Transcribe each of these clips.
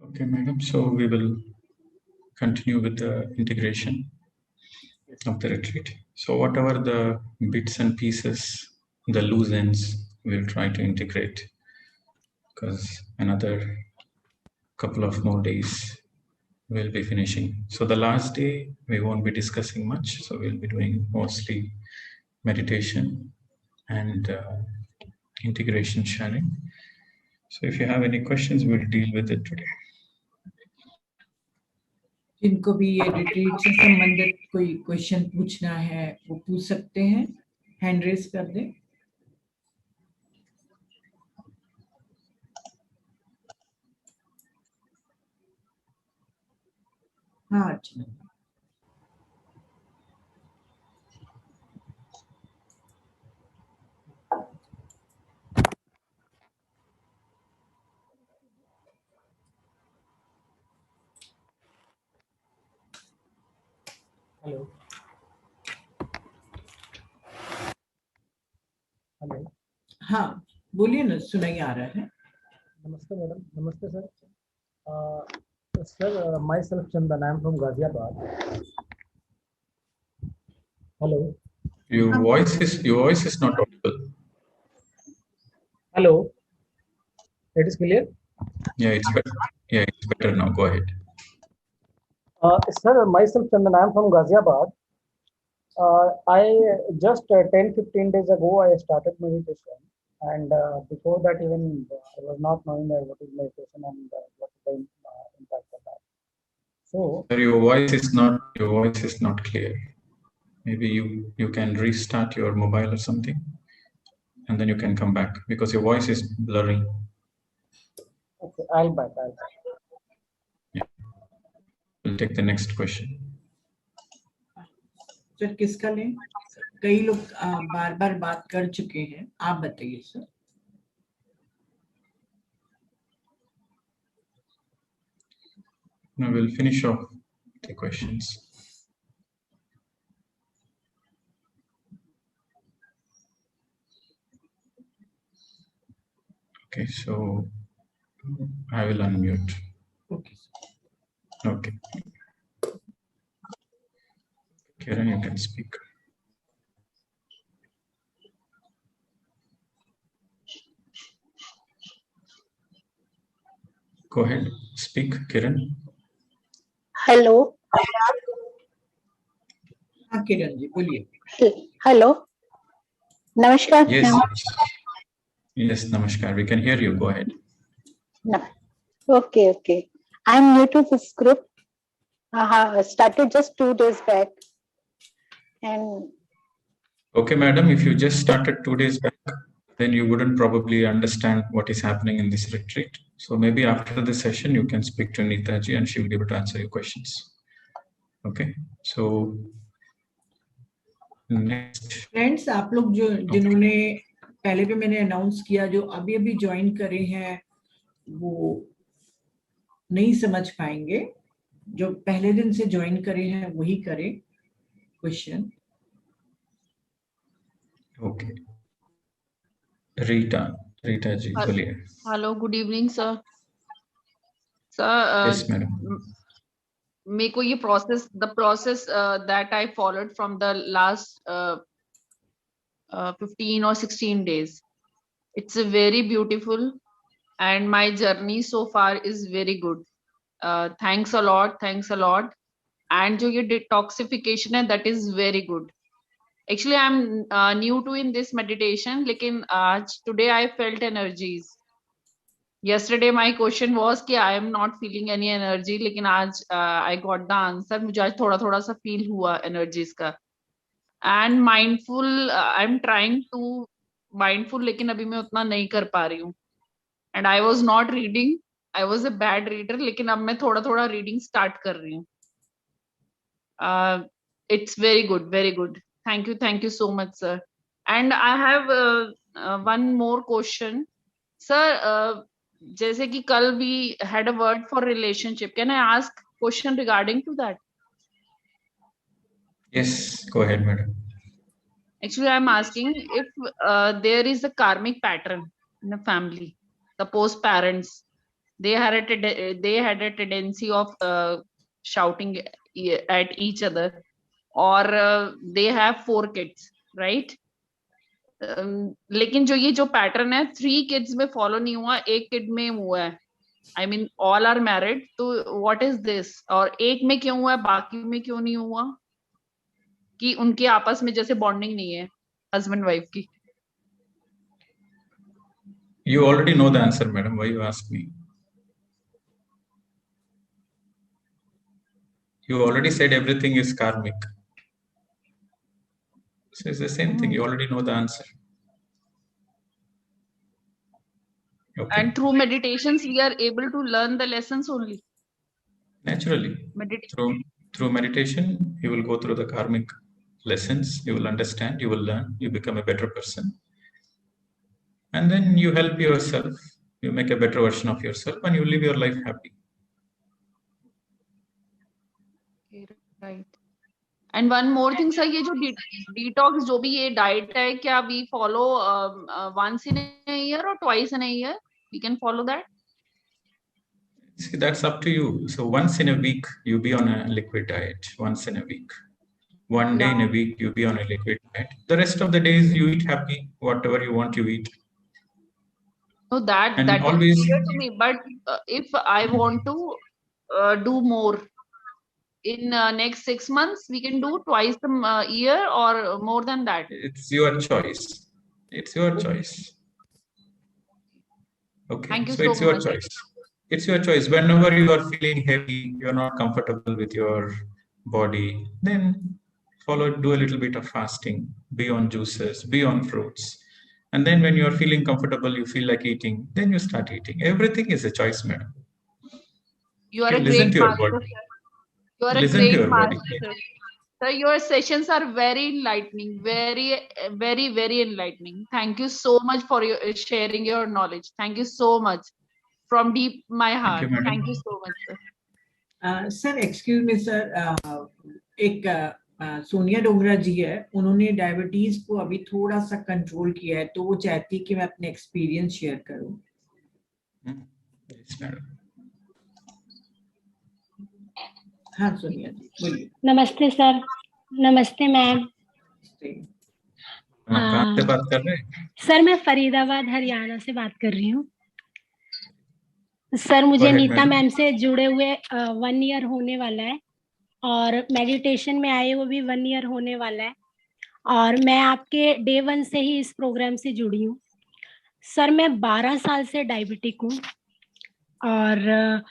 Okay, madam. So we will continue with the integration of the retreat. So whatever the bits and pieces, the loose ends, we'll try to integrate because another couple of more days we'll be finishing. So the last day we won't be discussing much. So we'll be doing mostly meditation and integration sharing. So if you have any questions, we'll deal with it today. जिनको भी ये retreat से संबंधित कोई question पूछना है वो पूछ सकते हैं, हैंड रेज कर दें। हाँ अच्छा। हेलो हेलो हाँ बोलिए ना, सुनाई आ रहा है। नमस्ते मैडम। नमस्ते sir. Sir my self Chandan, I am from Ghaziabad. Hello Your voice is not audible. Hello, it is clear? Yeah, it's better. Yeah, it's better now. Go ahead. Sir, myself Chandan, I am from Ghaziabad. I just 10-15 days ago I started meditation, and before that even I was not knowing what is meditation and what is the impact of that. So Sir, your voice is not clear. Maybe you can restart your mobile or something, and then you can come back because your voice is blurring. okay, I'll back. Yeah. We'll take the next question. Sir किसका लें? कई लोग बार बार बात कर चुके हैं, आप बताइए sir. Now we'll finish off the questions. Okay, so I will unmute. Okay. Okay. Kiran, you can speak. Go ahead, speak, Kiran. Hello हाँ किरण जी बोलिए। हेलो नमस्कार। Yes. Yes, namaskar. We can hear you. Go ahead. Okay. I'm new to this group. Started just 2 days back. And Okay, madam, if you just started 2 days back, then you wouldn't probably understand what is happening in this retreat. So maybe after the session, you can speak to Neeta ji and she will be able to answer your questions. Okay, so next. Friends, आप लोग जो जिन्होंने पहले भी मैंने announce किया, जो अभी अभी ज्वाइन करे हैं वो नहीं समझ पाएंगे, जो पहले दिन से ज्वाइन करे हैं वही करें क्वेश्चन। Okay. Rita ji, बोलिए। Hello, good evening sir. Yes, madam. मेरे को ये the process that I followed from the last 15 or 16 days, it's a very beautiful, and my journey so far is very good. Thanks a lot. And जो ये detoxification है, that is very good. Actually, I'm new to in this meditation, लेकिन today I felt energies. Yesterday my question was कि I am not feeling any energy, लेकिन आज I got the answer. मुझे आज थोड़ा थोड़ा सा feel हुआ energies का. And mindful, I'm trying to mindful, लेकिन अभी मैं उतना नहीं कर पा रही हूँ. And I was not reading. I was a bad reader, लेकिन अब मैं थोड़ा थोड़ा reading start कर रही हूँ. It's very good, very good. Thank you so much, sir. And I have one more question, sir. जैसे कि कल we had a word for relationship. Can I ask question regarding to that? Yes, go ahead, madam. Actually, I'm asking if there is a karmic pattern in a family. Suppose parents, they had a tendency of shouting at each other, or they have 4 kids, right? लेकिन जो ये जो pattern है 3 kids में follow नहीं हुआ, 1 kid में हुआ है. I mean all are married, तो व्हाट इज दिस? और एक में क्यों हुआ है, बाकी में क्यों नहीं हुआ? कि उनके आपस में जैसे बॉन्डिंग नहीं है हस्बैंड वाइफ की. You already know the answer, madam. Why you ask me? You already said everything is karmic. So it's the same thing. You already know the answer. Okay. And through meditations we are able to learn the lessons only. Naturally. Through meditation, you will go through the karmic lessons. You will understand. You will learn. You become a better person. And then you help yourself. You make a better version of yourself, and you live your life happy. Right. And one more thing sir, ये जो detox जो भी ये diet है, क्या we follow once in a year or twice in a year? We can follow that? See, that's up to you. So once in a week you be on a liquid diet. Once in a week, one day in a week you be on a liquid diet. The rest of the days you eat happy, whatever you want you eat. So that always is clear to me. But if I want to do more in next 6 months, we can do twice a year or more than that. It's your choice. It's your choice. Okay. Thank you so it's your much. choice. It's your choice. Whenever you are feeling heavy, you're not comfortable with your body, then do a little bit of fasting, be on juices, be on fruits. And then when you're feeling comfortable, you feel like eating, then you start eating. Everything is a choice, madam. You are a listen great to your master. body. You are listen a great to your master. body. Sir, your sessions are very enlightening, very, very, very enlightening. Thank you so much for sharing your knowledge. Thank you so much from deep my heart. Thank you so much, sir. Sir, excuse me, sir. एक सोनिया डोगरा जी है, उन्होंने diabetes को अभी थोड़ा सा control किया है, तो वो चाहती है कि मैं अपने एक्सपीरियंस शेयर करूं. हाँ सोनिया जी बोलिए. नमस्ते सर. नमस्ते मैम. कहाँ से बात कर रहे हैं? सर मैं फरीदाबाद हरियाणा से बात कर रही हूँ. सर मुझे नीता मैम से जुड़े हुए 1 ईयर होने वाला है, और मेडिटेशन में आए वो भी 1 ईयर होने वाला है, और मैं आपके डे 1 से ही इस प्रोग्राम से जुड़ी हूँ. सर मैं 12 साल से डायबिटिक हूँ, और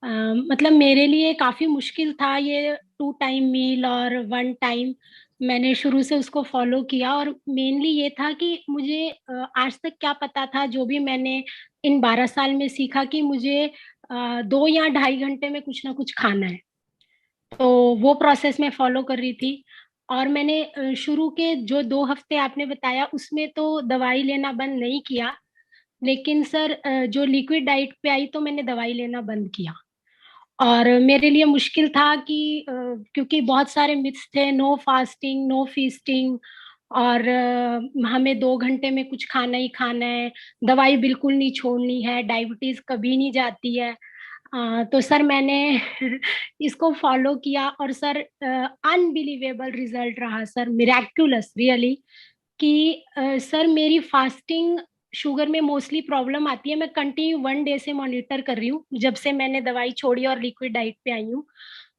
मतलब मेरे लिए काफ़ी मुश्किल था ये 2 टाइम मील और 1 टाइम. मैंने शुरू से उसको फॉलो किया, और मेनली ये था कि मुझे आज तक क्या पता था, जो भी मैंने इन 12 साल में सीखा कि मुझे 2 या 2.5 घंटे में कुछ ना कुछ खाना है. तो वो प्रोसेस मैं फॉलो कर रही थी, और मैंने शुरू के जो 2 हफ्ते आपने बताया उसमें तो दवाई लेना बंद नहीं किया, लेकिन सर जो लिक्विड डाइट पे आई तो मैंने दवाई लेना बंद किया. और मेरे लिए मुश्किल था कि क्योंकि बहुत सारे मिथ्स थे, नो फास्टिंग, नो फीस्टिंग, और हमें 2 घंटे में कुछ खाना ही खाना है, दवाई बिल्कुल नहीं छोड़नी है, डायबिटीज कभी नहीं जाती है. तो सर मैंने इसको फॉलो किया, और सर अनबिलीवेबल रिजल्ट रहा सर, मिरेक्युलस रियली. कि सर मेरी फास्टिंग, शुगर में मोस्टली प्रॉब्लम आती है, मैं कंटिन्यू 1 डे से मॉनिटर कर रही हूँ जब से मैंने दवाई छोड़ी और लिक्विड डाइट पे आई हूँ.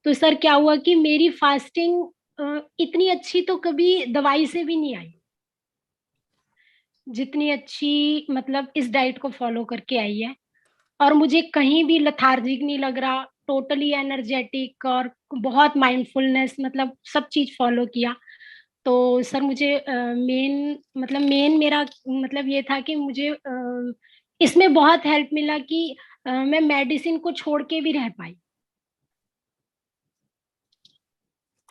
तो सर क्या हुआ कि मेरी फास्टिंग इतनी अच्छी तो कभी दवाई से भी नहीं आई, जितनी अच्छी मतलब इस डाइट को फॉलो करके आई है. और मुझे कहीं भी लथार्जिक नहीं लग रहा, टोटली एनर्जेटिक, और बहुत माइंडफुलनेस, मतलब सब चीज फॉलो किया. तो सर मुझे मेन मेरा मतलब ये था कि मुझे इसमें बहुत हेल्प मिला कि मैं मेडिसिन को छोड़ के भी रह पाई.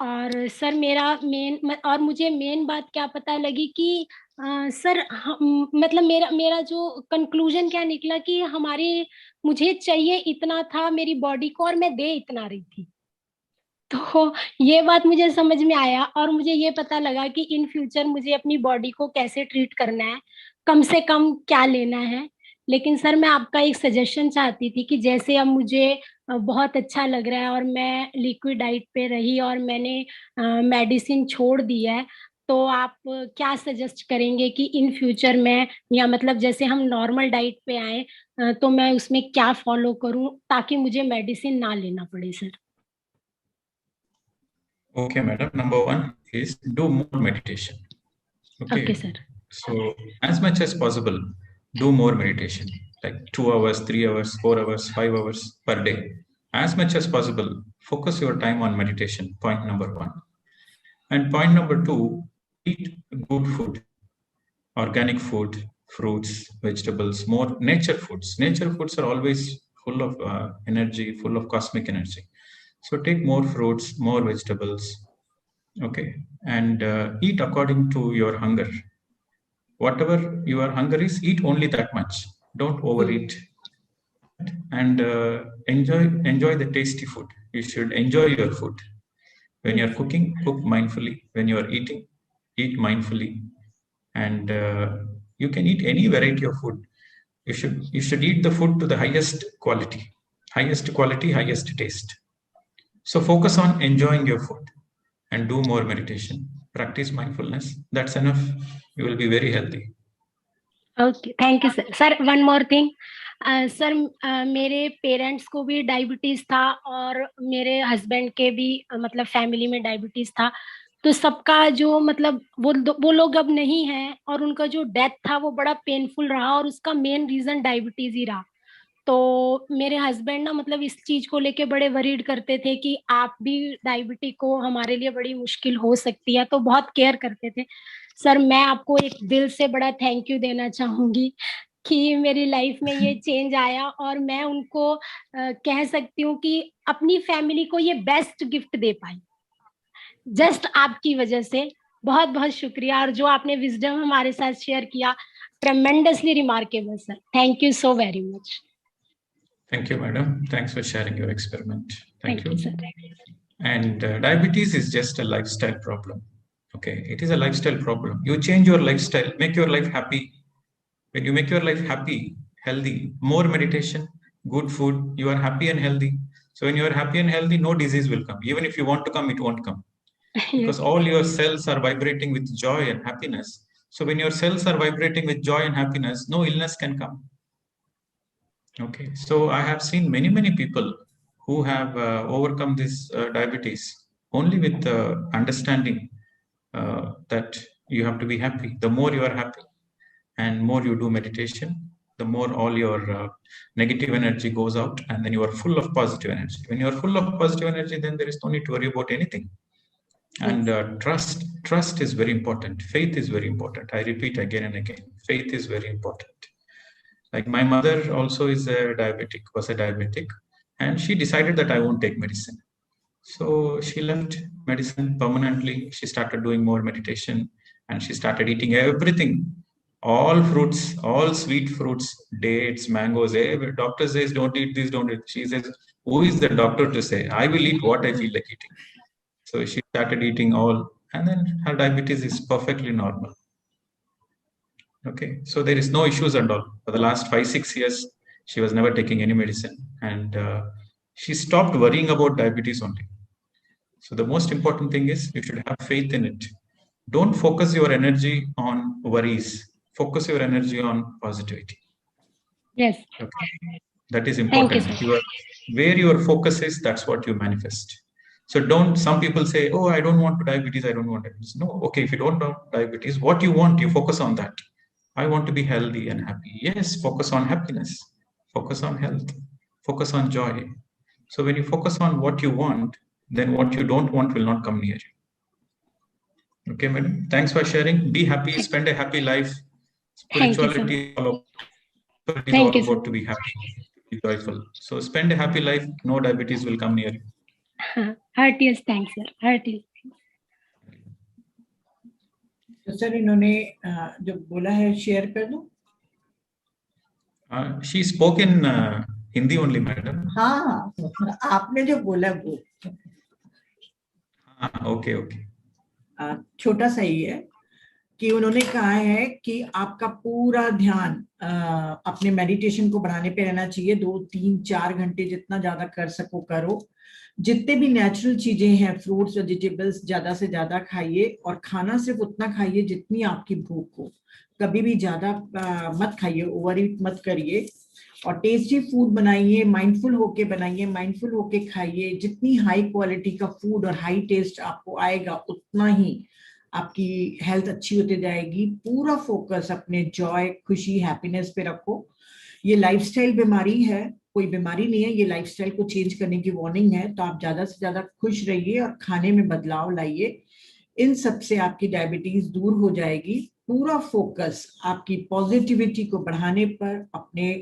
और सर मेरा और मुझे मेन बात क्या पता लगी कि सर मतलब मेरा जो कंक्लूजन क्या निकला कि मुझे चाहिए इतना था मेरी बॉडी को, और मैं दे इतना रही थी. तो ये बात मुझे समझ में आया, और मुझे ये पता लगा कि इन फ्यूचर मुझे अपनी बॉडी को कैसे ट्रीट करना है, कम से कम क्या लेना है, लेकिन सर मैं आपका एक सजेशन चाहती थी कि जैसे अब मुझे बहुत अच्छा लग रहा है और मैं लिक्विड डाइट पे रही और मैंने मेडिसिन छोड़ दी है, तो आप क्या सजेस्ट करेंगे कि इन फ्यूचर में, या मतलब जैसे हम नॉर्मल डाइट पे आए तो मैं उसमें क्या फॉलो करूं ताकि मुझे मेडिसिन ना लेना पड़े sir? Okay, madam. Number one is do more meditation. Okay Okay. Sir. So as much as possible, do more meditation, like 2 hours, 3 hours, 4 hours, 5 hours per day. As much as possible, focus your time on meditation. Point number one. And point number two, eat good food, organic food, fruits, vegetables, more nature foods. Nature foods are always full of energy, full of cosmic energy. So take more fruits, more vegetables, okay, and eat according to your hunger. Whatever your hunger is, eat only that much. Don't overeat, and enjoy the tasty food. You should enjoy your food. When you're cooking, cook mindfully. When you're eating, eat mindfully, and you can eat any variety of food. You should eat the food to the highest quality, highest taste. So focus on enjoying your food and do more meditation. Practice mindfulness. That's enough. You will be very healthy. Okay, thank you sir. Sir one more thing sir, मेरे parents को भी diabetes था और मेरे husband के भी मतलब family में डायबिटीज था, तो सबका जो मतलब वो लोग अब नहीं हैं और उनका जो डेथ था वो बड़ा पेनफुल रहा और उसका मेन रीजन डायबिटीज ही रहा. तो मेरे हस्बैंड ना मतलब इस चीज को लेके बड़े वरीड करते थे कि आप भी डायबिटिक हो, हमारे लिए बड़ी मुश्किल हो सकती है, तो बहुत केयर करते थे. सर मैं आपको एक दिल से बड़ा थैंक यू देना चाहूंगी कि मेरी लाइफ में ये चेंज आया और मैं उनको कह सकती हूँ कि अपनी फैमिली को ये बेस्ट गिफ्ट दे पाई जस्ट आपकी वजह से. बहुत बहुत शुक्रिया, और जो आपने विजडम हमारे साथ शेयर किया, tremendously remarkable sir. Thank you so very much. Thank you, madam. Thanks for sharing your experiment. Thank you. Sir. And diabetes is just a lifestyle problem. Okay, it is a lifestyle problem. You change your lifestyle, make your life happy. When you make your life happy, healthy, more meditation, good food, you are happy and healthy. So when you are happy and healthy, no disease will come. Even if you want to come, it won't come. Because all your cells are vibrating with joy and happiness. So when your cells are vibrating with joy and happiness, no illness can come. Okay, so I have seen many people who have overcome this diabetes only with understanding that you have to be happy. The more you are happy and more you do meditation, the more all your negative energy goes out, and then you are full of positive energy. When you are full of positive energy, then there is no need to worry about anything. And trust is very important. Faith is very important. I repeat again and again, faith is very important. Like my mother also was a diabetic, and she decided that I won't take medicine. So she left medicine permanently. She started doing more meditation, and she started eating everything, all fruits, all sweet fruits, dates, mangoes. Doctor says don't eat this, don't eat. She says, who is the doctor to say? I will eat what I feel like eating. So she started eating all, and then her diabetes is perfectly normal. Okay, so there is no issues at all. For the last 5-6 years, she was never taking any medicine, and she stopped worrying about diabetes only. So the most important thing is you should have faith in it. Don't focus your energy on worries. Focus your energy on positivity. Yes. Okay. That is important. Thank you, where your focus is, that's what you manifest. So some people say, oh, I don't want diabetes, I don't want diabetes. No, okay, if you don't want diabetes, what you want, you focus on that. I want to be healthy and happy. Yes, focus on happiness, focus on health, focus on joy. So when you focus on what you want, then what you don't want will not come near you. Okay, madam. Thanks for sharing. Be happy, spend a happy life. Spirituality is all about to be happy, be joyful. So spend a happy life. No diabetes will come near you. Heartiest thanks, sir. Heartiest. तो sir इन्होंने जो बोला है share कर दूं? She spoke in Hindi only, madam. हाँ, आपने जो बोला वो. Okay. छोटा सा ही है. कि उन्होंने कहा है कि आपका पूरा ध्यान अपने मेडिटेशन को बढ़ाने पे रहना चाहिए। 2, 3, 4 घंटे जितना ज्यादा कर सको करो। जितने भी नेचुरल चीजें हैं, फ्रूट्स, वेजिटेबल्स, ज्यादा से ज्यादा खाइए, और खाना सिर्फ उतना खाइए जितनी आपकी भूख हो। कभी भी ज्यादा मत खाइए, ओवर ईट मत करिए। और टेस्टी फूड बनाइए, माइंडफुल होके बनाइए, माइंडफुल होके खाइए। जितनी हाई क्वालिटी का फूड और हाई टेस्ट आपको आएगा, उतना ही आपकी हेल्थ अच्छी होती जाएगी। पूरा फोकस अपने जॉय, खुशी, हैप्पीनेस पे रखो। ये लाइफस्टाइल बीमारी है, कोई बीमारी नहीं है, ये लाइफस्टाइल को चेंज करने की वार्निंग है। तो आप ज्यादा से ज्यादा खुश रहिए और खाने में बदलाव लाइए। इन सब से आपकी डायबिटीज दूर हो जाएगी। पूरा फोकस आपकी पॉजिटिविटी को बढ़ाने पर, अपने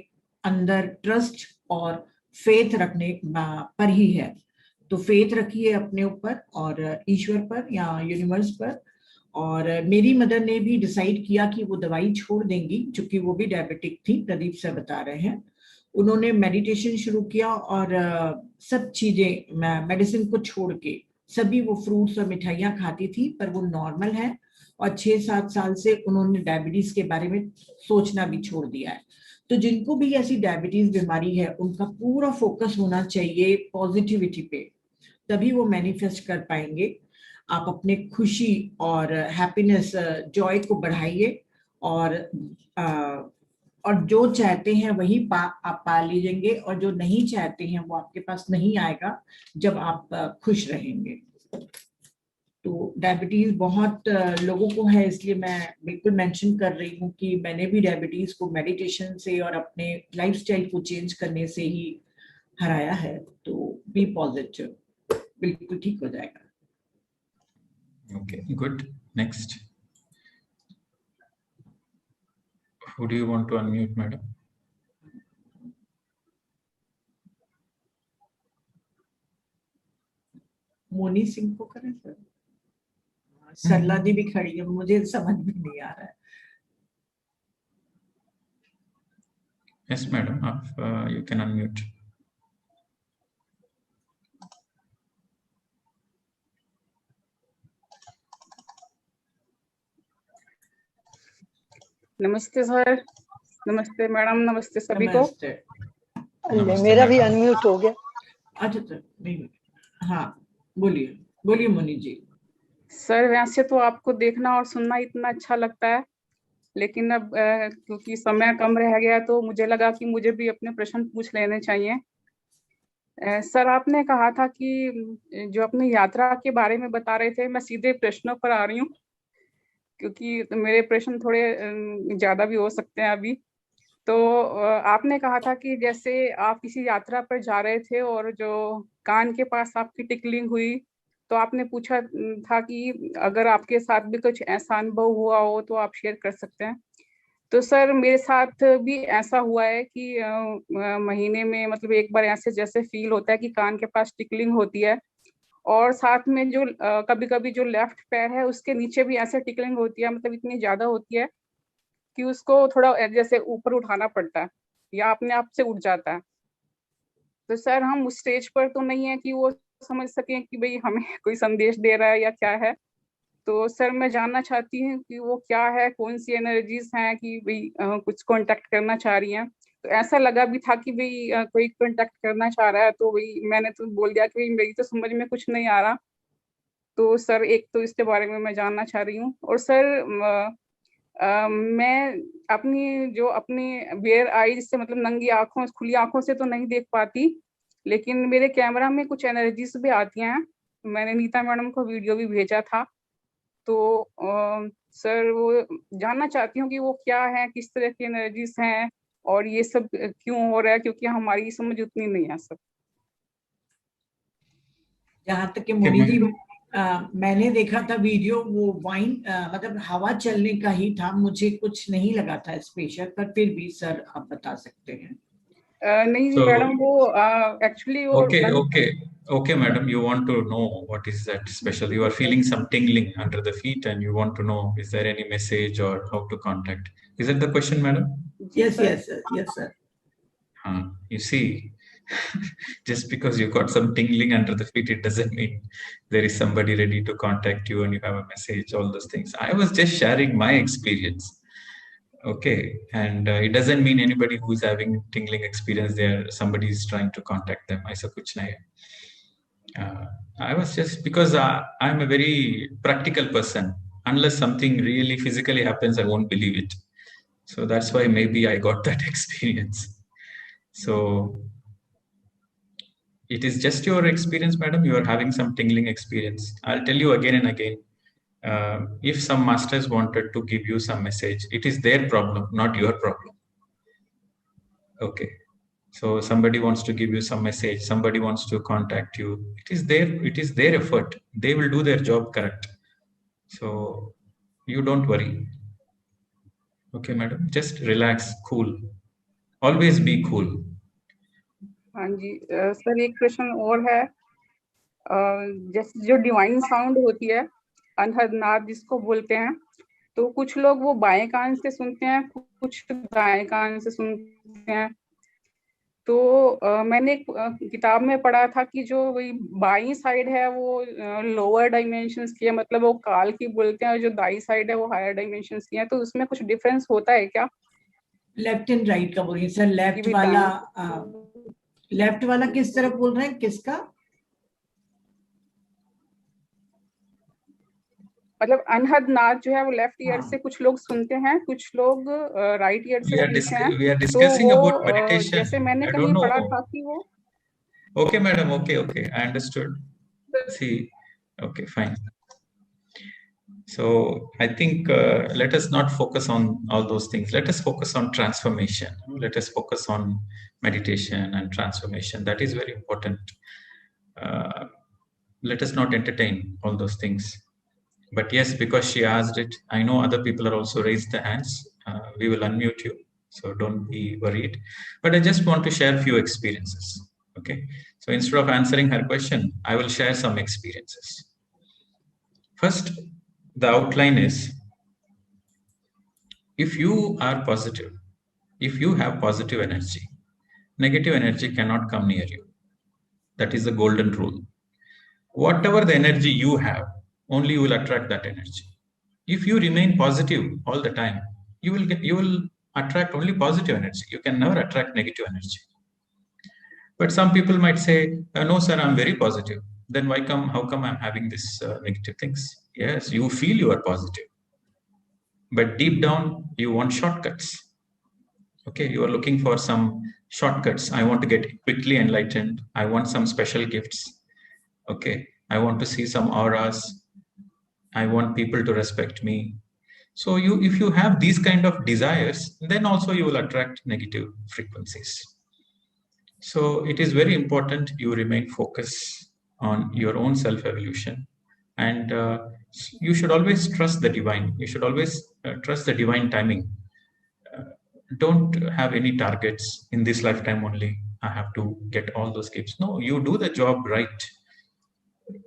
अंदर ट्रस्ट और फेथ रखने पर ही है। तो फेथ रखिए अपने ऊपर और ईश्वर पर या यूनिवर्स पर। और मेरी मदर ने भी डिसाइड किया कि वो दवाई छोड़ देंगी, क्योंकि वो भी डायबिटिक थी, प्रदीप सर बता रहे हैं। उन्होंने मेडिटेशन शुरू किया और सब चीजें मेडिसिन को छोड़ के सभी वो फ्रूट्स और मिठाइयाँ खाती थी, पर वो नॉर्मल है। और 6-7 साल से उन्होंने डायबिटीज के बारे में सोचना भी छोड़ दिया है। तो जिनको भी ऐसी डायबिटीज बीमारी है, उनका पूरा फोकस होना चाहिए पॉजिटिविटी पे, तभी वो मैनिफेस्ट कर पाएंगे। आप अपने खुशी और हैप्पीनेस, जॉय को बढ़ाइए, और जो चाहते हैं वही आप पा लीजिएंगे, और जो नहीं चाहते हैं वो आपके पास नहीं आएगा जब आप खुश रहेंगे। तो डायबिटीज बहुत लोगों को है, इसलिए मैं बिल्कुल मेंशन कर रही हूँ कि मैंने भी डायबिटीज को मेडिटेशन से और अपने लाइफस्टाइल को चेंज करने से ही हराया है। तो बी पॉजिटिव, बिल्कुल ठीक हो जाएगा। Okay, good. Next. Who do you want to unmute, madam? Moni Singh को करें सर। सरला दी भी खड़ी है, मुझे समझ में नहीं आ रहा है। Yes, madam. You can unmute. नमस्ते सर, नमस्ते मैडम, नमस्ते सभी को। नमस्ते मेरा भी मैडम। अनम्यूट हो गया। अच्छा सर, नहीं, हाँ बोलिए बोलिए मोनी जी। सर वैसे तो आपको देखना और सुनना इतना अच्छा लगता है, लेकिन अब क्योंकि समय कम रह गया तो मुझे लगा कि मुझे भी अपने प्रश्न पूछ लेने चाहिए। सर आपने कहा था कि जो अपनी यात्रा के बारे में बता रहे थे, मैं सीधे प्रश्नों पर आ रही हूँ क्योंकि मेरे प्रश्न थोड़े ज्यादा भी हो सकते हैं अभी। तो आपने कहा था कि जैसे आप किसी यात्रा पर जा रहे थे और जो कान के पास आपकी टिकलिंग हुई, तो आपने पूछा था कि अगर आपके साथ भी कुछ ऐसा अनुभव हुआ हो तो आप शेयर कर सकते हैं। तो सर मेरे साथ भी ऐसा हुआ है कि महीने में मतलब एक बार ऐसे जैसे फील होता है कि कान के पास टिकलिंग होती है, और साथ में जो कभी कभी जो लेफ्ट पैर है उसके नीचे भी ऐसे टिकलिंग होती है, मतलब इतनी ज्यादा होती है कि उसको थोड़ा जैसे ऊपर उठाना पड़ता है या अपने आप से उठ जाता है। तो सर हम उस स्टेज पर तो नहीं है कि वो समझ सकें कि भाई हमें कोई संदेश दे रहा है या क्या है। तो सर मैं जानना चाहती हूँ कि वो क्या है, कौन सी एनर्जीज हैं कि भाई कुछ कांटेक्ट करना चाह रही हैं। तो ऐसा लगा भी था कि भाई कोई कांटेक्ट करना चाह रहा है, तो भाई मैंने तो बोल दिया कि भाई मेरी तो समझ में कुछ नहीं आ रहा। तो सर एक तो इसके बारे में मैं जानना चाह रही हूँ। और सर मैं अपनी बेयर आईज से मतलब नंगी आंखों, खुली आंखों से तो नहीं देख पाती, लेकिन मेरे कैमरा में कुछ एनर्जीज भी आती हैं। मैंने नीता मैडम को वीडियो भी भेजा था। तो सर वो जानना चाहती हूँ कि वो क्या है, किस तरह की एनर्जीज हैं और ये सब क्यों हो रहा है, क्योंकि हमारी समझ उतनी नहीं है सर। जहाँ तक कि मोनी जी मैंने देखा था वीडियो, वो वाइन मतलब हवा चलने का ही था, मुझे कुछ नहीं लगा था स्पेशल, पर फिर भी सर आप बता सकते हैं। नहीं जी मैडम, वो actually Okay, madam, you want to know what is that special? You are feeling some tingling under the feet and you want to know, is there any message or how to contact? Is that the question, madam? Yes, sir. You see, Just because you got some tingling under the feet, it doesn't mean there is somebody ready to contact you and you have a message, all those things. I was just sharing my experience. Okay, and it doesn't mean anybody who is having tingling experience there, somebody is trying to contact them. I was just, because I'm a very practical person. Unless something really physically happens, I won't believe it. So that's why maybe I got that experience. So it is just your experience, madam. You are having some tingling experience. I'll tell you again and again. If some masters wanted to give you some message, it is their problem, not your problem. Okay. So somebody wants to give you some message, somebody wants to contact you. It is their effort. They will do their job correct. So you don't worry. Okay, madam. Just relax, cool. Always be cool. हाँ जी sir, एक प्रश्न और है। जैसे जो divine sound होती है, अनहद नाद जिसको बोलते हैं, तो कुछ लोग वो बाएं कान से सुनते हैं, कुछ दाएं कान से सुनते हैं। तो मैंने एक किताब में पढ़ा था कि जो वही बाई साइड है वो लोअर डायमेंशंस की है, मतलब वो काल की बोलते हैं, और जो दाई साइड है वो हायर डायमेंशंस की है। तो उसमें कुछ डिफरेंस होता है क्या? लेफ्ट एंड राइट का बोलिए सर। लेफ्ट वाला किस तरफ बोल रहे हैं, किसका? मतलब अनहद नाद जो है वो लेफ्ट ईयर से कुछ लोग सुनते हैं, कुछ लोग राइट ईयर से सुनते हैं। We are discussing about meditation. जैसे मैंने कहीं पढ़ा था कि वो Okay, madam. Okay, I understood. See, okay, fine. So I think let us not focus on all those things. Let us focus on transformation. Let us focus on meditation and transformation. That is very important. Let us not entertain all those things. But yes, because she asked it, I know other people are also raised their hands. We will unmute you, so don't be worried. But I just want to share a few experiences. Okay, so instead of answering her question, I will share some experiences. First, the outline is, if you are positive, if you have positive energy, negative energy cannot come near you. That is the golden rule. Whatever the energy you have, only you will attract that energy. If you remain positive all the time, you will attract only positive energy. You can never attract negative energy. But some people might say, no, sir, I'm very positive. Then how come I'm having this negative things? Yes, you feel you are positive. But deep down, you want shortcuts. Okay, you are looking for some shortcuts. I want to get quickly enlightened. I want some special gifts. Okay, I want to see some auras. I want people to respect me. So if you have these kind of desires, then also you will attract negative frequencies. So it is very important you remain focused on your own self-evolution, and you should always trust the divine. You should always trust the divine timing. Don't have any targets in this lifetime only. I have to get all those gifts. No, you do the job right.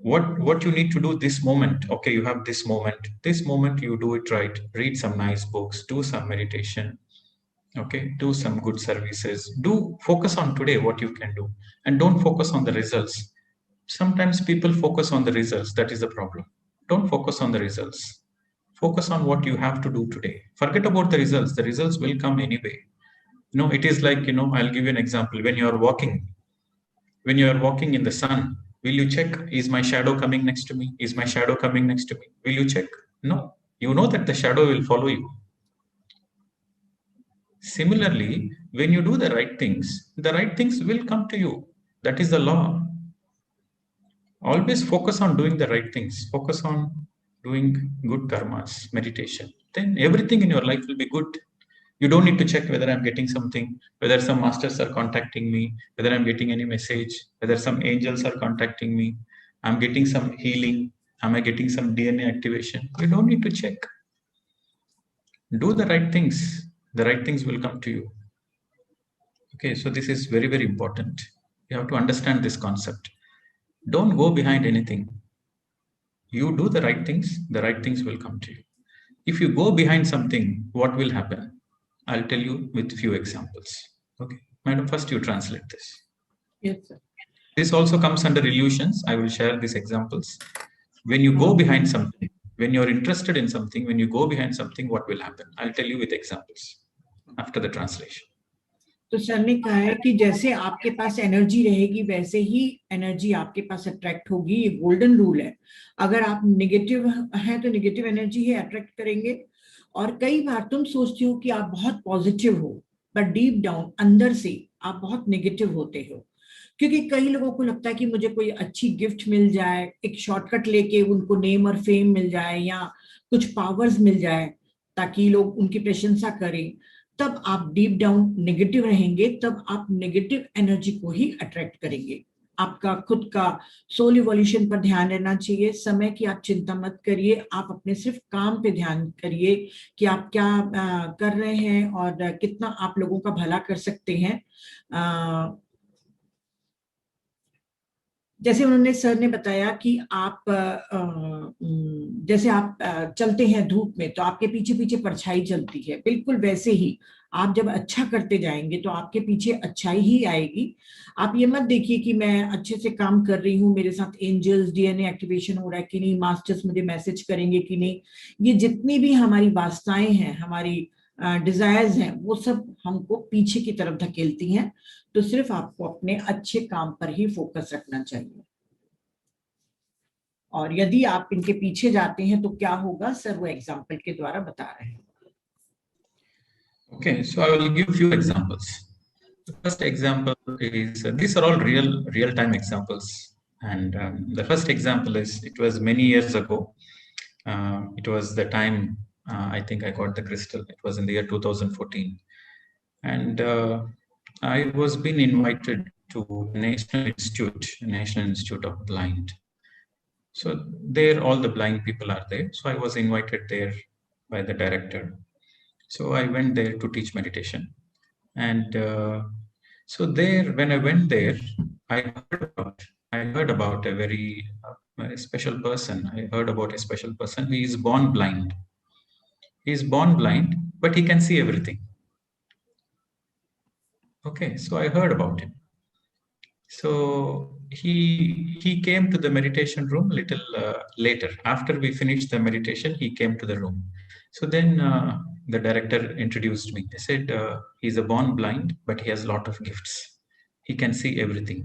What you need to do this moment, okay, you have this moment you do it right. Read some nice books, do some meditation, okay, do some good services, do focus on today what you can do, and don't focus on the results. Sometimes people focus on the results. That is the problem. Don't focus on the results. Focus on what you have to do today. Forget about the results. The results will come anyway. It is like, I'll give you an example. When you are walking in the sun, will you check, is my shadow coming next to me? Is my shadow coming next to me? Will you check? No. You know that the shadow will follow you. Similarly, when you do the right things will come to you. That is the law. Always focus on doing the right things. Focus on doing good karmas, meditation. Then everything in your life will be good. You don't need to check whether I'm getting something, whether some masters are contacting me, whether I'm getting any message, whether some angels are contacting me, I'm getting some healing, am I getting some DNA activation? You don't need to check. Do the right things. The right things will come to you. Okay, so this is very, very important. You have to understand this concept. Don't go behind anything. You do the right things will come to you. If you go behind something, what will happen? I'll tell you with few examples. Okay, madam, first you translate this. Yes, sir. This also comes under illusions. I will share these examples. When you go behind something, when you're interested in something, when you go behind something, what will happen? I'll tell you with examples after the translation. तो sir ने कहा है कि जैसे आपके पास energy रहेगी वैसे ही energy आपके पास अट्रैक्ट होगी। ये गोल्डन रूल है। अगर आप नेगेटिव हैं तो नेगेटिव एनर्जी ही अट्रैक्ट करेंगे। और कई बार तुम सोचते हो कि आप बहुत पॉजिटिव हो, बट डीप डाउन अंदर से आप बहुत नेगेटिव होते हो। क्योंकि कई लोगों को लगता है कि मुझे कोई अच्छी गिफ्ट मिल जाए, एक शॉर्टकट लेके उनको नेम और फेम मिल जाए या कुछ पावर्स मिल जाए ताकि लोग उनकी प्रशंसा करें, तब आप डीप डाउन नेगेटिव रहेंगे, तब आप नेगेटिव एनर्जी को ही अट्रैक्ट करेंगे। आपका खुद का सोल इवोल्यूशन पर ध्यान रहना चाहिए। समय की आप चिंता मत करिए, आप अपने सिर्फ काम पे ध्यान करिए कि आप क्या कर रहे हैं और कितना आप लोगों का भला कर सकते हैं। जैसे उन्होंने सर ने बताया कि आप जैसे आप चलते हैं धूप में तो आपके पीछे पीछे परछाई चलती है, बिल्कुल वैसे ही आप जब अच्छा करते जाएंगे तो आपके पीछे अच्छाई ही आएगी। आप ये मत देखिए कि मैं अच्छे से काम कर रही हूँ, मेरे साथ एंजल्स डीएनए एक्टिवेशन हो रहा है कि नहीं, मास्टर्स मुझे मैसेज करेंगे कि नहीं। ये जितनी भी हमारी वासनाएं हैं, हमारी डिजायर्स हैं, वो सब हमको पीछे की तरफ धकेलती हैं। तो सिर्फ आपको अपने अच्छे काम पर ही फोकस रखना चाहिए। और यदि आप इनके पीछे जाते हैं तो क्या होगा, सर वो एग्जाम्पल के द्वारा बता रहे हैं। Okay, so I will give few examples. The first example is these are all real-time examples, and the first example is it was many years ago. It was the time I think I got the crystal. It was in the year 2014, and I was being invited to National Institute of Blind. So there, all the blind people are there. So I was invited there by the director. So I went there to teach meditation. And so there, when I went there, I heard about a very special person. I heard about a special person. He is born blind. He is born blind, but he can see everything. Okay, so I heard about him. So he came to the meditation room a little later. After we finished the meditation, he came to the room. So then the director introduced me. He said, he's a born blind, but he has a lot of gifts. He can see everything.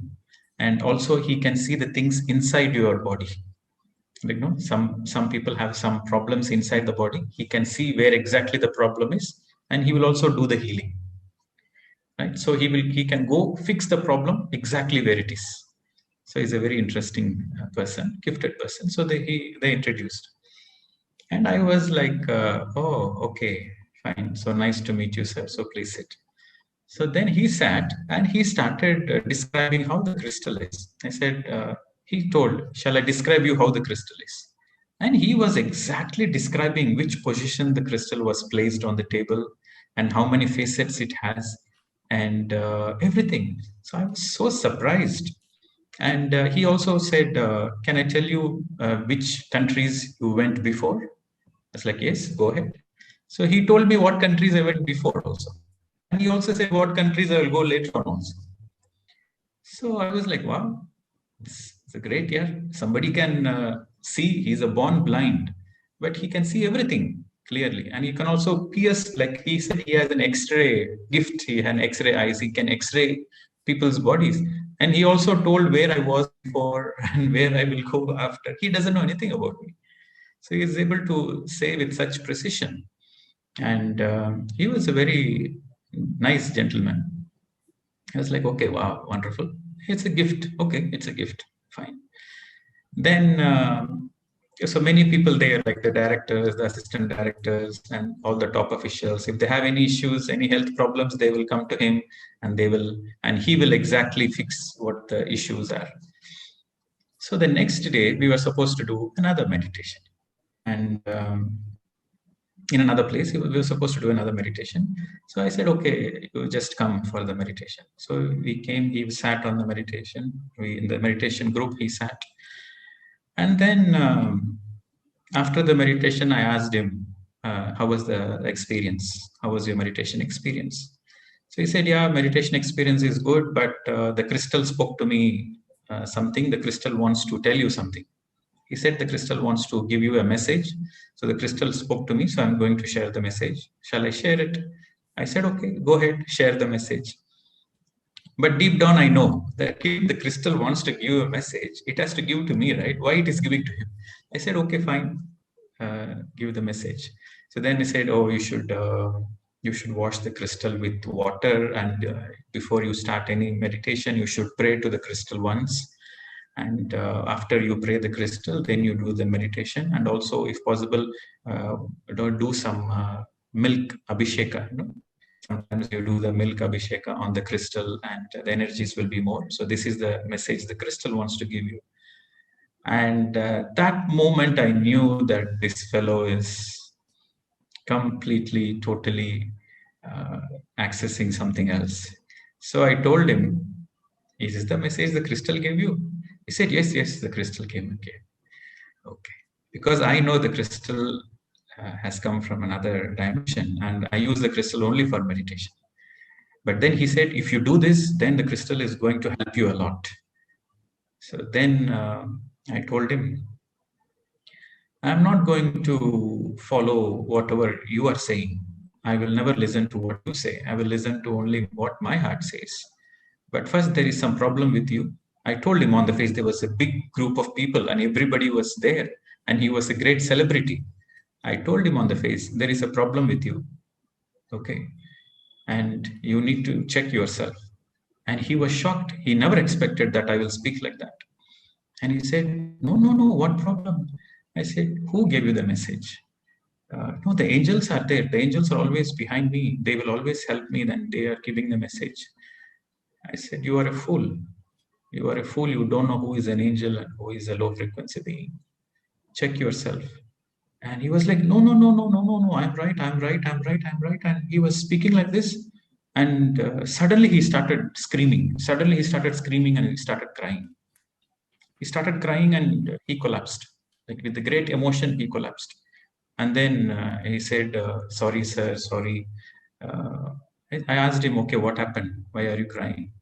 And also he can see the things inside your body. You know, some people have some problems inside the body. He can see where exactly the problem is, and he will also do the healing. Right? So he can go fix the problem exactly where it is. So he's a very interesting person, gifted person. So they introduced. And I was like, oh, okay, fine. So nice to meet you, sir. So please sit. So then he sat and he started describing how the crystal is. I said, he told, shall I describe you how the crystal is? And he was exactly describing which position the crystal was placed on the table and how many facets it has and everything. So I was so surprised. And he also said, can I tell you which countries you went before? I was like, yes, go ahead. So he told me what countries I went before also. And he also said what countries I will go later on also. So I was like, wow, it's a great year. Somebody can see, he's a born blind, but he can see everything clearly. And he can also pierce, like he said, he has an X-ray gift. He had an X-ray eyes. He can X-ray people's bodies. And he also told where I was before and where I will go after. He doesn't know anything about me. So he is able to say with such precision. And he was a very nice gentleman. I was like, okay, wow, wonderful. It's a gift. Okay, it's a gift. Fine. Then, so many people there, like the directors, the assistant directors, and all the top officials, if they have any issues, any health problems, they will come to him and he will exactly fix what the issues are. So the next day, we were supposed to do another meditation. And in another place, we were supposed to do another meditation. So I said, okay, you just come for the meditation. So we came, he sat on the meditation. In the meditation group, he sat. And then after the meditation, I asked him, how was the experience? How was your meditation experience? So he said, yeah, meditation experience is good, but the crystal spoke to me something. The crystal wants to tell you something. He said the crystal wants to give you a message. So the crystal spoke to me, so I'm going to share the message. Shall I share it? I said, okay, go ahead, share the message. But deep down, I know that if the crystal wants to give a message, it has to give to me, right? Why it is giving to him? I said, okay, fine, give the message. So then he said, oh, you should wash the crystal with water, and before you start any meditation, you should pray to the crystal once. And after you pray the crystal, then you do the meditation. And also, if possible, do some milk abhisheka. You know? Sometimes you do the milk abhisheka on the crystal, and the energies will be more. So this is the message the crystal wants to give you. And that moment, I knew that this fellow is completely, totally accessing something else. So I told him, is this the message the crystal gave you? He said, yes, the crystal came again. Okay. Because I know the crystal has come from another dimension, and I use the crystal only for meditation. But then he said, if you do this, then the crystal is going to help you a lot. So then I told him, I'm not going to follow whatever you are saying. I will never listen to what you say. I will listen to only what my heart says. But first, there is some problem with you. I told him on the face, there was a big group of people and everybody was there, and he was a great celebrity. I told him on the face, there is a problem with you. Okay. And you need to check yourself. And he was shocked. He never expected that I will speak like that. And he said, no, what problem? I said, who gave you the message? No, the angels are there. The angels are always behind me. They will always help me. Then they are giving the message. I said, you are a fool. You are a fool. You don't know who is an angel and who is a low frequency being. Check yourself. And he was like, no, I'm right. And he was speaking like this. And suddenly he started screaming. And he started crying. He started crying and he collapsed. Like with the great emotion, he collapsed. And then he said, sorry, sir, sorry. I asked him, okay, what happened? Why are you crying?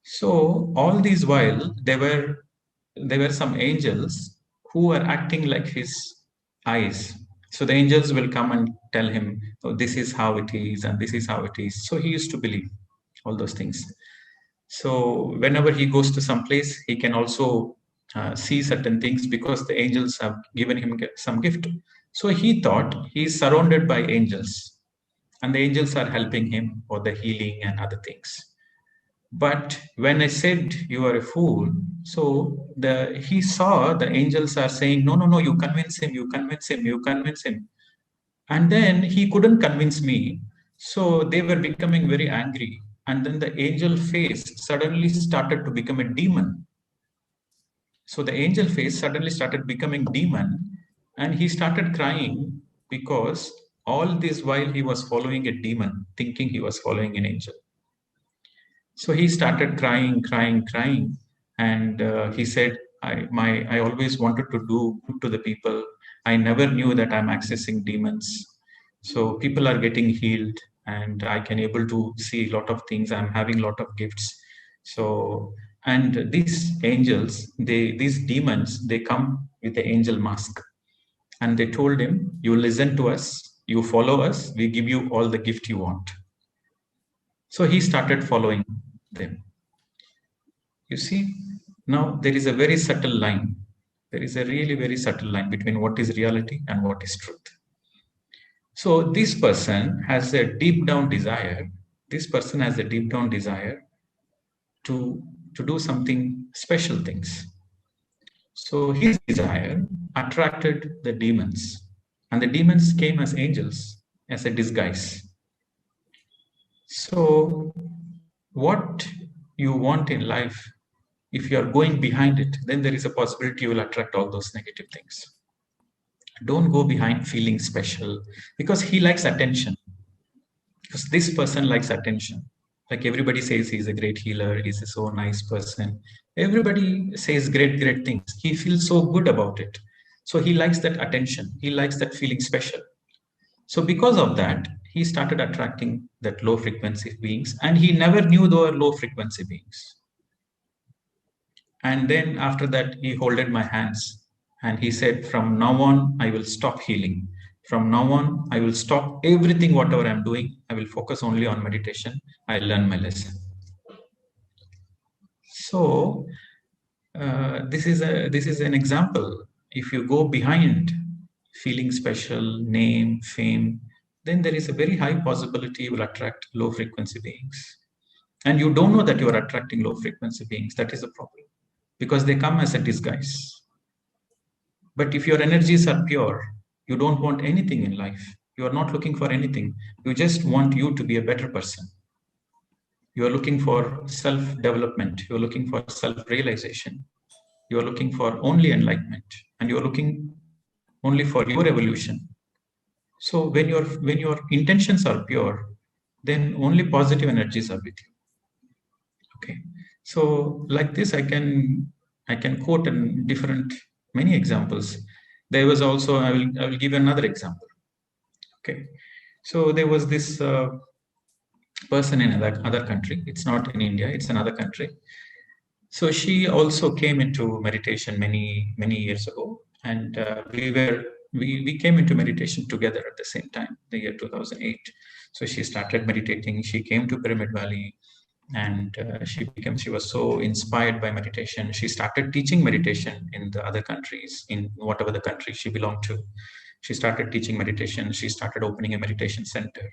So all these while, there were some angels who were acting like his eyes. So the angels will come and tell him, oh, this is how it is, and this is how it is. So he used to believe all those things. So whenever he goes to some place, he can also see certain things because the angels have given him some gift. So he thought he's surrounded by angels, and the angels are helping him for the healing and other things. But when I said you are a fool, so he saw the angels are saying, no, you convince him. And then he couldn't convince me. So they were becoming very angry. And then the angel face suddenly started to become a demon. So the angel face suddenly started becoming demon, and he started crying because all this while he was following a demon, thinking he was following an angel. So he started crying. And he said, I always wanted to do good to the people. I never knew that I'm accessing demons. So people are getting healed, and I can able to see a lot of things. I'm having a lot of gifts. So, and these angels, these demons, they come with the angel mask. And they told him, you listen to us, you follow us, we give you all the gift you want. So he started following them. You see, now there is a very subtle line. There is a really very subtle line between what is reality and what is truth. So this person has a deep down desire. To do something special things. So his desire attracted the demons, and the demons came as angels, as a disguise. So what you want in life, if you are going behind it, then there is a possibility you will attract all those negative things. Don't go behind feeling special, because he likes attention. Because this person likes attention. Like everybody says he's a great healer, he's a so nice person. Everybody says great things. He feels so good about it. So he likes that attention. He likes that feeling special. So because of that, he started attracting that low frequency beings, and he never knew they were low frequency beings. And then after that, he holded my hands and he said, from now on, I will stop healing. From now on, I will stop everything, whatever I'm doing. I will focus only on meditation. I learn my lesson. So this is an example. If you go behind feeling special, name, fame, then there is a very high possibility you will attract low frequency beings. And you don't know that you are attracting low frequency beings. That is the problem, because they come as a disguise. But if your energies are pure, you don't want anything in life. You are not looking for anything. You just want you to be a better person. You are looking for self-development. You are looking for self-realization. You are looking for only enlightenment, and you are looking only for your evolution. So when your intentions are pure, then only positive energies are with you. Okay. So like this, I can quote in many examples. There was also, I will give you another example. Okay. So there was this person in another country. It's not in India, it's another country. So she also came into meditation many years ago, and we came into meditation together at the same time, the year 2008. So she started meditating. She came to Pyramid Valley, and she was so inspired by meditation. She started teaching meditation in the other countries, in whatever the country she belonged to. She started teaching meditation. She started opening a meditation center.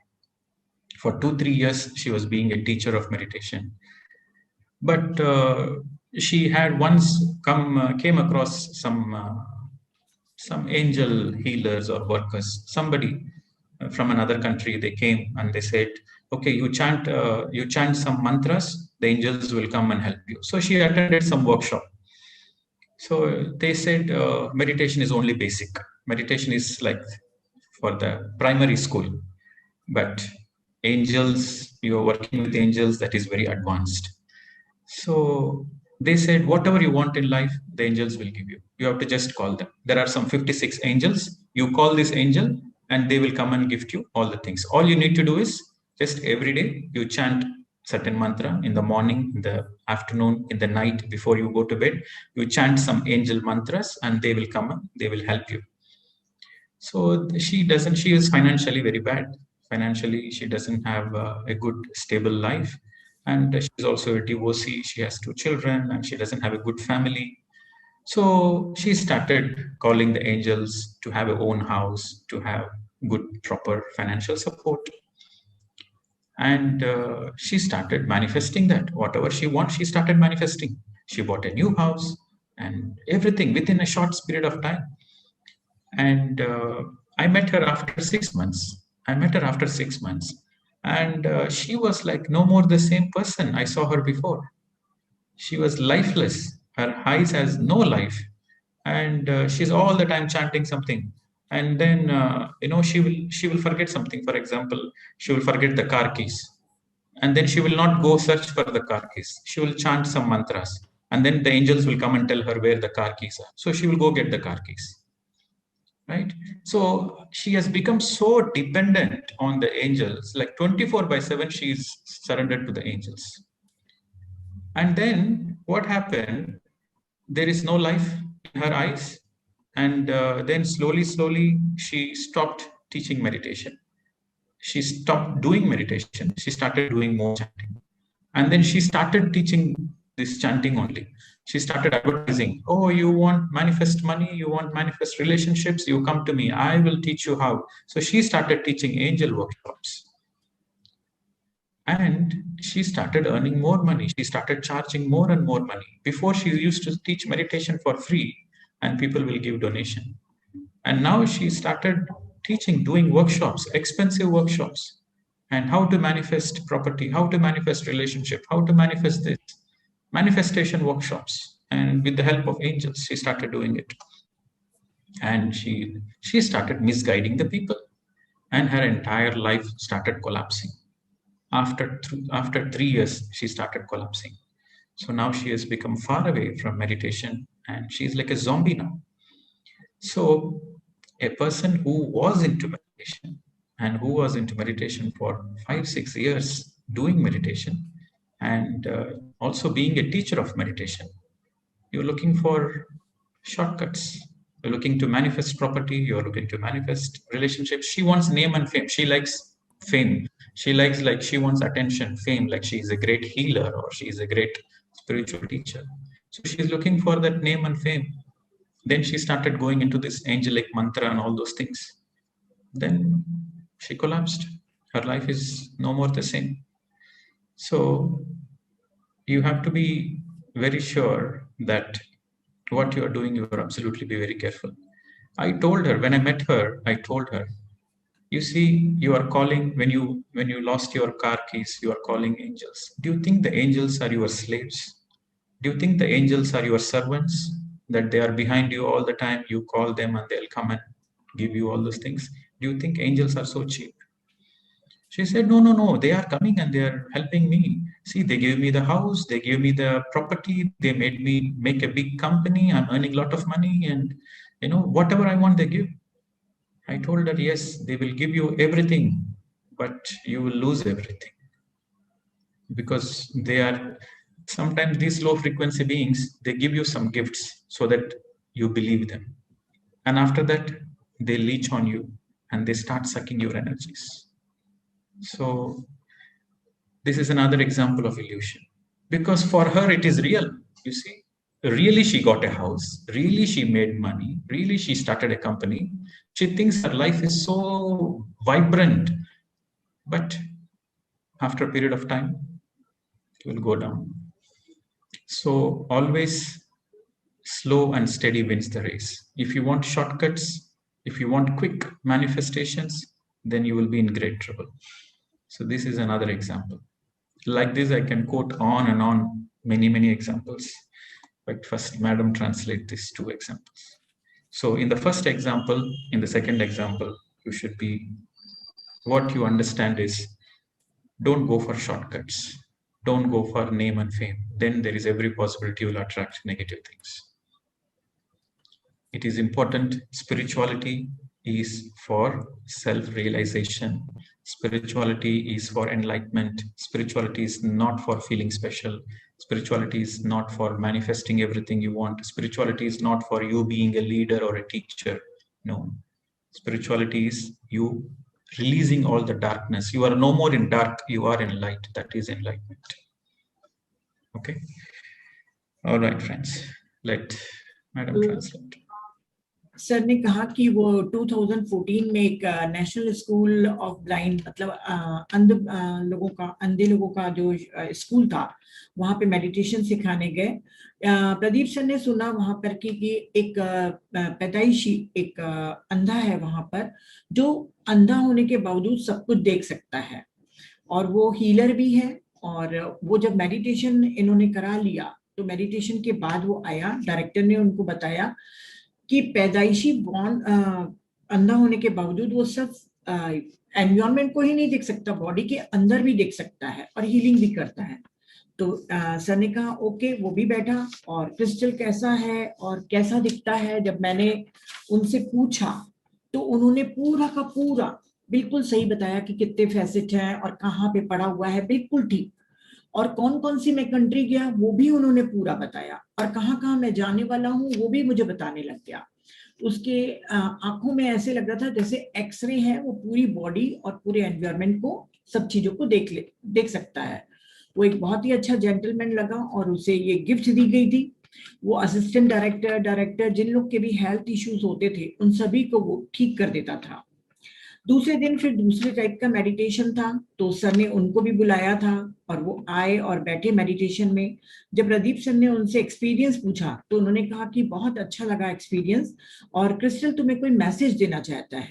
For 2-3 years, she was being a teacher of meditation. But she had once came across some angel healers or workers, somebody from another country. They came and they said, okay, you chant some mantras, the angels will come and help you. So she attended some workshop. So they said meditation is only basic. Meditation is like for the primary school, but angels, you are working with angels, that is very advanced. So they said, whatever you want in life, the angels will give you. You have to just call them. There are some 56 angels. You call this angel and they will come and gift you all the things. All you need to do is just every day you chant certain mantra in the morning, in the afternoon, in the night, before you go to bed. You chant some angel mantras and they will come and they will help you. So she is financially very bad. Financially, she doesn't have a good, stable life. And she's also a divorcee. She has 2 children and she doesn't have a good family. So she started calling the angels to have her own house, to have good, proper financial support. And she started manifesting that. Whatever she wants, she started manifesting. She bought a new house and everything within a short period of time. And I met her after 6 months. And she was like no more the same person I saw her before. She was lifeless. Her eyes has no life. And she's all the time chanting something. And then, she will forget something. For example, she will forget the car keys. And then she will not go search for the car keys. She will chant some mantras. And then the angels will come and tell her where the car keys are. So she will go get the car keys. Right? So she has become so dependent on the angels, like 24/7, she is surrendered to the angels. And then what happened? There is no life in her eyes. And then slowly, she stopped teaching meditation. She stopped doing meditation. She started doing more chanting. And then she started teaching this chanting only. She started advertising, oh, you want manifest money, you want manifest relationships, you come to me, I will teach you how. So she started teaching angel workshops. And she started earning more money. She started charging more and more money. Before, she used to teach meditation for free and people will give donation. And now she started teaching, doing workshops, expensive workshops, and how to manifest property, how to manifest relationship, how to manifest this. Manifestation workshops, and with the help of angels, she started doing it. And she started misguiding the people, and her entire life started collapsing. After 3 years, she started collapsing. So now she has become far away from meditation, and she's like a zombie now. So a person who was into meditation, and who was into meditation for 5-6 years, doing meditation, and also being a teacher of meditation. You're looking for shortcuts. You're looking to manifest property. You're looking to manifest relationships. She wants name and fame. She likes fame. She likes, like, she wants attention, fame, like she is a great healer or she is a great spiritual teacher. So she's looking for that name and fame. Then she started going into this angelic mantra and all those things. Then she collapsed. Her life is no more the same. So you have to be very sure that what you are doing, you are absolutely be very careful. I told her, when I met her, I told her, you see, you are calling, when you lost your car keys, you are calling angels. Do you think the angels are your slaves? Do you think the angels are your servants, that they are behind you all the time? You call them and they'll come and give you all those things. Do you think angels are so cheap? She said, no, they are coming and they are helping me. See, they gave me the house, they gave me the property, they made me make a big company, I'm earning a lot of money, and whatever I want, they give. I told her, yes, they will give you everything, but you will lose everything. Because they are, sometimes these low frequency beings, they give you some gifts so that you believe them. And after that, they leech on you and they start sucking your energies. So this is another example of illusion, because for her it is real. You see, really she got a house, really she made money, really she started a company. She thinks her life is so vibrant, but after a period of time, it will go down. So always slow and steady wins the race. If you want shortcuts, if you want quick manifestations, then you will be in great trouble. So this is another example. Like this, I can quote on and on many examples. But first, Madam, translate these 2 examples. So in the first example, in the second example, you should be, what you understand is, don't go for shortcuts. Don't go for name and fame. Then there is every possibility you will attract negative things. It is important. Spirituality is for self-realization. Spirituality is for enlightenment. Spirituality is not for feeling special. Spirituality is not for manifesting everything you want. Spirituality is not for you being a leader or a teacher. No. Spirituality is you releasing all the darkness. You are no more in dark, you are in light. That is enlightenment. Okay. All right, friends. Let Madam translate. Sir ने कहा कि वो 2014 में एक national school of blind, मतलब अंधे लोगों का जो स्कूल था, वहां पे मेडिटेशन सिखाने गए. प्रदीप सर ने सुना वहां पर कि एक पैदाइशी एक अंधा है वहां पर, जो अंधा होने के बावजूद सब कुछ देख सकता है और वो हीलर भी है. और वो जब मेडिटेशन इन्होंने करा लिया तो मेडिटेशन के बाद वो आया, डायरेक्टर ने उनको बताया कि पैदाइशी अंधा होने के बावजूद वो सब एनवायरनमेंट को ही नहीं देख सकता, बॉडी के अंदर भी देख सकता है और हीलिंग भी करता है. तो सर ने कहा ओके, वो भी बैठा. और क्रिस्टल कैसा है और कैसा दिखता है, जब मैंने उनसे पूछा तो उन्होंने पूरा का पूरा बिल्कुल सही बताया कि कितने फैसेट हैं और कहाँ पे पड़ा हुआ है, बिल्कुल ठीक. और कौन कौन सी मैं कंट्री गया वो भी उन्होंने पूरा बताया, और कहाँ कहाँ मैं जाने वाला हूँ वो भी मुझे बताने लग गया. उसके आंखों में ऐसे लग रहा था जैसे एक्सरे है, वो पूरी बॉडी और पूरे एनवायरनमेंट को, सब चीजों को देख सकता है. वो एक बहुत ही अच्छा जेंटलमैन लगा और उसे ये गिफ्ट दी गई थी. वो असिस्टेंट डायरेक्टर जिन लोग के भी हेल्थ इश्यूज होते थे उन सभी को वो ठीक कर देता था. दूसरे दिन फिर दूसरे टाइप का मेडिटेशन था, तो सर ने उनको भी बुलाया था और वो आए और बैठे मेडिटेशन में. जब प्रदीप सर ने उनसे एक्सपीरियंस पूछा तो उन्होंने कहा कि बहुत अच्छा लगा एक्सपीरियंस, और क्रिस्टल तुम्हें कोई मैसेज देना चाहता है.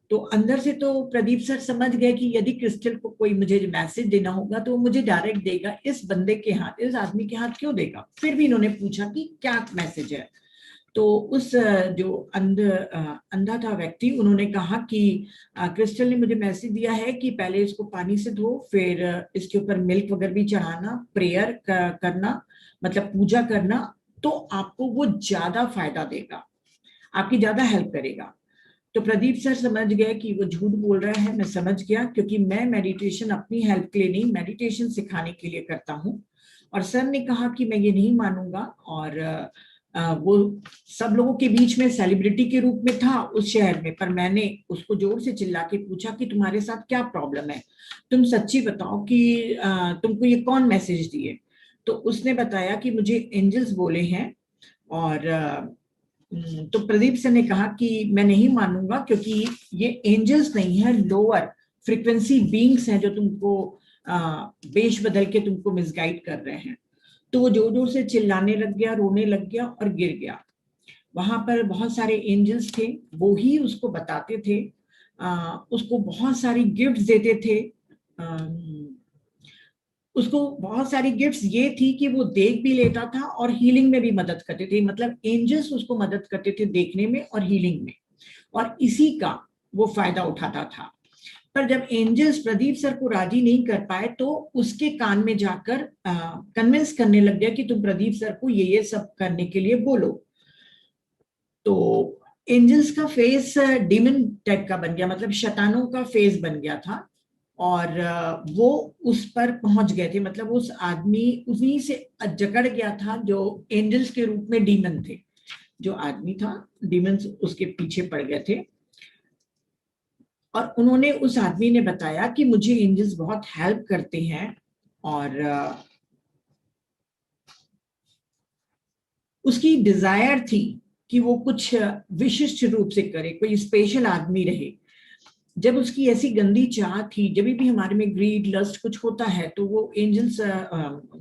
तो अंदर से तो प्रदीप सर समझ गए कि यदि क्रिस्टल को कोई मुझे मैसेज देना होगा तो वो मुझे डायरेक्ट देगा, इस बंदे के हाथ, इस आदमी के हाथ क्यों देगा. फिर भी इन्होंने पूछा कि क्या मैसेज है. तो उस जो अंधा था व्यक्ति, उन्होंने कहा कि क्रिस्टल ने मुझे मैसेज दिया है कि पहले इसको पानी से धो, फिर इसके ऊपर मिल्क वगैरह भी चढ़ाना, प्रेयर करना, मतलब पूजा करना, तो आपको वो ज्यादा फायदा देगा, आपकी ज्यादा हेल्प करेगा. तो प्रदीप सर समझ गए कि वो झूठ बोल रहा है। मैं समझ गया, क्योंकि मैं मेडिटेशन अपनी हेल्प के लिए नहीं, मेडिटेशन सिखाने के लिए करता हूँ। और सर ने कहा कि मैं ये नहीं मानूंगा। और वो सब लोगों के बीच में सेलिब्रिटी के रूप में था उस शहर में, पर मैंने उसको जोर से चिल्ला के पूछा कि तुम्हारे साथ क्या प्रॉब्लम है, तुम सच्ची बताओ कि तुमको ये कौन मैसेज दिए। तो उसने बताया कि मुझे एंजल्स बोले हैं। और तो प्रदीप सर ने कहा कि मैं नहीं मानूंगा, क्योंकि ये एंजल्स नहीं है, लोअर फ्रीक्वेंसी बीइंग्स हैं जो तुमको वेश बदल के तुमको मिसगाइड कर रहे हैं। तो वो जोर जोर से चिल्लाने लग गया, रोने लग गया और गिर गया। वहां पर बहुत सारे एंजल्स थे, वो ही उसको बताते थे, उसको बहुत सारी गिफ्ट्स देते थे। उसको बहुत सारी गिफ्ट्स ये थी कि वो देख भी लेता था और हीलिंग में भी मदद करते थे। मतलब एंजल्स उसको मदद करते थे देखने में और हीलिंग में, और इसी का वो फायदा उठाता था। पर जब एंजल्स प्रदीप सर को राजी नहीं कर पाए, तो उसके कान में जाकर कन्विंस करने लग गया कि तुम प्रदीप सर को ये सब करने के लिए बोलो। तो एंजल्स का फेस डीमन टाइप का बन गया, मतलब शैतानों का फेस बन गया था। और वो उस पर पहुंच गए थे, मतलब उस आदमी उन्हीं से जकड़ गया था जो एंजल्स के रूप में डीमन थे। जो आदमी था, डीमन्स उसके पीछे पड़ गए थे। और उन्होंने, उस आदमी ने बताया कि मुझे एंजल्स बहुत हेल्प करते हैं, और उसकी डिजायर थी कि वो कुछ विशिष्ट रूप से करे, कोई स्पेशल आदमी रहे। जब उसकी ऐसी गंदी चाह थी, जब भी हमारे में ग्रीड लस्ट कुछ होता है तो वो एंजल्स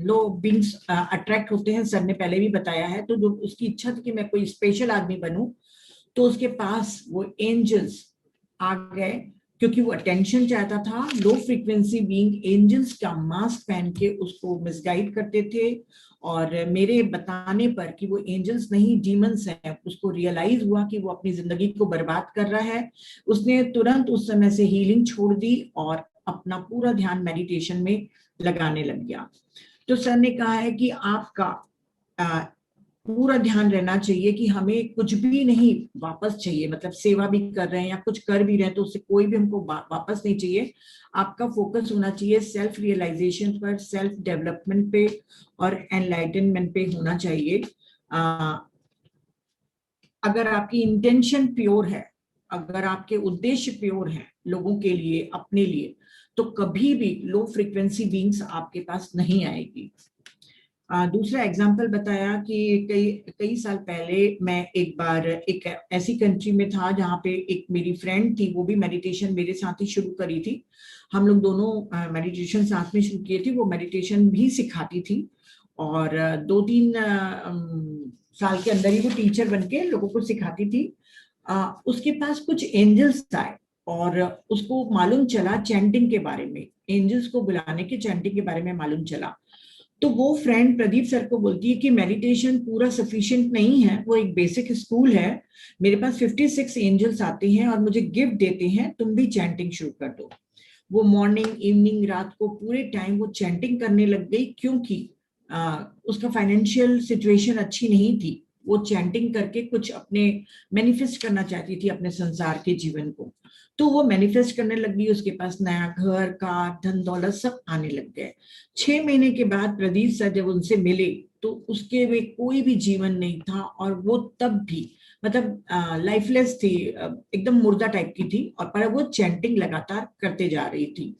लो बीइंग्स अट्रैक्ट होते हैं, सर ने पहले भी बताया है। तो जो उसकी इच्छा थी कि मैं कोई स्पेशल आदमी बनूं, तो उसके पास वो एंजल्स आ गए, क्योंकि वो अटेंशन चाहता था। लो फ्रीक्वेंसी बीइंग एंजल्स का मास्क पहन के उसको मिसगाइड करते थे। और मेरे बताने पर कि वो एंजल्स नहीं डीमंस हैं, उसको रियलाइज हुआ कि वो अपनी जिंदगी को बर्बाद कर रहा है। उसने तुरंत उस समय से हीलिंग छोड़ दी और अपना पूरा ध्यान मेडिटेशन में लगाने लग गया। तो सर ने कहा है कि आपका पूरा ध्यान रहना चाहिए कि हमें कुछ भी नहीं वापस चाहिए, मतलब सेवा भी कर रहे हैं या कुछ कर भी रहे हैं तो उससे कोई भी हमको वापस नहीं चाहिए। आपका फोकस होना चाहिए सेल्फ रियलाइजेशन पर, सेल्फ डेवलपमेंट पे और एनलाइटनमेंट पे होना चाहिए। अगर आपकी इंटेंशन प्योर है, अगर आपके उद्देश्य प्योर हैं लोगों के लिए, अपने लिए, तो कभी भी लो फ्रीक्वेंसी बीइंग्स आपके पास नहीं आएगी। दूसरा एग्जाम्पल बताया कि कई साल पहले मैं एक बार एक ऐसी कंट्री में था जहाँ पे एक मेरी फ्रेंड थी, वो भी मेडिटेशन मेरे साथ ही शुरू करी थी। हम लोग दोनों मेडिटेशन साथ में शुरू किए थे। वो मेडिटेशन भी सिखाती थी और 2-3 साल के अंदर ही वो टीचर बनके लोगों को सिखाती थी। उसके पास कुछ एंजल्स आए और उसको मालूम चला चैंटिंग के बारे में, एंजल्स को बुलाने के चैंटिंग के बारे में मालूम चला। तो वो फ्रेंड प्रदीप सर को बोलती है कि मेडिटेशन पूरा सफिशिएंट नहीं है, वो एक बेसिक स्कूल है, मेरे पास 56 एंजल्स आते हैं और मुझे गिफ्ट देते हैं, तुम भी चैंटिंग शुरू कर दो। वो मॉर्निंग इवनिंग रात को पूरे टाइम वो चैंटिंग करने लग गई, क्योंकि उसका फाइनेंशियल सिचुएशन अच्छी नहीं थी। वो चैंटिंग करके कुछ अपने मैनिफेस्ट करना चाहती थी अपने संसार के जीवन को। तो वो मैनिफेस्ट करने लगी, उसके पास नया घर, कार, धन दौलत सब आने लग गए। 6 महीने के बाद प्रदीप सर जब उनसे मिले तो उसके में कोई भी जीवन नहीं था, और वो तब भी मतलब लाइफलेस थी, एकदम मुर्दा टाइप की थी। और पर वो चैंटिंग लगातार करते जा रही थी।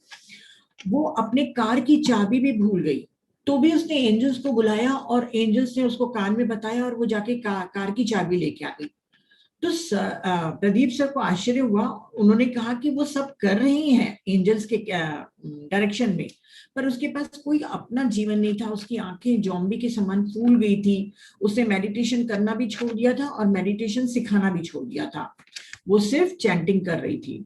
वो अपने कार की चाबी भी भूल गई, तो भी उसने एंजल्स को बुलाया और एंजल्स ने उसको कान में बताया और वो जाके कार की चाबी लेके आ गई। तो प्रदीप सर को आश्चर्य हुआ। उन्होंने कहा कि वो सब कर रही हैं एंजल्स के डायरेक्शन में, पर उसके पास कोई अपना जीवन नहीं था। उसकी आंखें जॉम्बी के समान फूल गई थी। उसने मेडिटेशन करना भी छोड़ दिया था और मेडिटेशन सिखाना भी छोड़ दिया था। वो सिर्फ चैंटिंग कर रही थी।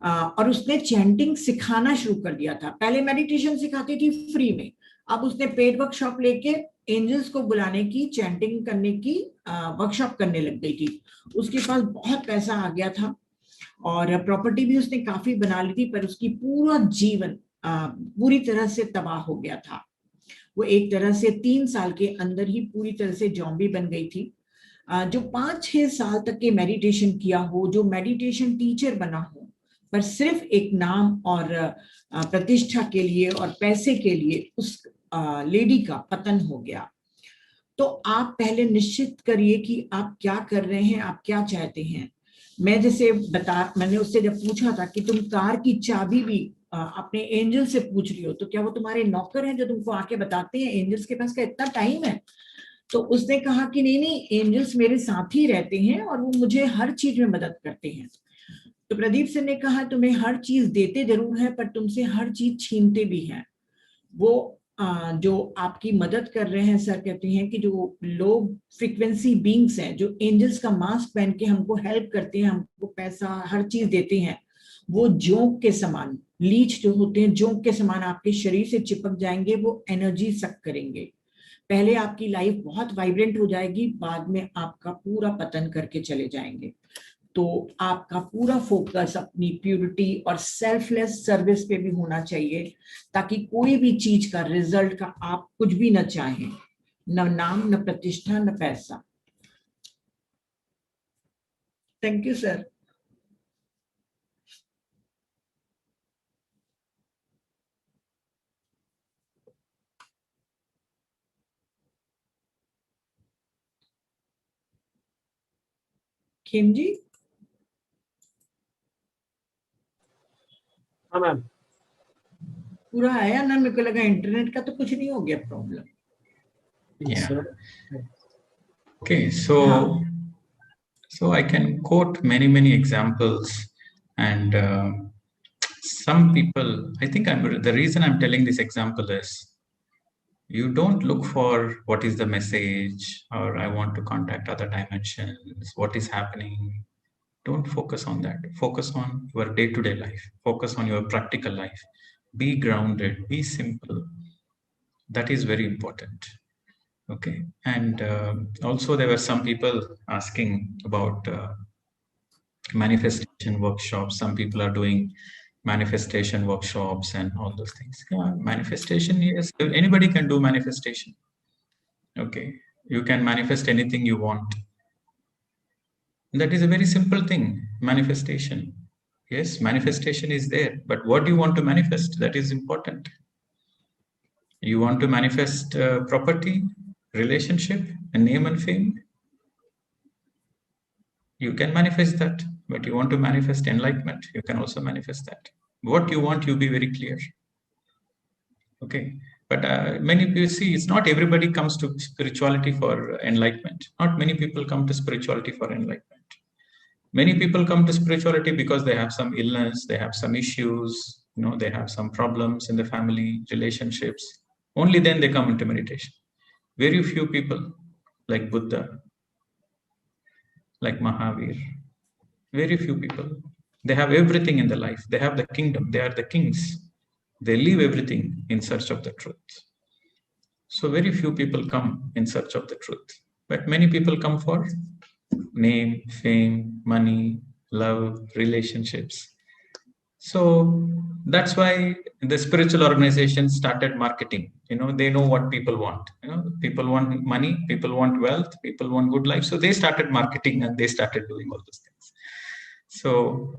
और उसने चैंटिंग सिखाना शुरू कर दिया था। पहले मेडिटेशन सिखाती थी फ्री में, अब उसने पेड वर्कशॉप लेके एंजल्स को बुलाने की, चैंटिंग करने की वर्कशॉप करने लग गई थी। उसके पास बहुत पैसा आ गया था और प्रॉपर्टी भी उसने काफी बना ली थी, पर उसकी पूरा जीवन पूरी तरह से तबाह हो गया था। वो एक तरह से 3 साल के अंदर ही पूरी तरह से जॉम्बी बन गई थी। जो 5-6 साल तक के मेडिटेशन किया हो, जो मेडिटेशन टीचर बना हो, पर सिर्फ एक नाम और प्रतिष्ठा के लिए और पैसे के लिए उस लेडी का पतन हो गया। तो आप पहले निश्चित करिए कि आप क्या कर रहे हैं, आप क्या चाहते हैं। मैंने उससे जब पूछा था कि तुम कार की चाबी भी अपने एंजल से पूछ रही हो, तो क्या वो तुम्हारे नौकर हैं जो तुमको आके बताते हैं? एंजल्स के पास क्या इतना टाइम है? तो उसने कहा कि नहीं, एंजल्स मेरे साथ ही रहते हैं और वो मुझे हर चीज में मदद करते हैं। तो प्रदीप सर ने कहा तुम्हें हर चीज देते जरूर है, पर तुमसे हर चीज छीनते भी हैं। वो जो आपकी मदद कर रहे हैं, सर कहते हैं कि जो लोग फ्रीक्वेंसी बीइंग्स हैं, जो एंजल्स का मास्क पहन के हमको हेल्प करते हैं, हमको पैसा हर चीज देते हैं, वो जोंक के समान, लीच जो होते हैं जोंक के समान आपके शरीर से चिपक जाएंगे, वो एनर्जी सक करेंगे। पहले आपकी लाइफ बहुत वाइब्रेंट हो जाएगी, बाद में आपका पूरा पतन करके चले जाएंगे। तो आपका पूरा फोकस अपनी प्यूरिटी और सेल्फलेस सर्विस पे भी होना चाहिए, ताकि कोई भी चीज का रिजल्ट का आप कुछ भी न चाहें, न नाम, न प्रतिष्ठा, न पैसा। Thank you sir. Khem ji. हाँ मैम। पूरा आया ना? मेरे को लगा इंटरनेट का तो कुछ नहीं हो गया problem. Yeah. Okay, so I can quote many examples, and some people, I think the reason I'm telling this example is, you don't look for what is the message, or I want to contact other dimensions, what is happening. Don't focus on that. Focus on your day-to-day life. Focus on your practical life. Be grounded, be simple. That is very important. Okay. And also there were some people asking about manifestation workshops. Some people are doing manifestation workshops and all those things. Yeah, manifestation, yes, anybody can do manifestation. Okay, you can manifest anything you want. That is a very simple thing, manifestation. Yes, manifestation is there, but what do you want to manifest? That is important. You want to manifest property, relationship, and name and fame? You can manifest that, but you want to manifest enlightenment, you can also manifest that. What you want, you be very clear. Okay, but many people see, it's not everybody comes to spirituality for enlightenment. Not many people come to spirituality for enlightenment. Many people come to spirituality because they have some illness, they have some issues, they have some problems in the family, relationships. Only then they come into meditation. Very few people, like Buddha, like Mahavir, very few people. They have everything in their life. They have the kingdom. They are the kings. They leave everything in search of the truth. So very few people come in search of the truth. But many people come for name, fame, money, love, relationships. So that's why the spiritual organizations started marketing. They know what people want. People want money, people want wealth, people want good life. So they started marketing and they started doing all those things. So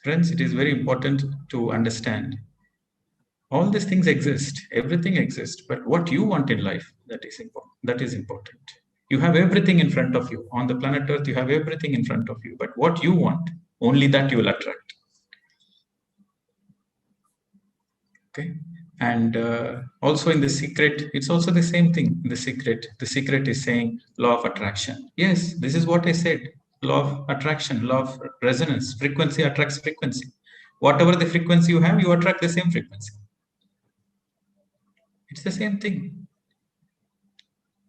friends, it is very important to understand all these things exist, everything exists, but what you want in life, that is important. That is important. You have everything in front of you. On the planet Earth, you have everything in front of you, but what you want, only that you will attract. Okay. And also in The Secret, it's also the same thing. The Secret is saying law of attraction. Yes, this is what I said. Law of attraction, law of resonance. Frequency attracts frequency. Whatever the frequency you have, you attract the same frequency. It's the same thing.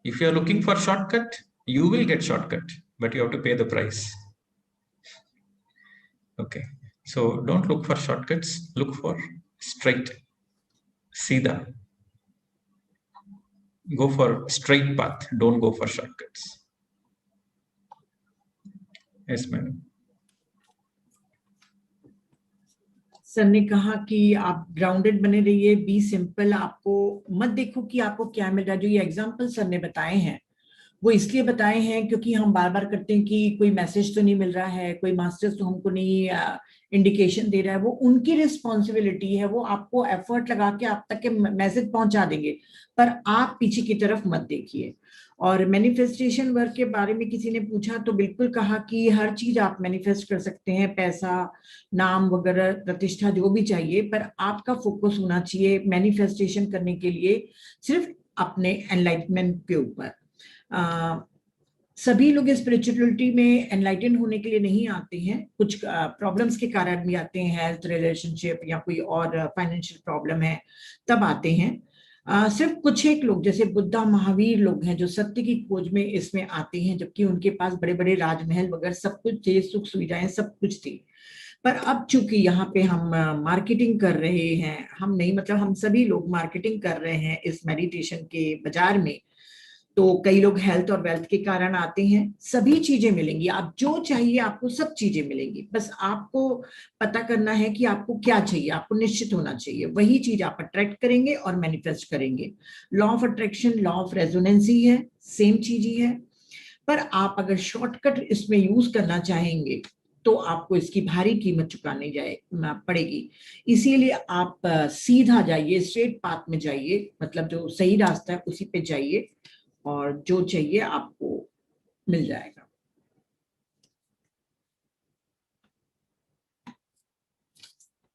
If you are looking for shortcut, you will get shortcut, but you have to pay the price. Okay. So don't look for shortcuts. Look for straight. Sida. Go for straight path. Don't go for shortcuts. Yes, madam. Sir ने कहा कि आप grounded बने रहिए, B simple. आपको मत देखो कि आपको क्या मिल रहा है। जो ये एग्जांपल सर ने बताए हैं वो इसलिए बताए हैं क्योंकि हम बार बार करते हैं कि कोई मैसेज तो नहीं मिल रहा है, कोई मास्टर्स तो हमको नहीं इंडिकेशन दे रहा है। वो उनकी रिस्पॉन्सिबिलिटी है, वो आपको एफर्ट लगा के आप तक के मैसेज पहुंचा देंगे, पर आप पीछे की तरफ मत देखिए। और मैनिफेस्टेशन वर्क के बारे में किसी ने पूछा तो बिल्कुल कहा कि हर चीज आप मैनिफेस्ट कर सकते हैं, पैसा, नाम वगैरह, प्रतिष्ठा, जो भी चाहिए, पर आपका फोकस होना चाहिए मैनिफेस्टेशन करने के लिए सिर्फ अपने एनलाइटमेंट के ऊपर। सभी लोग स्पिरिचुअलिटी में एनलाइटन होने के लिए नहीं आते हैं, कुछ प्रॉब्लम्स के कारण भी आते हैं, हेल्थ, रिलेशनशिप या कोई और फाइनेंशियल प्रॉब्लम है तब आते हैं। सिर्फ कुछ एक लोग जैसे बुद्धा, महावीर लोग हैं जो सत्य की खोज में इसमें आते हैं, जबकि उनके पास बड़े बड़े राजमहल वगैरह सब कुछ थे, सुख सुविधाएं सब कुछ थी। पर अब चूंकि यहाँ पे हम मार्केटिंग कर रहे हैं, हम नहीं मतलब हम सभी लोग मार्केटिंग कर रहे हैं इस मेडिटेशन के बाजार में, तो कई लोग हेल्थ और वेल्थ के कारण आते हैं। सभी चीजें मिलेंगी, आप जो चाहिए आपको सब चीजें मिलेंगी, बस आपको पता करना है कि आपको क्या चाहिए, आपको निश्चित होना चाहिए, वही चीज आप अट्रैक्ट करेंगे और मैनिफेस्ट करेंगे। Law of attraction, law of resonance ही है, सेम चीज ही है। पर आप अगर शॉर्टकट इसमें यूज करना चाहेंगे तो आपको इसकी भारी कीमत चुकानी पड़ेगी। इसीलिए आप सीधा जाइए, स्ट्रेट पाथ में जाइए, मतलब जो सही रास्ता है उसी पे जाइए और जो चाहिए आपको मिल जाएगा।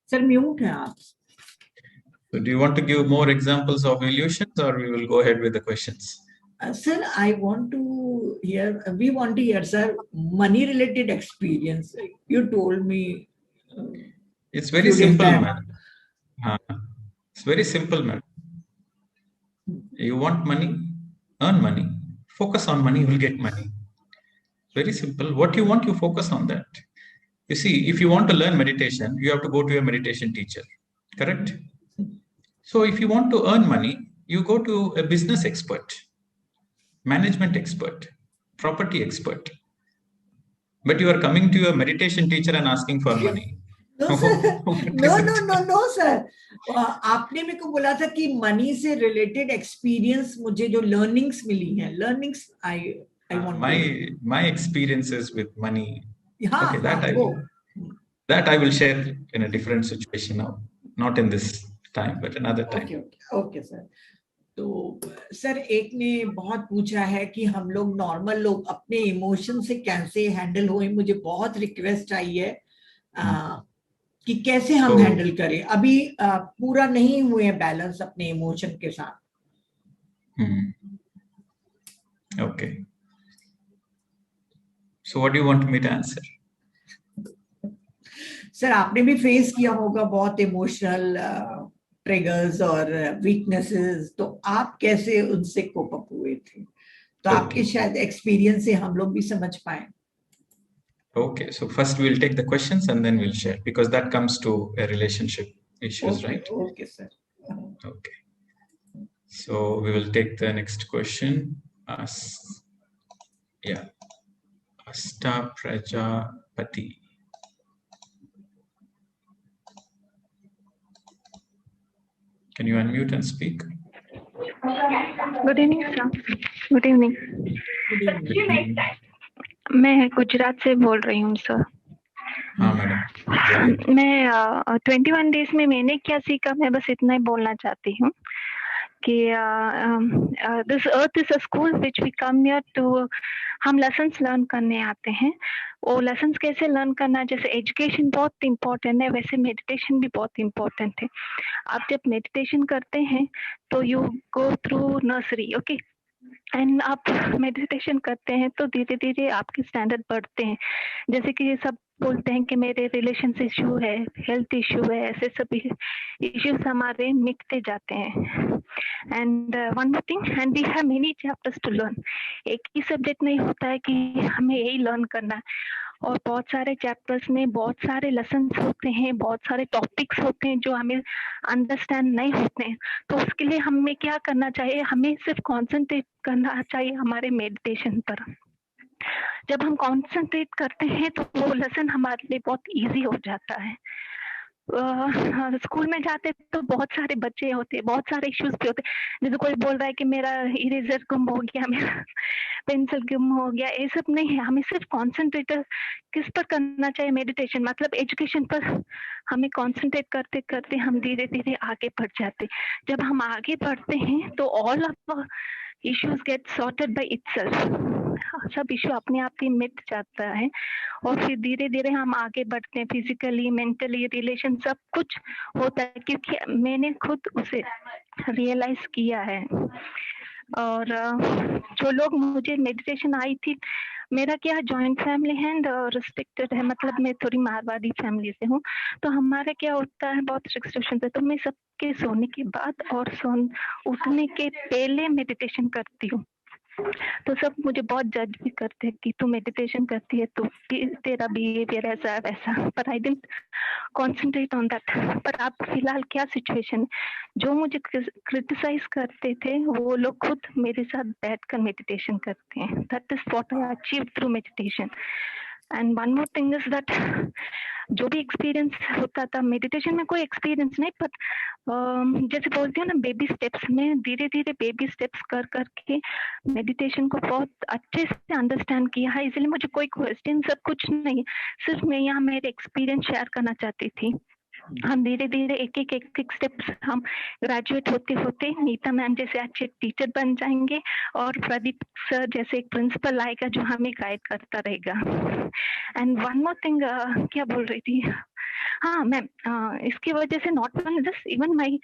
सर म्यूट है आप। So do you want to give more examples of illusions, or we will go ahead with the questions? Sir, I want to hear, we want to hear, sir, money related experience. You told me. It's very simple, man. It's very simple, man. You want money, earn money, focus on money, you will get money. Very simple. What you want, you focus on that. You see, if you want to learn meditation, you have to go to a meditation teacher, correct? So if you want to earn money, you go to a business expert, management expert, property expert. But you are coming to your meditation teacher and asking for money. No, sir. No, sir. आपने मेरे को बोला था कि money से related experience, मुझे जो learnings मिली हैं, learnings I want my experiences with money. हाँ, Okay, that I will share in a different situation now, not in this time, but another time. Okay, sir. तो सर एक ने बहुत पूछा है कि हम लोग नॉर्मल लोग अपने इमोशन से कैसे हैंडल होए। मुझे बहुत रिक्वेस्ट आई है कि कैसे हम हैंडल करें। अभी पूरा नहीं हुए हैं बैलेंस अपने इमोशन के साथ। Okay. So what do you want me to answer? Sir आपने भी फेस किया होगा बहुत इमोशनल ट्रिगर्स और वीकनेसेस, तो आप कैसे उनसे कोप अप हुए थे? तो आपके शायद एक्सपीरियंस से हम लोग भी समझ पाए। Okay, so first we'll take the questions and then we'll share, because that comes to a relationship issues, right? Okay, sir. Okay. So we will take the next question. Asta Prajapati. Can you unmute and speak? Good evening, sir. Good evening. Good evening. मैं गुजरात से बोल रही हूँ sir. हाँ madam. मैं 21 days में मैंने क्या सीखा, मैं बस इतना ही बोलना चाहती हूँ कि this earth is a school which we come here to, हम लेसन्स लर्न करने आते हैं। वो लेसन्स कैसे लर्न करना, जैसे एजुकेशन बहुत इम्पोर्टेंट है वैसे मेडिटेशन भी बहुत इम्पोर्टेंट है। आप जब मेडिटेशन करते हैं तो you go through nursery, okay, and आप मेडिटेशन करते हैं तो धीरे धीरे आपके स्टैंडर्ड बढ़ते हैं। जैसे कि ये सब बोलते हैं कि मेरे रिलेशन इशू है, हेल्थ इशू है, ऐसे सभी इश्यूज हमारे मिटते जाते हैं। And one more thing, and we have many chapters to learn. एक ही सब्जेक्ट नहीं होता है कि हमें यही लर्न करना है, और बहुत सारे चैप्टर्स में बहुत सारे लेसन्स होते हैं, बहुत सारे टॉपिक्स होते हैं जो हमें अंडरस्टैंड नहीं होते हैं। तो उसके लिए हमें क्या करना चाहिए, हमें सिर्फ कॉन्सेंट्रेट करना चाहिए हमारे मेडिटेशन पर। जब हम कॉन्सेंट्रेट करते हैं तो वो लेसन हमारे लिए बहुत इजी हो जाता है। स्कूल में जाते तो बहुत सारे बच्चे होते हैं, बहुत सारे इश्यूज भी होते हैं। जैसे कोई बोल रहा है कि मेरा इरेजर गुम हो गया, पेंसिल गुम हो गया, ये सब नहीं है। हमें सिर्फ कॉन्सेंट्रेट किस पर करना चाहिए, मेडिटेशन, मतलब एजुकेशन पर हमें कॉन्सेंट्रेट करते करते हम धीरे धीरे आगे बढ़ जाते। जब हम आगे बढ़ते हैं तो all of issues get sorted by itself, सब इश्यू अपने आप ही मिट जाता है और फिर धीरे धीरे हम आगे बढ़ते हैं। फिजिकली, मेंटली, रिलेशन सब कुछ होता है, क्योंकि मैंने खुद उसे रियलाइज किया है। और जो लोग मुझे मेडिटेशन आई थी, मेरा क्या जॉइंट फैमिली है एंड रिस्ट्रिक्टेड है, मतलब मैं थोड़ी मारवाड़ी फैमिली से हूँ, तो हमारा क्या होता है बहुत रिस्ट्रिक्शन है, तो मैं सबके सोने के बाद और उठने के पहले मेडिटेशन करती हूँ। तो सब मुझे बहुत जज भी करते हैं कि तू मेडिटेशन करती है तो तेरा बिहेवियर ऐसा है वैसा, पर I didn't concentrate on that. पर अब फिलहाल क्या सिचुएशन, जो मुझे क्रिटिसाइज करते थे वो लोग खुद मेरे साथ बैठकर मेडिटेशन करते हैं। That is what I achieve through meditation. And one more thing is that जो भी एक्सपीरियंस होता था मेडिटेशन में, कोई एक्सपीरियंस नहीं, पर जैसे बोलते हैं ना बेबी स्टेप्स, में धीरे धीरे बेबी स्टेप्स कर करके मेडिटेशन को बहुत अच्छे से अंडरस्टैंड किया है। इसलिए मुझे कोई क्वेश्चन सब कुछ नहीं, सिर्फ मैं यहाँ मेरे एक्सपीरियंस शेयर करना चाहती थी। हम धीरे धीरे एक एक स्टेप्स हम ग्रेजुएट होते होते नीता मैम जैसे अच्छे टीचर बन जाएंगे और प्रदीप सर जैसे एक प्रिंसिपल आएगा जो हमें गाइड करता रहेगा। एंड वन मोर थिंग, क्या बोल रही थी, हाँ मैम, इसकी वजह से not only this, even my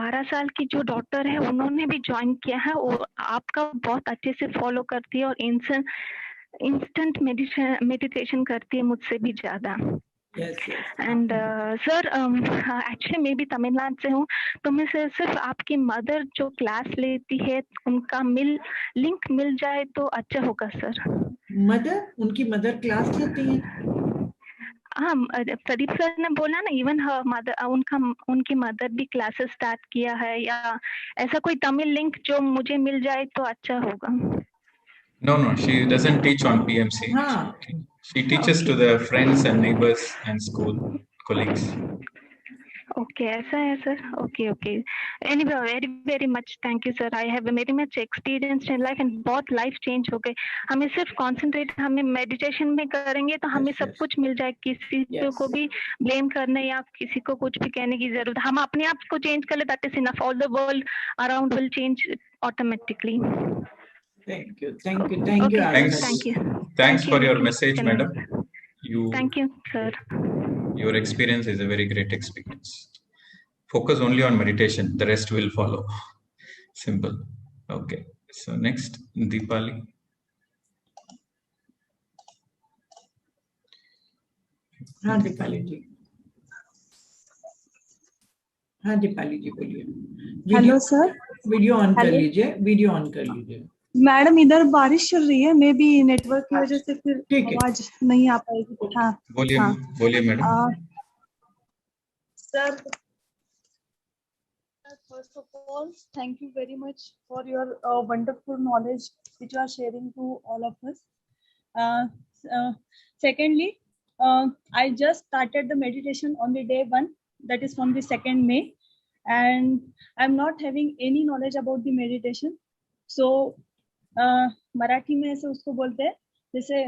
12 साल की जो डॉटर है उन्होंने भी ज्वाइन किया है, वो आपका बहुत अच्छे से फॉलो करती है और इंस्टेंट मेडिटेशन करती है मुझसे भी ज्यादा। एंड सर एक्चुअली मैं भी तमिलनाडु से हूँ, तो मैं सिर्फ आपकी मदर जो क्लास लेती है उनका लिंक मिल जाए तो अच्छा होगा सर। मदर, उनकी मदर क्लास लेती हैं? हाँ, प्रदीप सर ने बोला ना, इवन मदर, उनकी मदर भी क्लासेस स्टार्ट किया है, या ऐसा कोई तमिल लिंक जो मुझे मिल जाए तो अच्छा होगा। No, she doesn't teach on PMC. हाँ, She teaches to the friends and neighbors and school colleagues. Okay, ऐसा है sir. Okay okay, anyway very very much thank you sir. I have very much experience in life and बहुत life change हो गई। हमें सिर्फ concentrate हमें meditation में करेंगे तो हमें सब कुछ मिल जाए, किसी को भी ब्लेम करने या किसी को कुछ भी कहने की जरूरत, हम अपने आप को चेंज कर ले, that is enough. All the world around will change automatically. Thank you. Thanks for your message, madam. Thank you, sir. Your experience is a very great experience. Focus only on meditation, the rest will follow. Simple. Okay. So next, Deepali. हाँ दीपाली जी, हाँ दीपाली जी बोलिए। Hello sir, video on कर लीजिए, video on कर लीजिए। Madam इधर बारिश चल रही है, मे बी नेटवर्क की वजह से फिर आवाज नहीं आ पाएगी। हाँ बोलिए madam. Sir, first of all, thank you very much for your wonderful knowledge which you are sharing to all of us. Secondly, I just started the meditation on the day 1, that is from the 2nd May, and I'm not having any knowledge about the meditation. So Marathi में ऐसे उसको बोलते हैं, जैसे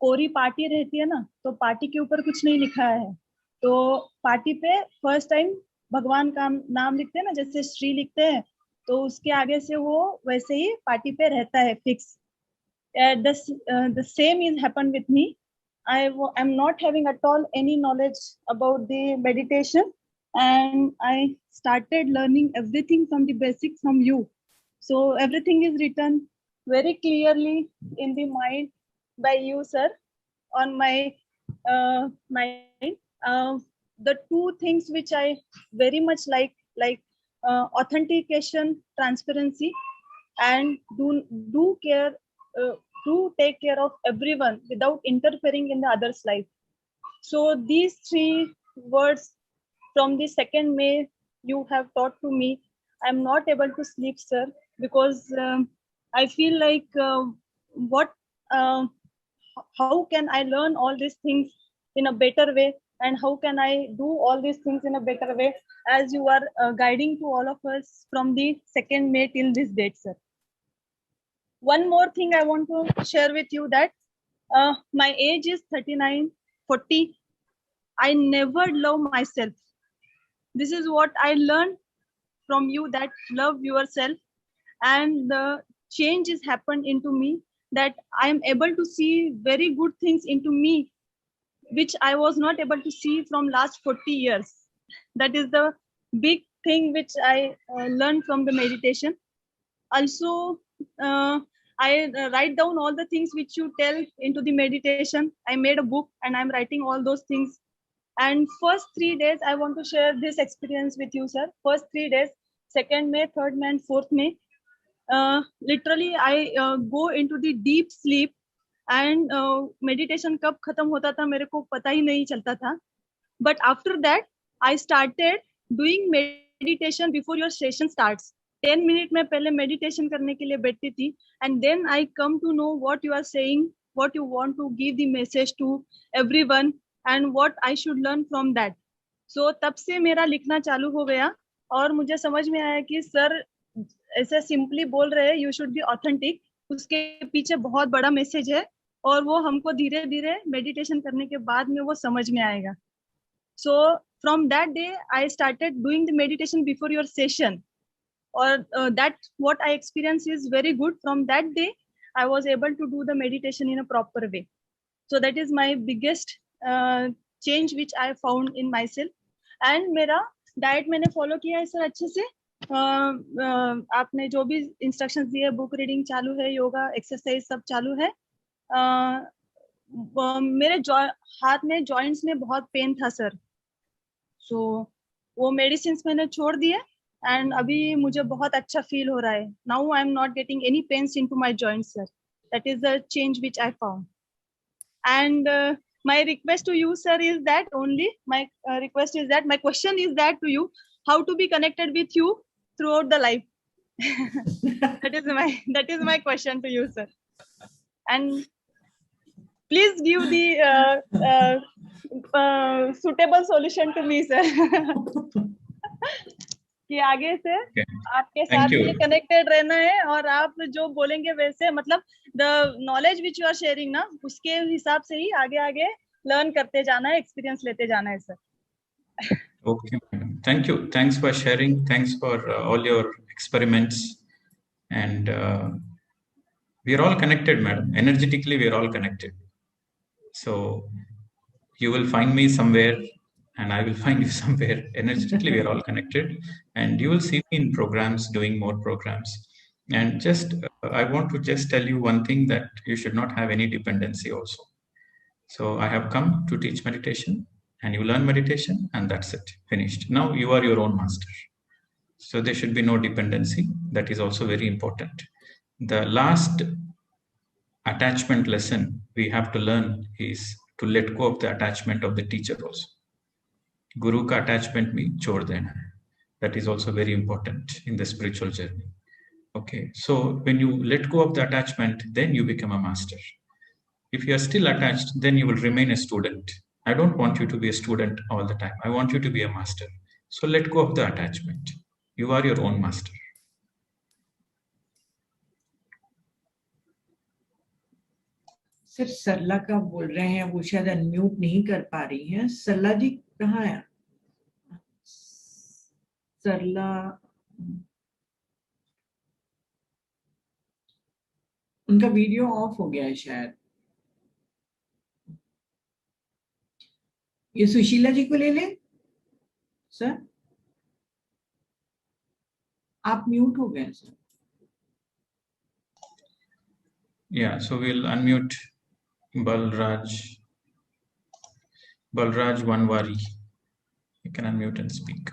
कोरी party रहती है ना, तो पार्टी के ऊपर कुछ नहीं लिखा है, तो पार्टी पे फर्स्ट टाइम भगवान का नाम लिखते हैं ना, जैसे श्री लिखते हैं, तो उसके आगे से वो वैसे ही पार्टी पे रहता है fix. The same is happened with me. I am not having at all any knowledge about the meditation, and I started learning everything from the basics from you. So everything is written very clearly in the mind by you, sir, on my mind. The two things which I very much like authentication, transparency, and do care, to take care of everyone without interfering in the other's life. So these 3 words from the 2nd May you have taught to me. I'm not able to sleep, sir, because I feel like how can I learn all these things in a better way, and how can I do all these things in a better way, as you are guiding to all of us from the 2nd May till this date, sir. one more thing I want to share with you, that my age is 39, 40. I never love myself. This is what I learned from you, that love yourself, and the change has happened into me, that I am able to see very good things into me, which I was not able to see from last 40 years. That is the big thing which I learned from the meditation. Also, I write down all the things which you tell into the meditation. I made a book and I'm writing all those things. And first 3 days, I want to share this experience with you, sir. First 3 days, 2nd May, 3rd May, and 4th May. Literally, I go into the deep sleep, and meditation कब खत्म होता था मेरे को पता ही नहीं चलता था. But after that, I started doing meditation before your session starts. 10 minutes में पहले meditation करने के लिए बैठती थी, and then I come to know what you are saying, what you want to give the message to everyone, and what I should learn from that. So तब से मेरा लिखना चालू हो गया, और मुझे समझ में आया कि सर ऐसे सिंपली बोल रहे हैं, you should be authentic. उसके पीछे बहुत बड़ा मैसेज है, और वो हमको धीरे धीरे मेडिटेशन करने के बाद में वो समझ में आएगा. So from that day, I started doing the meditation before your session, or that what I experienced is very good. From that day, I was able to do the meditation in a proper way. So that is my biggest change which I found in myself. And मेरा diet मैंने follow किया है sir अच्छे से. आपने जो भी instructions दिए, बुक रीडिंग चालू है, योगा एक्सरसाइज सब चालू है. मेरे हाथ में जॉइंट्स में बहुत पेन था सर. सो वो मेडिसिन मैंने छोड़ दिए, एंड अभी मुझे बहुत अच्छा फील हो रहा है. Now I am not getting any pains into my joints sir. That is the change which I found. And my request to you, sir, is that only my request is that my question is that to you, how to be connected with you throughout the life. that is my question to you, sir. And please give the suitable solution to me, sir. कि आगे से आपके साथ में connected रहना है, और आप जो बोलेंगे वैसे, मतलब the knowledge which you are sharing ना, उसके हिसाब से ही आगे आगे लर्न करते जाना है, एक्सपीरियंस लेते जाना है sir. Okay, thank you. Thanks for sharing. Thanks for all your experiments. And we are all connected, madam. Energetically, we are all connected. So you will find me somewhere, and I will find you somewhere. Energetically, we are all connected, and you will see me in programs, doing more programs. And just I want to just tell you one thing, that you should not have any dependency also. So I have come to teach meditation, and you learn meditation, and that's it, finished. Now you are your own master. So there should be no dependency. That is also very important. The last attachment lesson we have to learn is to let go of the attachment of the teacher also. Guru ka attachment me chhod dena hai. That is also very important in the spiritual journey. Okay, so when you let go of the attachment, then you become a master. If you are still attached, then you will remain a student. I don't want you to be a student all the time. I want you to be a master. So let go of the attachment. You are your own master. Sir Sarla का बोल रहे हैं, वो शायद unmute नहीं कर पा रही हैं. सरला जी कहाँ है? सरला, उनका वीडियो ऑफ हो गया है शायद. ये सुशीला जी को ले लें सर. आप म्यूट हो गए sir. Yeah, so we'll unmute Balraj Vanwari. You can unmute and speak.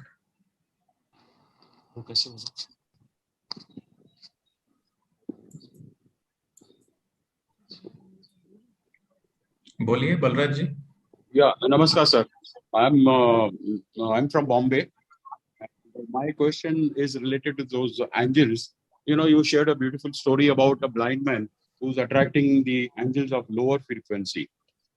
बोलिए बलराज जी. Yeah, namaskar sir. I'm from Bombay. My question is related to those angels. You know, you shared a beautiful story about a blind man who's attracting the angels of lower frequency.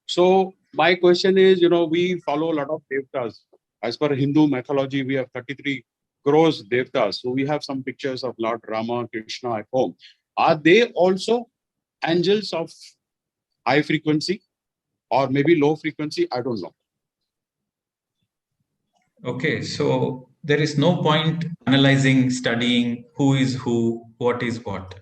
So my question is, you know, we follow a lot of devtas. As per Hindu mythology, we have 33 crores devtas. So we have some pictures of Lord Rama, Krishna at home. are they also angels of high frequency or maybe low frequency? I don't know. Okay, so there is no point analyzing, studying who is who, what is what.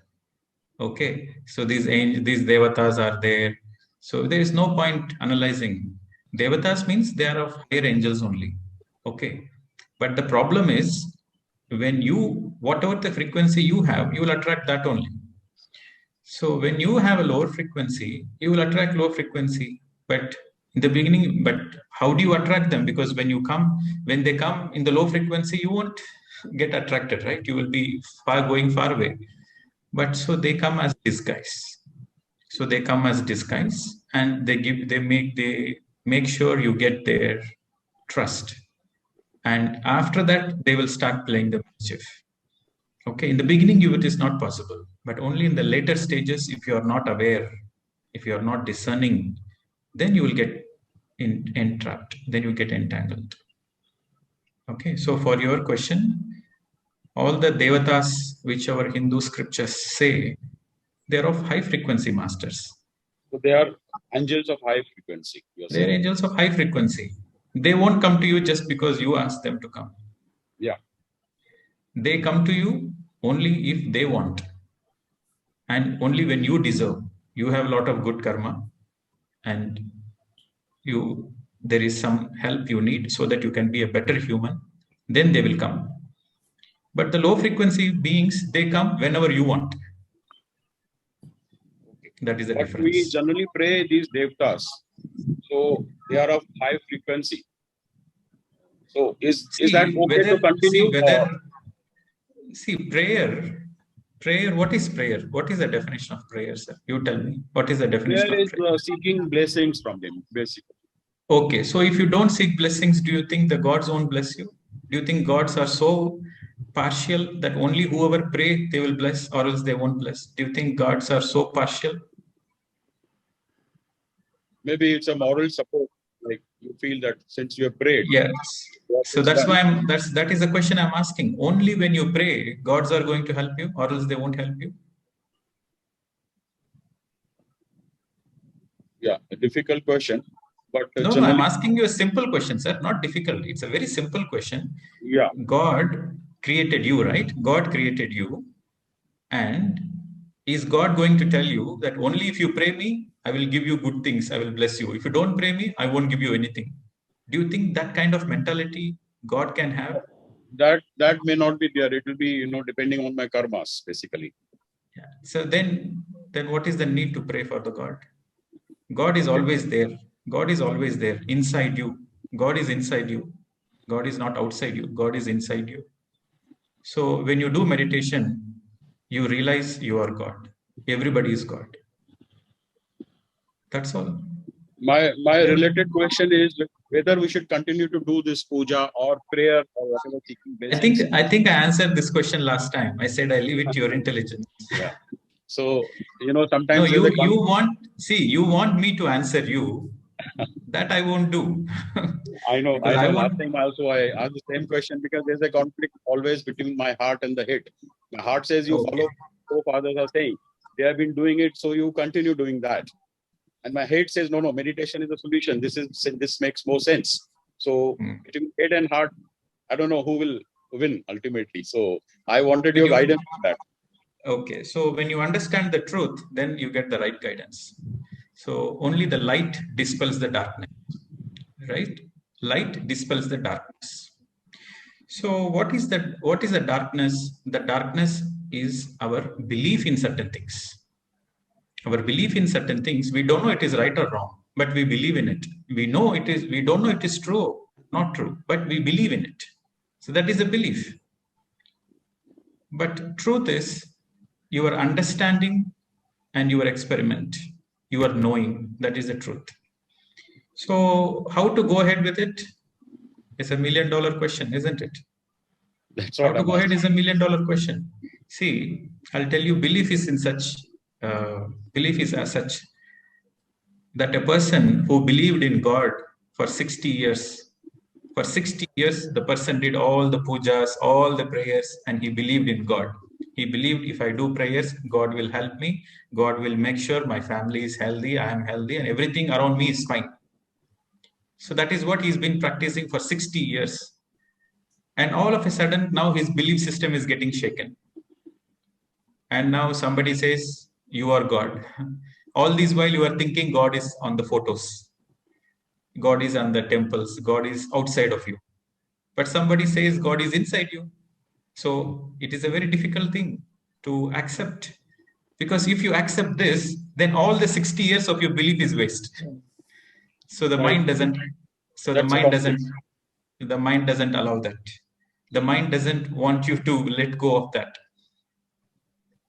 Okay, so these devatas are there. So there is no point analyzing. Devatas means they are of higher angels only. Okay, but the problem is when you, whatever the frequency you have, you will attract that only. So when you have a lower frequency, you will attract low frequency. But in the beginning, but how do you attract them? Because when they come in the low frequency, you won't get attracted, right? You will be going far away. But so they come as disguise. So they come as disguise, and they make sure you get their trust. And after that, they will start playing the mischief. Okay, in the beginning, it is not possible, but only in the later stages, if you are not aware, if you are not discerning, then you will get entrapped, then you get entangled. Okay, so for your question, all the devatas which our Hindu scriptures say, they are of high frequency masters. So they are angels of high frequency. They are angels of high frequency. They won't come to you just because you ask them to come. Yeah. They come to you only if they want, and only when you deserve. You have a lot of good karma, and there is some help you need so that you can be a better human, then they will come. But the low frequency beings, they come whenever you want. That is the difference. We generally pray these devatas, so they are of high frequency. So is that okay to continue? See, prayer, what is prayer? What is the definition of prayer, sir? You tell me. What is the definition Prayer of prayer? is seeking blessings from them, basically. Okay, so if you don't seek blessings, do you think the gods won't bless you? Do you think gods are so partial that only whoever pray they will bless, or else they won't bless? Do you think gods are so partial? Maybe it's a moral support, like you feel that since you have prayed. Yes. So that's why that is the question I'm asking. Only when you pray, gods are going to help you, or else they won't help you. Yeah, a difficult question. But no, I'm asking you a simple question, sir. Not difficult. It's a very simple question. Yeah. God created you, right? God created you. And is God going to tell you that only if you pray me, I will give you good things, I will bless you. If you don't pray me, I won't give you anything. Do you think that kind of mentality God can have? That may not be there. It will be, depending on my karmas, basically. Yeah. So then what is the need to pray for the God? God is always there. God is always there, inside you. God is inside you. God is not outside you. God is inside you. So when you do meditation, you realize you are God. Everybody is God. That's all. My related question is whether we should continue to do this puja or prayer or whatever seeking blessings. I think I answered this question last time. I said I leave it to your intelligence. Yeah. So sometimes no, you want me to answer you. That I won't do. I know. Last time also I asked the same question because there's a conflict always between my heart and the head. My heart says you follow what fathers are saying. They have been doing it, so you continue doing that. And my head says, no, meditation is a solution. This makes more sense. So between head and heart, I don't know who will win ultimately. So I wanted your guidance on that. Okay. So when you understand the truth, then you get the right guidance. So only the light dispels the darkness, right? Light dispels the darkness. So what is the darkness? The darkness is our belief in certain things. Our belief in certain things, we don't know it is right or wrong, but we believe in it. We don't know it is true or not true, but we believe in it. So that is a belief. But truth is your understanding and your experiment. You are knowing, that is the truth. So how to go ahead with it? It's $1 million question, isn't it? That's how to go ahead is $1 million question. See, I'll tell you, belief is as such that a person who believed in God for 60 years, the person did all the pujas, all the prayers, and he believed in God. He believed if I do prayers, God will help me. God will make sure my family is healthy, I am healthy, and everything around me is fine. So that is what he's been practicing for 60 years. And all of a sudden, now his belief system is getting shaken. And now somebody says, you are God. All this while you are thinking God is on the photos. God is on the temples. God is outside of you. But somebody says God is inside you. So it is a very difficult thing to accept. Because if you accept this, then all the 60 years of your belief is waste. So the mind doesn't, the mind doesn't allow that. The mind doesn't want you to let go of that.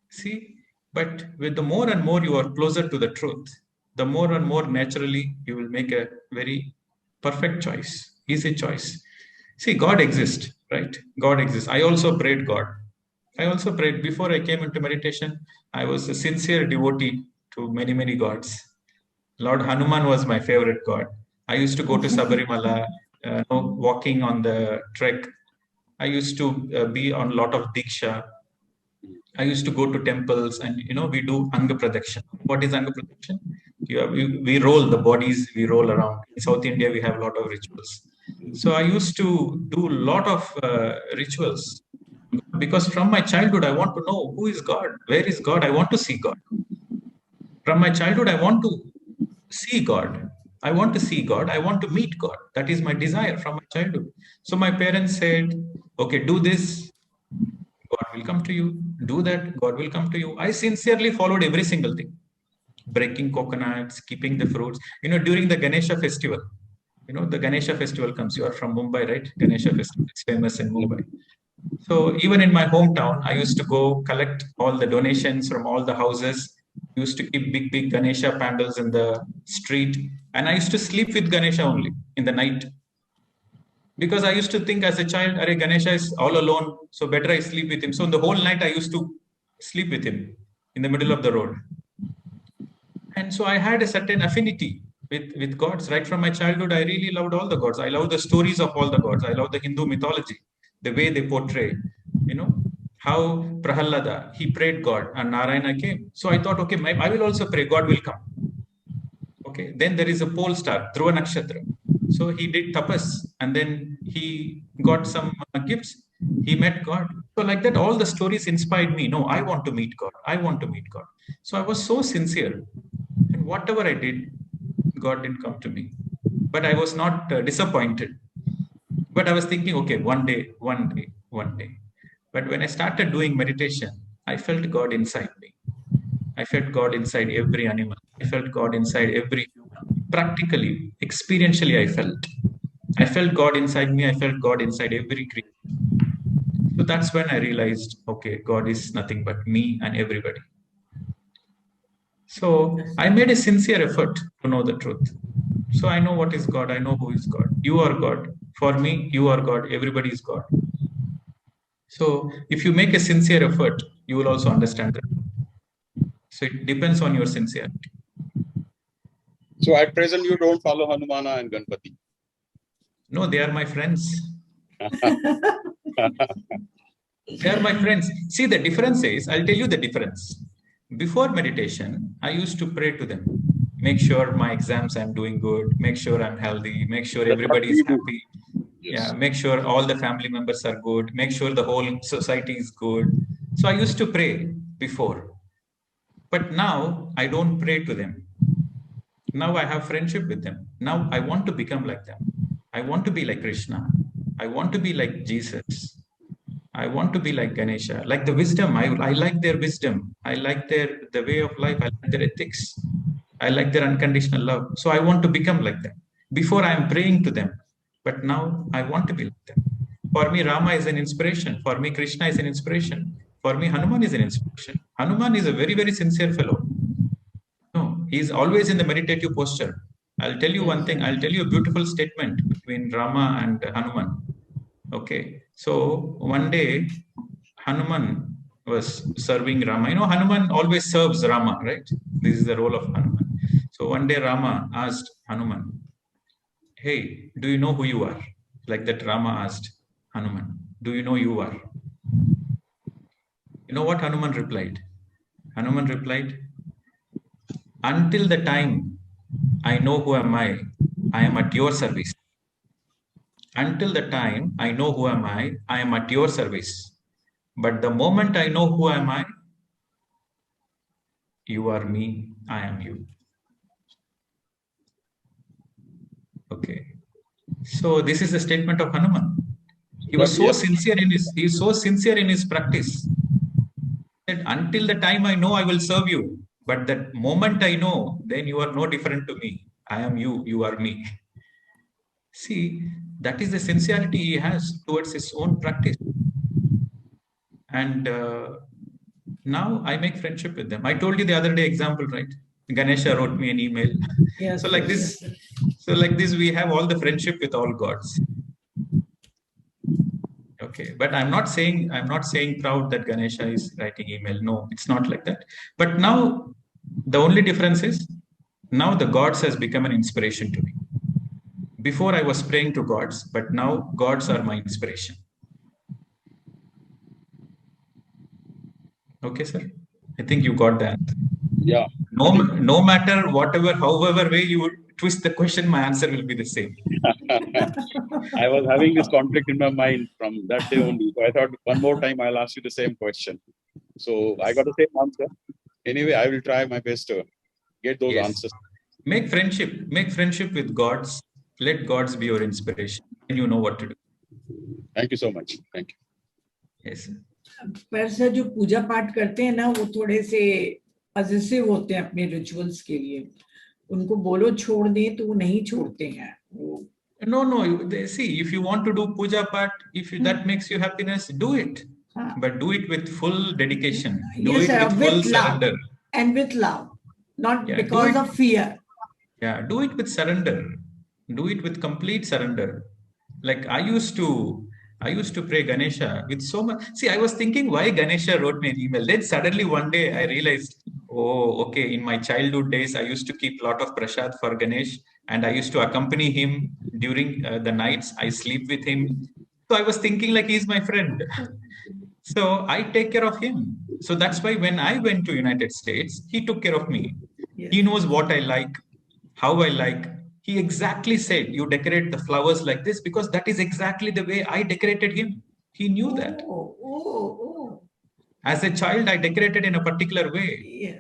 See, but with the more and more you are closer to the truth, the more and more naturally you will make a very perfect choice, easy choice. See, God exists, right? God exists. I also prayed God. I also prayed before I came into meditation. I was a sincere devotee to many, many gods. Lord Hanuman was my favorite god. I used to go to Sabarimala, walking on the trek. I used to be on a lot of Diksha. I used to go to temples and, we do Anga Pradakshan. What is Anga Pradakshan? We roll the bodies, we roll around. In South India, we have a lot of rituals. So I used to do a lot of rituals because from my childhood, I want to know who is God, where is God, I want to see God. From my childhood, I want to see God. I want to see God. I want to meet God. That is my desire from my childhood. So my parents said, okay, do this, God will come to you. Do that, God will come to you. I sincerely followed every single thing. Breaking coconuts, keeping the fruits. During the Ganesha festival, the Ganesha festival comes. You are from Mumbai, right? Ganesha festival is famous in Mumbai. So even in my hometown, I used to go collect all the donations from all the houses. Used to keep big, big Ganesha pandals in the street. And I used to sleep with Ganesha only in the night. Because I used to think as a child, Arey, Ganesha is all alone, so better I sleep with him. So the whole night I used to sleep with him in the middle of the road. And so I had a certain affinity with gods. Right from my childhood, I really loved all the gods. I love the stories of all the gods. I love the Hindu mythology, the way they portray, how Prahalada, he prayed God and Narayana came. So I thought, okay, I will also pray, God will come. Okay, then there is a pole star, Dhruva Nakshatra. So he did tapas and then he got some gifts. He met God. So like that, all the stories inspired me. No, I want to meet God. I want to meet God. So I was so sincere. And whatever I did, God didn't come to me. But I was not disappointed. But I was thinking, okay, one day. But when I started doing meditation, I felt God inside me. I felt God inside every animal. I felt God inside every human. Practically, experientially, I felt God inside me. I felt God inside every creature. So that's when I realized, okay, God is nothing but me and everybody. So I made a sincere effort to know the truth. So I know what is God. I know who is God. You are God. For me, you are God. Everybody is God. So if you make a sincere effort, you will also understand that. So it depends on your sincerity. So at present, you don't follow Hanumana and Ganpati? No, they are my friends. They are my friends. See, the difference is, I'll tell you the difference. Before meditation, I used to pray to them. Make sure my exams I'm doing good. Make sure I'm healthy. Make sure everybody is happy. Yes. Yeah, make sure all the family members are good. Make sure the whole society is good. So I used to pray before. But now I don't pray to them. Now I have friendship with them. Now I want to become like them. I want to be like Krishna. I want to be like Jesus. I want to be like Ganesha. Like the wisdom, I like their wisdom. I like the way of life. I like their ethics. I like their unconditional love. So I want to become like them. Before I am praying to them. But now I want to be like them. For me, Rama is an inspiration. For me, Krishna is an inspiration. For me, Hanuman is an inspiration. Hanuman is a very, very sincere fellow. No, he is always in the meditative posture. I'll tell you one thing. I'll tell you a beautiful statement between Rama and Hanuman. Okay. So one day, Hanuman was serving Rama. Hanuman always serves Rama, right? This is the role of Hanuman. So one day, Rama asked Hanuman, hey, do you know who you are? Like that Rama asked Hanuman, do you know you are? You know what Hanuman replied? Hanuman replied, until the time I know who am I am at your service. Until the time I know who am I am at your service. But the moment I know who am I, you are me, I am you. Okay. So this is the statement of Hanuman. He was so sincere in his practice. He said, until the time I know, I will serve you. But the moment I know, then you are no different to me. I am you, you are me. See, that is the sincerity he has towards his own practice. And now I make friendship with them. I told you the other day example, right? Ganesha wrote me an email. Yes, So like yes, this, we have all the friendship with all gods. Okay, but I'm not saying proud that Ganesha is writing email. No, it's not like that. But now the only difference is now the gods has become an inspiration to me. Before I was praying to gods, but now gods are my inspiration. Okay, sir. I think you got that. Yeah. No matter however way you twist the question, my answer will be the same. I was having this conflict in my mind from that day only. So I thought one more time I'll ask you the same question. So I got the same answer. Anyway, I will try my best to get those answers. Make friendship with gods. Let gods be your inspiration, and you know what to do. Thank you so much. Thank you. Yes. पर sir जो पूजा पाठ करते हैं ना वो थोड़े से possessive होते हैं अपने रिचुअल्स के लिए. उनको बोलो छोड़ दें तो वो नहीं छोड़ते हैं. No. See, if you want to do puja part, that makes you happiness, do it. But do it with full dedication. Do it with full surrender. And with love, not because of fear. Yeah, do it with surrender. Do it with complete surrender. Like I used to pray Ganesha with so much. See, I was thinking why Ganesha wrote me an email. Then suddenly one day I realized, oh, okay, in my childhood days, I used to keep a lot of prasad for Ganesh and I used to accompany him during the nights. I sleep with him. So I was thinking like he's my friend. So I take care of him. So that's why when I went to United States, he took care of me. He knows what I like, how I like. He exactly said, you decorate the flowers like this because that is exactly the way I decorated him. He knew that. As a child, I decorated in a particular way. Yeah.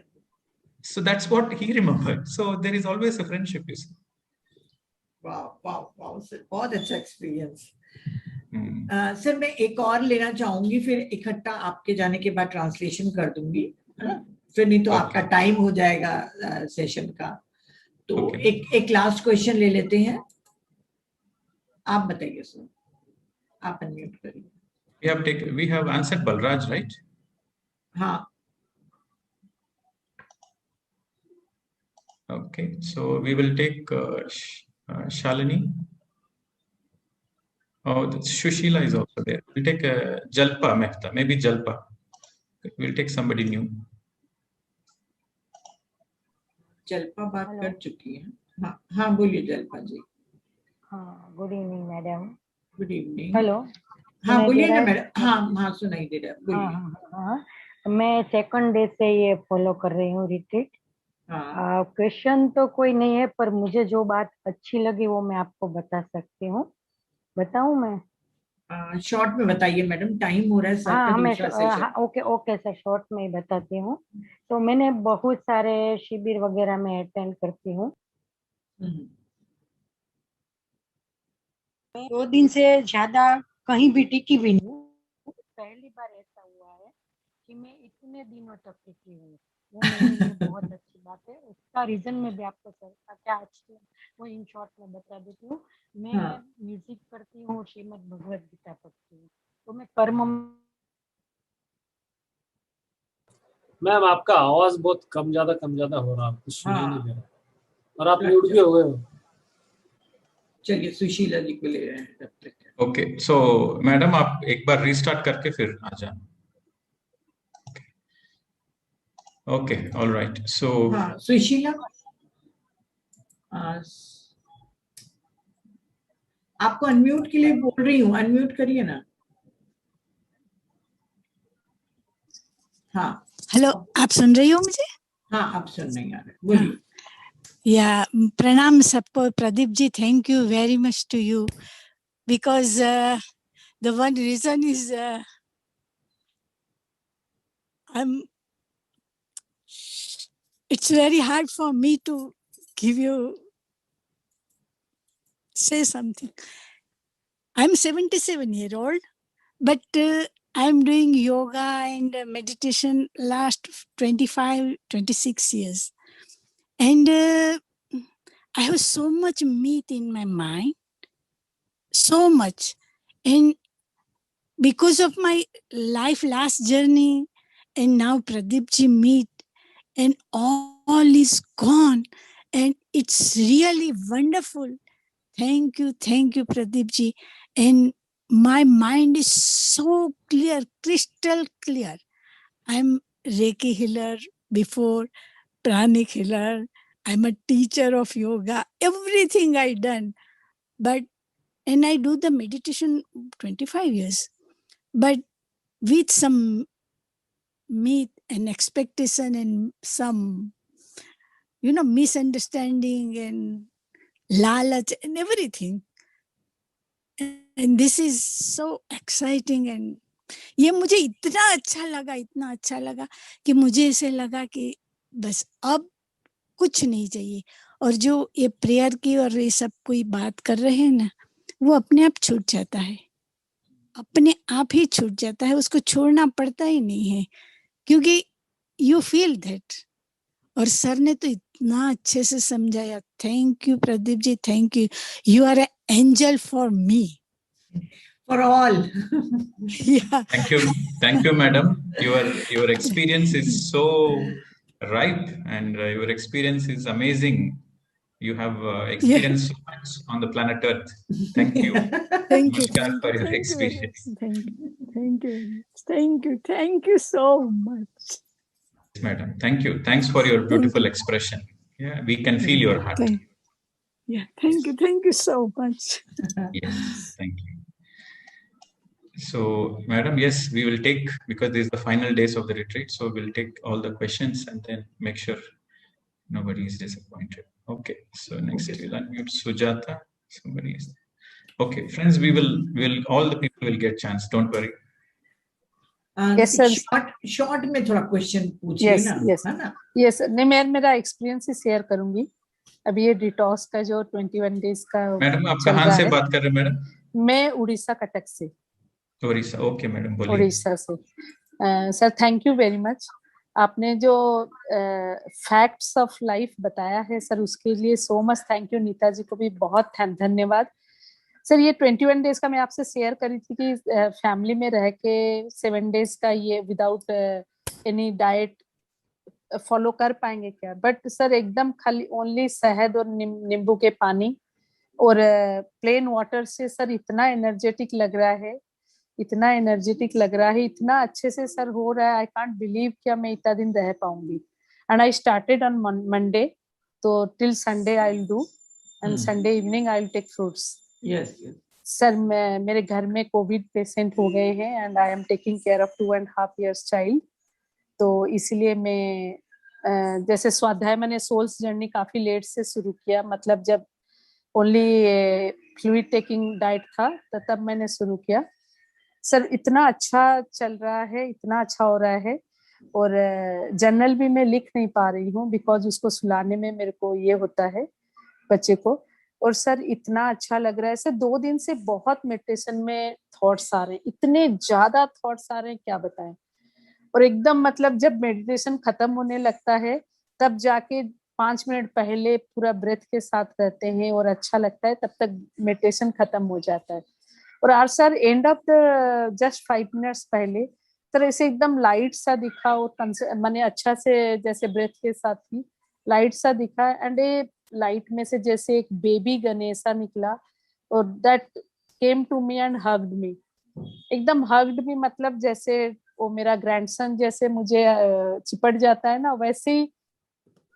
So that's what he remembered. So there is always a friendship. You see. Wow. बहुत अच्छा experience. Sir मैं एक और लेना चाहूंगी, फिर इकट्ठा आपके जाने के बाद ट्रांसलेशन कर दूंगी, है ना? फिर नहीं तो आपका टाइम हो जाएगा सेशन का. तो एक लास्ट क्वेश्चन ले लेते हैं. आप बताइए सर. आप अनम्यूट करिए. We have answered Balraj, right? हाँ. Okay, so we will take Shalini. Oh, Shushila is also there. We'll take Jalpa Mehta, maybe Jalpa. We'll take somebody new. जल्पा बात कर चुकी है. हाँ बोलिए जल्पा जी. हाँ, good evening madam. Good evening. Hello. हाँ बोलिए ना मैडम. हाँ सुनाई दे रहा है. बोलिए. हाँ, मैं सेकंड डे से ये फॉलो कर रही हूँ रिट्रीट. क्वेश्चन तो कोई नहीं है, पर मुझे जो बात अच्छी लगी वो मैं आपको बता सकती हूँ. बताऊँ मैं? शॉर्ट में बताइए मैडम, टाइम हो रहा है सर. ओके सर, शॉर्ट में ही बताती हूँ. तो मैंने बहुत सारे शिविर वगैरह में अटेंड करती हूँ. 2 दिन से ज्यादा कहीं भी टिकी भी नहीं. पहली बार ऐसा हुआ है कि मैं इतने दिनों तक टिकी हूँ. वो मेरे लिए बहुत अच्छी बात है. उसका रीजन मैं भी आपको सर क्या अच्छी वो इन शॉर्ट में बता देती हूँ. मैं म्यूजिक करती हूँ, श्रीमद् भगवद गीता पढ़ती हूँ. तो मैं कर्म. मैम आपका आवाज बहुत कम ज्यादा हो रहा है, कुछ सुनाई नहीं दे रहा और आप म्यूट भी हो गए हो. चलिए सुशीला जी को ले रहे हैं तब तक. ओके, सो मैडम आप एक बार रीस्टार्ट करके फिर आ जाए. Okay, alright. सो सुशीला आपको अनम्यूट के लिए बोल रही हूँ, अनम्यूट करिए ना. हाँ हेलो, आप सुन रही हो मुझे? हाँ आप सुन रही हैं, बोलिए। या प्रणाम सबको। Pradeep ji, thank you very much to you, because the one reason is it's very hard for me to say something. I'm 77-year-old, but I'm doing yoga and meditation last 25, 26 years. And I have so much meat in my mind, so much. And because of my life last journey, and now Pradeep ji meet, and all is gone. And it's really wonderful. Thank you, Pradeep ji. And my mind is so clear, crystal clear. I'm Reiki healer before, pranic healer. I'm a teacher of yoga, everything I done. And I do the meditation 25 years. But with some myth and expectation and some, misunderstanding and lalach and everything. And this is so exciting. And ये मुझे इतना अच्छा लगा कि मुझे ऐसे लगा कि बस अब कुछ नहीं चाहिए। और जो ये प्रेयर की और ये सब कोई बात कर रहे हैं ना, वो अपने आप छूट जाता है, अपने आप ही छूट जाता है, उसको छोड़ना पड़ता ही नहीं है, क्योंकि यू फील दैट। और सर ने तो इतना अच्छे से समझाया। Thank you Pradeep ji, thank you. You are an angel for me, for all. Yeah. Thank you, madam. Your experience is so ripe, and your experience is amazing. You have experienced so much on the planet Earth. Thank you. Thank you, Namaskar for your thank you, experience. thank you so much. Yes, madam. Thank you. Thanks for your beautiful expression. Yeah, we can feel your heart. Thank you so much. Yes, thank you. So, madam, yes, we will take, because this is the final days of the retreat, so we'll take all the questions and then make sure nobody is disappointed. Okay, so next we'll unmute Sujata. Somebody is. Okay, friends, we'll all the people will get chance. Don't worry. Yes, sir. Short में थोड़ा question पूछिए ना, है ना? Yes, नहीं मैं मेरा experience ही share करूंगी। अभी ये डिटॉक्स का जो 21 डेज का मैडम, आप कहाँ से बात कर रहे हैं मैडम? मैं उड़ीसा, कटक से। उड़ीसा, ओके मैडम, बोलिए। उड़ीसा से। Sir thank you very much. आपने जो फैक्ट्स ऑफ लाइफ बताया है सर, उसके लिए so much thank you. Neeta ji को भी बहुत धन्यवाद। सर ये 21 डेज का मैं आपसे शेयर करी थी कि फैमिली में रह के 7 डेज का ये विदाउट एनी डाइट फॉलो कर पाएंगे क्या? बट सर एकदम खाली ओनली शहद और नींबू के पानी और प्लेन वाटर से सर इतना एनर्जेटिक लग रहा है, इतना एनर्जेटिक लग रहा है, इतना अच्छे से सर हो रहा है। आई कांट बिलीव क्या मैं इतना दिन रह पाऊंगी। And I started on Monday, तो till Sunday I will do, and Sunday evening I will take fruits. Yes sir मेरे घर में कोविड पेशेंट हो गए हैं and I am taking care of 2.5 years child. तो इसलिए मैं जैसे स्वाध्याय मैंने सोल्स जर्नी काफी लेट से शुरू किया, मतलब जब ओनली फ्लूइड टेकिंग डाइट था तो तब मैंने शुरू किया। सर इतना अच्छा चल रहा है, इतना अच्छा हो रहा है। और जर्नल भी मैं लिख नहीं पा रही हूँ बिकॉज उसको सुलाने में मेरे को ये होता है बच्चे को। और सर इतना अच्छा लग रहा है सर, 2 दिन से बहुत मेडिटेशन में थॉट्स आ रहे हैं, इतने ज्यादा थॉट्स आ रहे हैं क्या बताएं। और एकदम मतलब जब मेडिटेशन खत्म होने लगता है तब जाके 5 मिनट पहले पूरा ब्रेथ के साथ रहते हैं और अच्छा लगता है, तब तक मेडिटेशन खत्म हो जाता है। और आज sir end of the just 5 minutes पहले सर ऐसे एकदम लाइट सा दिखा और मैंने अच्छा से जैसे ब्रेथ के साथ ही लाइट सा दिखा, एंड ए लाइट में से जैसे एक बेबी गणेशा निकला और that came to me and hugged me, एकदम हग्ड मी, मतलब जैसे वो मेरा ग्रैंडसन जैसे मुझे चिपट जाता है ना, वैसे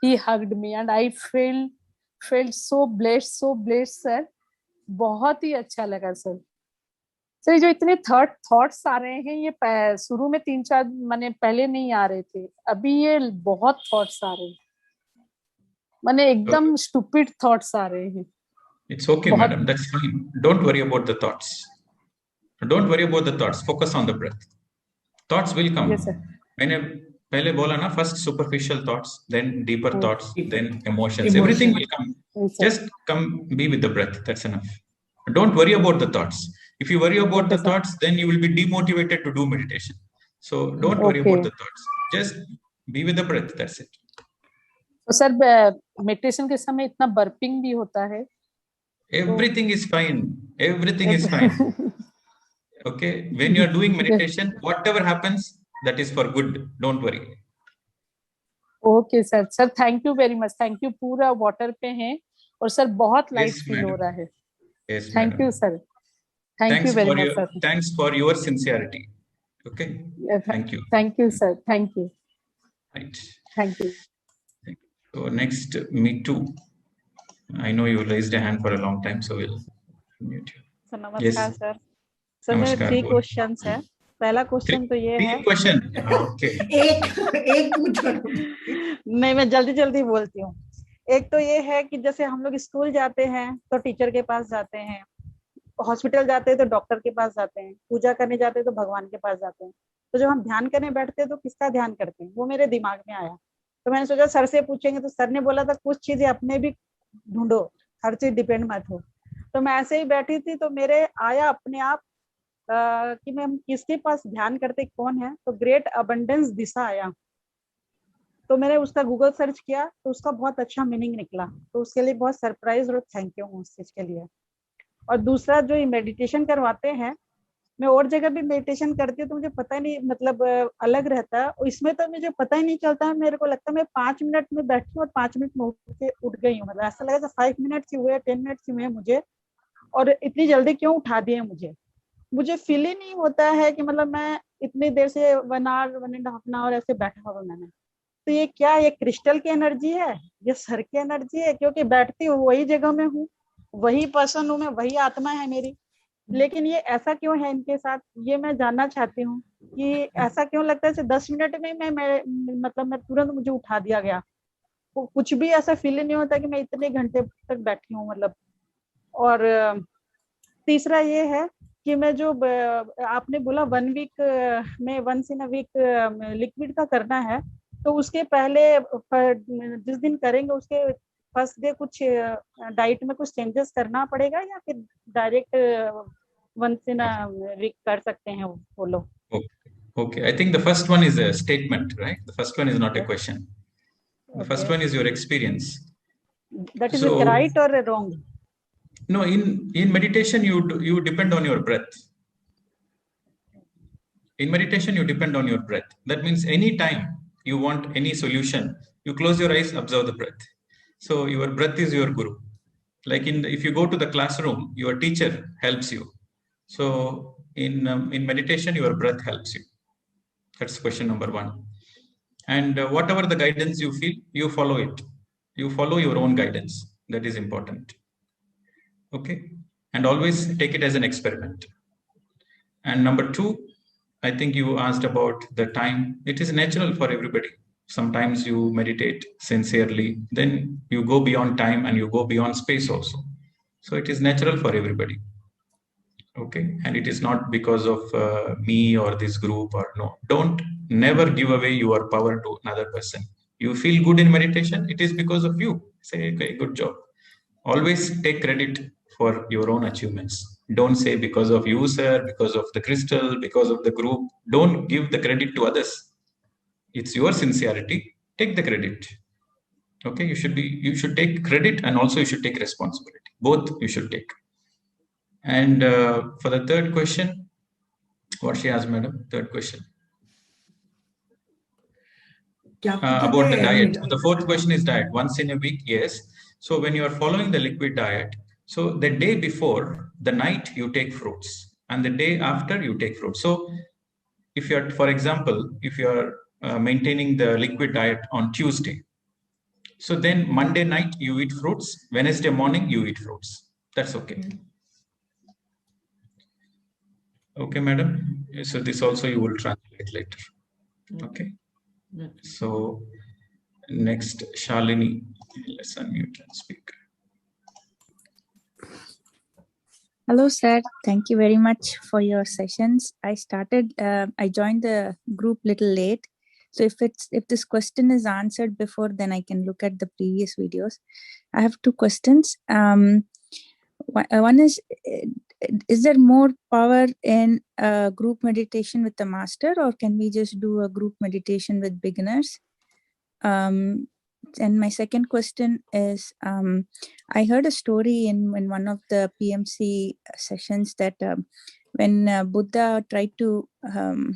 ही hugged me and I felt so blessed sir. बहुत ही अच्छा लगा सर। सर ये जो इतने थॉट्स आ रहे हैं, ये शुरू में 3-4 माने पहले नहीं आ रहे थे, अभी ये बहुत थॉट्स आ रहे हैं, माने एकदम स्टूपिड थॉट्स आ रहे हैं. It's okay, madam. That's fine. Don't worry about the thoughts. Don't worry about the thoughts. Focus on the breath. Thoughts will come. Yes, sir. मैंने पहले बोला ना, first superficial thoughts, then deeper thoughts, then emotions. Emotion. Everything will come. Yes, sir. Just come, be with the breath. That's enough. Don't worry about the thoughts. If you worry about the thoughts, then you will be demotivated to do meditation. So don't worry about the thoughts. Just be with the breath. That's it. तो sir meditation के समय इतना burping भी होता है. Everything is fine. Everything is fine. Okay. When you are doing meditation, whatever happens, that is for good. Don't worry. Okay sir. Sir thank you very much. Thank you. पूरा water पे हैं और sir बहुत light feel हो रहा है. Yes, thank you sir. Thank you very much sir. Thanks for your sincerity. Okay. Thank you. Thank you sir. Thank you. Right. Thank you. So next, me too. I know you raised a hand for a long time, so we'll mute you. Sir नमस्कार sir. Sir मेरे नमस्कार, 3 बोल. Questions है. पहला question तो ये है. 3 question. Okay. एक पूछो. नहीं, मैं जल्दी बोलती हूँ. एक तो ये है कि जैसे हम लोग स्कूल जाते हैं तो टीचर के पास जाते हैं, हॉस्पिटल जाते हैं तो डॉक्टर के पास जाते हैं, पूजा करने जाते हैं तो भगवान के पास जाते हैं. तो जब हम ध्यान करने बैठते हैं तो किसका ध्यान करते हैं, वो मेरे दिमाग में आया. तो मैंने सोचा सर से पूछेंगे, तो सर ने बोला था कुछ चीजें अपने भी ढूंढो, हर चीज डिपेंड मत हो. तो मैं ऐसे ही बैठी थी तो मेरे आया अपने आप कि मैं किसके पास ध्यान करते कौन है, तो ग्रेट अबंडेंस दिशा आया. तो मैंने उसका गूगल सर्च किया तो उसका बहुत अच्छा मीनिंग निकला. तो उसके लिए बहुत सरप्राइज और थैंक यू उस चीज के लिए. और दूसरा जो मेडिटेशन करवाते हैं, मैं और जगह भी मेडिटेशन करती हूँ तो मुझे पता नहीं, मतलब अलग रहता है. इसमें तो मुझे पता ही नहीं चलता है. मेरे को लगता है मैं 5 मिनट में बैठी हूँ और 5 मिनट में उठ गई हूँ. मतलब ऐसा लगा था 5 मिनट ही हुए, 10 मिनट ही हुए मुझे, और इतनी जल्दी क्यों उठा दिए मुझे फील ही नहीं होता है कि मतलब मैं इतनी देर से 1 आवर 1.5 आवर ऐसे बैठा हुआ मैंने. तो ये क्या, ये क्रिस्टल की एनर्जी है, ये सर की एनर्जी है? क्योंकि बैठती हूँ वही जगह में हूँ, वही पर्सन हूँ मैं, वही आत्मा है मेरी, लेकिन ये ऐसा क्यों है इनके साथ, ये मैं जानना चाहती हूँ कि ऐसा क्यों लगता है 10 मिनट में मैं तुरंत मुझे उठा दिया गया. कुछ भी ऐसा फील नहीं होता कि मैं इतने घंटे तक बैठी हूँ मतलब. और तीसरा ये है कि मैं जो आपने बोला 1 वीक में once in a week liquid का करना है, तो उसके पहले जिस दिन करेंगे उसके फर्स्ट डे कुछ डाइट में कुछ चेंजेस करना पड़ेगा या फिर direct once in a week कर सकते हैं वो लोग? Okay, I think the first one is a statement, right? The first one is not a question. The first one is your experience. That is it right or wrong? No, in meditation you depend on your breath. In meditation you depend on your breath. That means any time you want any solution, you close your eyes, observe the breath. So your breath is your guru. Like if you go to the classroom, your teacher helps you. So in meditation, your breath helps you. That's question number 1. And whatever the guidance you feel, you follow it. You follow your own guidance. That is important. Okay. And always take it as an experiment. And number 2, I think you asked about the time. It is natural for everybody. Sometimes you meditate sincerely, then you go beyond time and you go beyond space also. So it is natural for everybody. Okay. And it is not because of me or this group or no. Don't never give away your power to another person. You feel good in meditation, it is because of you. Say, okay, good job. Always take credit for your own achievements. Don't say because of you, sir, because of the crystal, because of the group. Don't give the credit to others. It's your sincerity. Take the credit. Okay, you should take credit and also you should take responsibility. Both you should take. And for the third question, what she asked, madam? Third question. About the diet. The fourth question is diet. Once in a week, yes. So when you are following the liquid diet, so the day before, the night you take fruits, and the day after you take fruits. So if you are, for example, if you are maintaining the liquid diet on Tuesday, so then Monday night you eat fruits, Wednesday morning you eat fruits. That's okay. Okay, madam. So this also you will translate later. Okay. So next, Shalini, let's unmute and speak. Hello, sir. Thank you very much for your sessions. I joined the group little late. So if this question is answered before, then I can look at the previous videos. I have two questions. One is there more power in group meditation with the master, or can we just do a group meditation with beginners? And my second question is, I heard a story in one of the PMC sessions that when Buddha tried to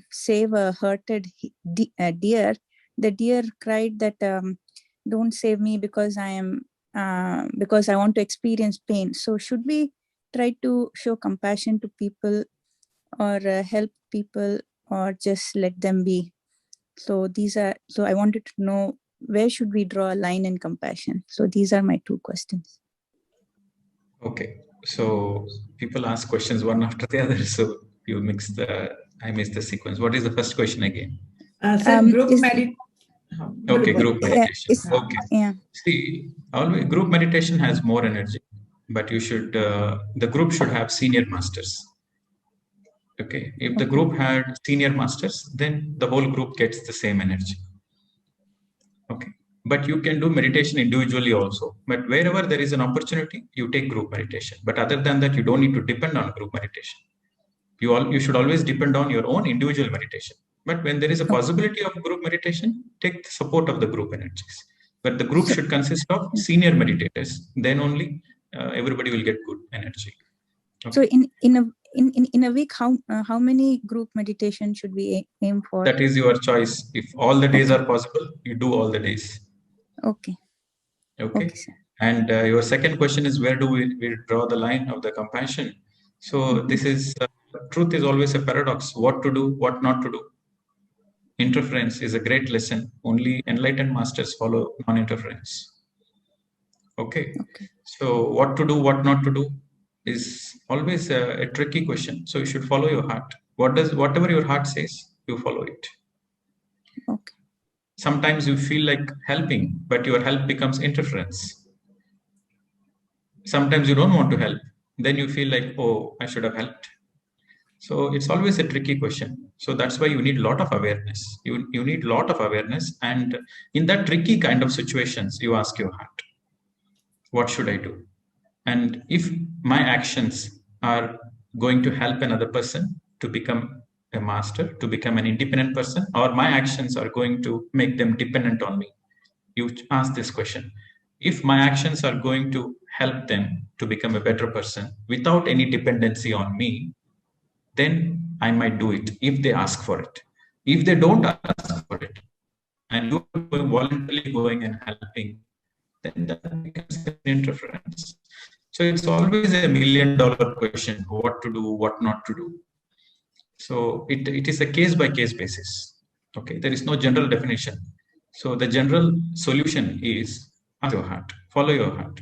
save a hurted deer, the deer cried that, "Don't save me because because I want to experience pain." So should we try to show compassion to people, or help people, or just let them be? So I wanted to know, where should we draw a line in compassion? So these are my two questions. Okay, so people ask questions one after the other, so I missed the sequence. What is the first question again? Group meditation. Okay, group meditation. Okay. Yeah. See, always group meditation has more energy, but you should the group should have senior masters. Okay, if the group had senior masters, then the whole group gets the same energy. Okay, but you can do meditation individually also. But wherever there is an opportunity, you take group meditation. But other than that, you don't need to depend on group meditation. You should always depend on your own individual meditation. But when there is a possibility of group meditation, take the support of the group energies. But the group should consist of senior meditators. Then only everybody will get good energy. Okay. So in a week, how many group meditation should we aim for? That is your choice. If all the days are possible, you do all the days. Okay. Okay. And your second question is, where do we draw the line of the compassion? So this is truth is always a paradox. What to do, what not to do. Interference is a great lesson. Only enlightened masters follow non-interference. Okay. So what to do, what not to do is always a tricky question. So you should follow your heart. Whatever your heart says, you follow it. Okay. Sometimes you feel like helping, but your help becomes interference. Sometimes you don't want to help. Then you feel like, oh, I should have helped. So it's always a tricky question. So that's why you need a lot of awareness. You need a lot of awareness. And in that tricky kind of situations, you ask your heart, what should I do? And if my actions are going to help another person to become a master, to become an independent person, or my actions are going to make them dependent on me, you ask this question. If my actions are going to help them to become a better person without any dependency on me, then I might do it if they ask for it. If they don't ask for it, and you are voluntarily going and helping, then that becomes an interference. So it's always $1 million question, what to do, what not to do. So it is a case-by-case basis. Okay, there is no general definition. So the general solution is ask your heart, follow your heart.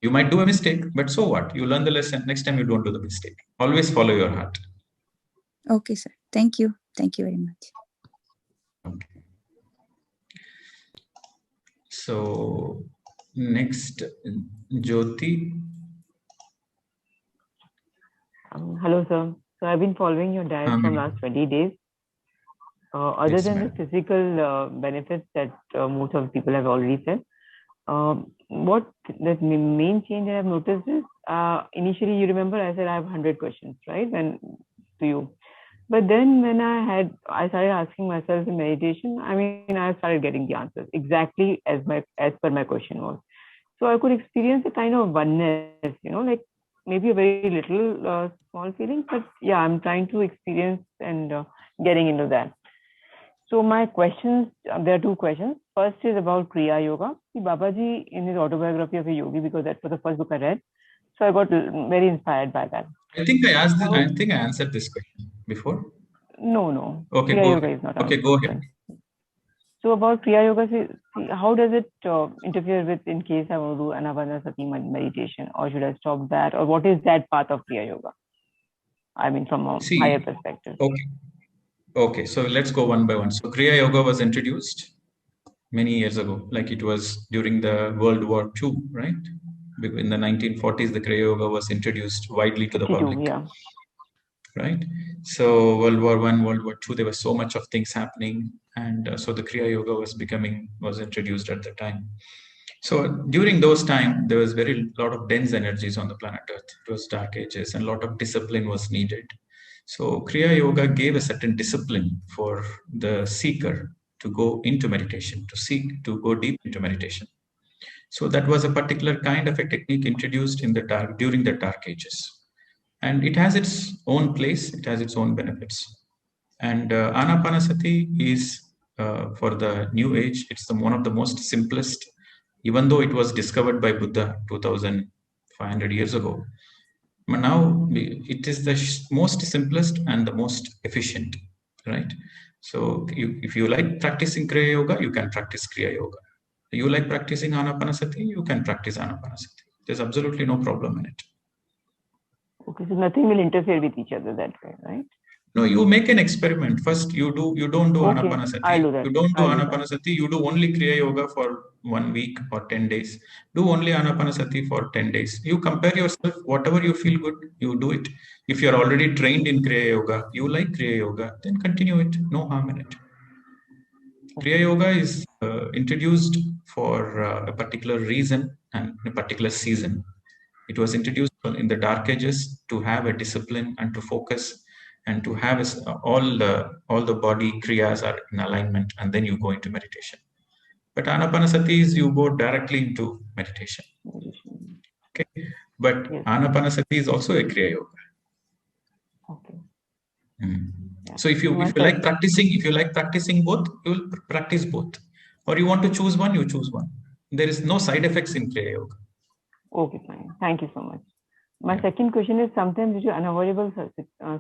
You might do a mistake, but so what? You learn the lesson. Next time you don't do the mistake. Always follow your heart. Okay, sir. Thank you. Thank you very much. Okay. So next, Jyoti. Hello, sir. So I've been following your diet for last 20 days. Other Yes, than the ma'am. physical benefits that most of the people have already said, what the main change that I've noticed is, initially you remember I said I have 100 questions, right? And to you. But then when I started asking myself in meditation, I started getting the answers exactly as per my question was. So I could experience a kind of oneness, like maybe a very little small feeling, but yeah, I'm trying to experience and getting into that. So my questions, there are two questions. First is about Kriya Yoga. See, Babaji in his autobiography of a yogi, because that was the first book I read. So I got very inspired by that. I think I answered this question before. No. Okay, Kriya go Yoga ahead. is not Okay, go ahead. So about Kriya Yoga, see, how does it interfere with, in case I want to do Anapanasati meditation, or should I stop that, or what is that path of Kriya Yoga? I mean, from a See, higher perspective. Okay, so let's go one by one. So Kriya Yoga was introduced many years ago, like it was during the World War II, right? In the 1940s, the Kriya Yoga was introduced widely to the public. Yeah. Right? So World War I, World War II, there was so much of things happening. And so the Kriya Yoga was introduced at the time. So during those times, there was very lot of dense energies on the planet Earth. It was dark ages and a lot of discipline was needed. So Kriya Yoga gave a certain discipline for the seeker to go into meditation, to go deep into meditation. So that was a particular kind of a technique introduced during the dark ages. And it has its own place, it has its own benefits. And Anapanasati is, for the new age, it's one of the most simplest, even though it was discovered by Buddha 2,500 years ago. But now it is the most simplest and the most efficient, right? So if you like practicing Kriya Yoga, you can practice Kriya Yoga. You like practicing Anapanasati, you can practice Anapanasati. There's absolutely no problem in it. Okay, so nothing will interfere with each other that way, right? No, you make an experiment. First, you don't do Okay, Anapanasati. I'll do that. You don't do I'll do that. Anapanasati. You do only Kriya Yoga for 1 week or 10 days. Do only Anapanasati for 10 days. You compare yourself, whatever you feel good, you do it. If you're already trained in Kriya Yoga, you like Kriya Yoga, then continue it. No harm in it. Kriya Yoga is introduced for a particular reason and a particular season. It was introduced in the dark ages to have a discipline and to focus and to have all the body kriyas are in alignment, and then you go into meditation. But Anapanasati is you go directly into meditation. Okay, but Anapanasati is also a Kriya Yoga. Okay. So if you like practicing both, you will practice both. Or you want to choose one, you choose one. There is no side effects in Kriya Yoga. Okay, fine. Thank you so much. My second question is, sometimes due to unavoidable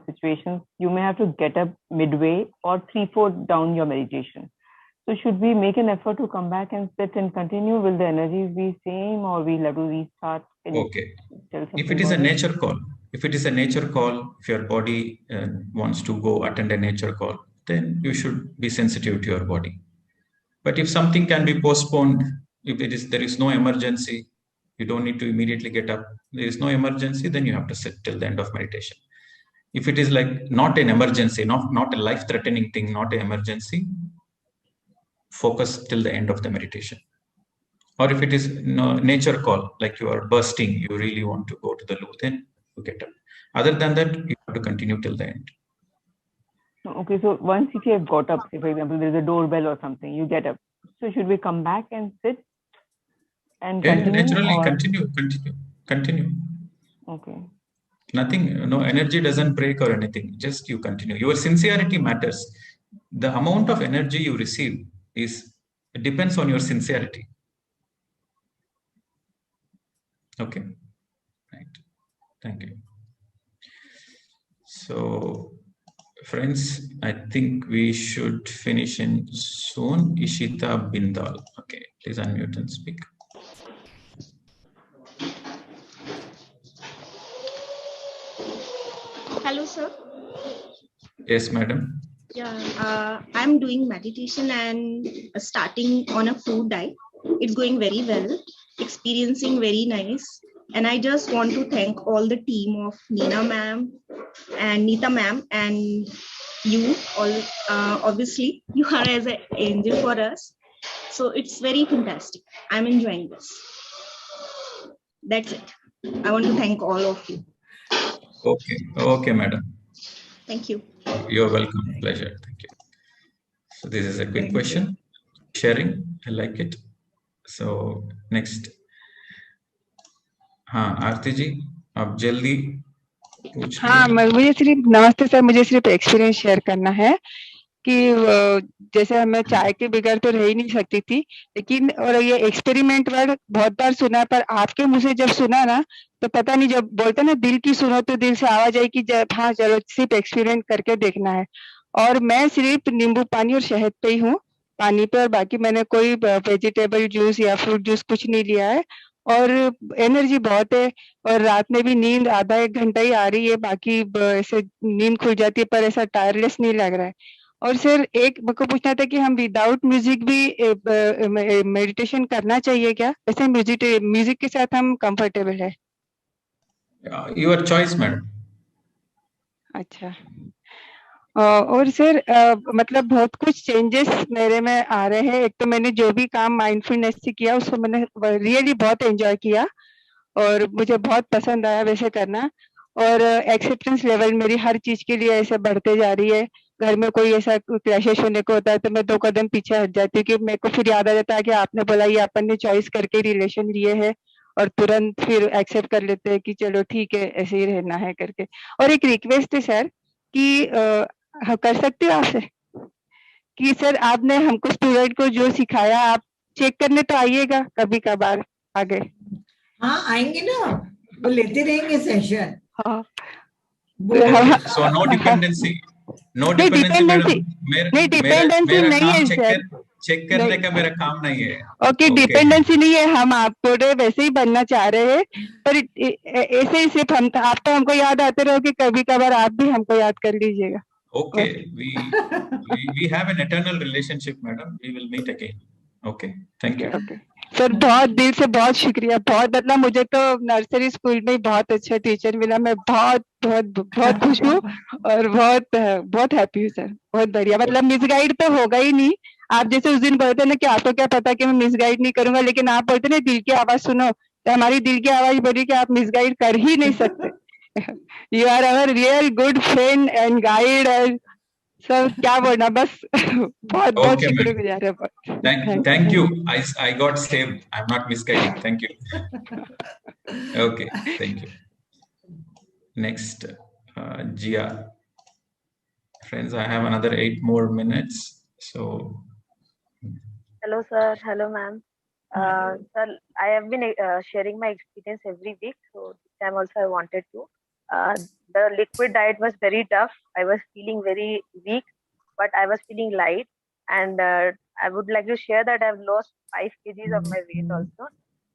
situations, you may have to get up midway or 3/4 down your meditation. So should we make an effort to come back and sit and continue? Will the energies be same, or we'll have to restart? Okay. If it is a nature call, if your body wants to go attend a nature call, then you should be sensitive to your body. But if something can be postponed, if there is no emergency, you don't need to immediately get up. There is no emergency, then you have to sit till the end of meditation. If it is like not an emergency, not a life-threatening thing, not an emergency, focus till the end of the meditation. Or if it is nature call, like you are bursting, you really want to go to the loo, then you get up. Other than that, you have to continue till the end. Okay, so once if you have got up, say for example, there is a doorbell or something, you get up. So should we come back and sit and continue? Naturally, continue. Okay. Nothing, no energy doesn't break or anything. Just you continue. Your sincerity matters. The amount of energy you receive it depends on your sincerity. Okay. Right. Thank you. So, friends, I think we should finish in soon. Ishita Bindal. Okay, please unmute and speak. Hello, sir. Yes, madam. Yeah, I'm doing meditation and starting on a food diet. It's going very well, experiencing very nice. And I just want to thank all the team of Neena ma'am and Neeta ma'am and you all. Obviously, you are as an angel for us. So it's very fantastic. I'm enjoying this. That's it. I want to thank all of you. Okay, madam. Thank you. You're welcome. Pleasure. Thank you. So this is a quick question. Sharing. I like it. So next. हाँ आरती जी आप जल्दी पूछ हाँ मुझे सिर्फ नमस्ते sir, मुझे सिर्फ एक्सपीरियंस शेयर करना है कि जैसे मैं चाय के बगैर तो रह ही नहीं सकती थी, लेकिन और ये एक्सपेरिमेंट वर्ड बहुत बार सुना, पर आपके मुंह से जब सुना ना तो पता नहीं, जब बोलते ना दिल की सुनो तो दिल से आवाज आई कि जब हाँ चलो सिर्फ एक्सपेरिमेंट करके देखना है। और मैं सिर्फ नींबू पानी और शहद पे ही हूँ, पानी पे, और बाकी मैंने कोई वेजिटेबल जूस या फ्रूट जूस कुछ नहीं लिया है। और एनर्जी बहुत है, और रात में भी नींद आधा एक घंटा ही आ रही है, बाकी ऐसे नींद खुल जाती है, पर ऐसा टायरलेस नहीं लग रहा है। और सर एक मेरे को पूछना था कि हम विदाउट म्यूजिक भी मेडिटेशन करना चाहिए क्या? ऐसे म्यूजिक के साथ हम कंफर्टेबल है? Your choice madam. अच्छा। और सर मतलब बहुत कुछ चेंजेस मेरे में आ रहे हैं। एक तो मैंने जो भी काम माइंडफुलनेस से किया उसको मैंने रियली बहुत एंजॉय किया और मुझे बहुत पसंद आया वैसे करना। और एक्सेप्टेंस लेवल मेरी हर चीज के लिए ऐसे बढ़ते जा रही है। घर में कोई ऐसा क्लैशेस होने को होता है तो मैं 2 कदम पीछे हट जाती हूँ कि मेरे को फिर याद आ जाता है कि आपने बोला ये अपन ने चॉइस करके रिलेशन लिए है, और तुरंत फिर एक्सेप्ट कर लेते हैं कि चलो ठीक है ऐसे ही रहना है करके। और एक रिक्वेस्ट है सर कि हाँ, कर सकते हो आपसे कि सर आपने हमको स्टूडेंट को जो सिखाया आप चेक करने तो आइएगा कभी कभार आगे। हाँ आएंगे ना, वो लेते रहेंगे सेशन। हाँ सो नो डिपेंडेंसी, नो नहीं डिपेंडेंसी मैडम। नहीं डिपेंडेंसी नहीं है सर, चेक करने का मेरा काम नहीं है। ओके डिपेंडेंसी नहीं है, हम आपको वैसे ही बनना चाह रहे हैं, पर ऐसे ही सिर्फ हम आप तो हमको याद आते रहो कि कभी कभार आप भी हमको याद कर लीजिएगा। Okay, we have an eternal relationship, madam. We will meet again. Okay, thank you. Okay. Sir बहुत दिल से बहुत शुक्रिया, बहुत मतलब मुझे तो नर्सरी स्कूल में बहुत अच्छा टीचर मिला, मैं बहुत बहुत बहुत खुश हूँ और बहुत हैप्पी हूँ सर, बहुत बढ़िया। मतलब मिसगाइड तो होगा ही नहीं, आप जैसे उस दिन बोलते ना कि आपको क्या पता कि मैं मिसगाइड नहीं करूंगा, लेकिन आप बोलते ना दिल की आवाज सुनो, तो हमारी दिल की आवाज बोली कि आप मिसगाइड कर ही नहीं सकते। You are our real good friend and guide and sir क्या बोलना, बस बहुत बहुत शुक्रगुजार है। Thank you. I got saved. I'm not misguiding. Thank you. Okay, thank you. Next, Jia. Friends, I have another 8 more minutes. So. Hello, sir. Hello, ma'am. Sir, I have been sharing my experience every week. So this time also I wanted to. The liquid diet was very tough. I was feeling very weak, but I was feeling light. And I would like to share that I've lost 5 kgs of my weight also.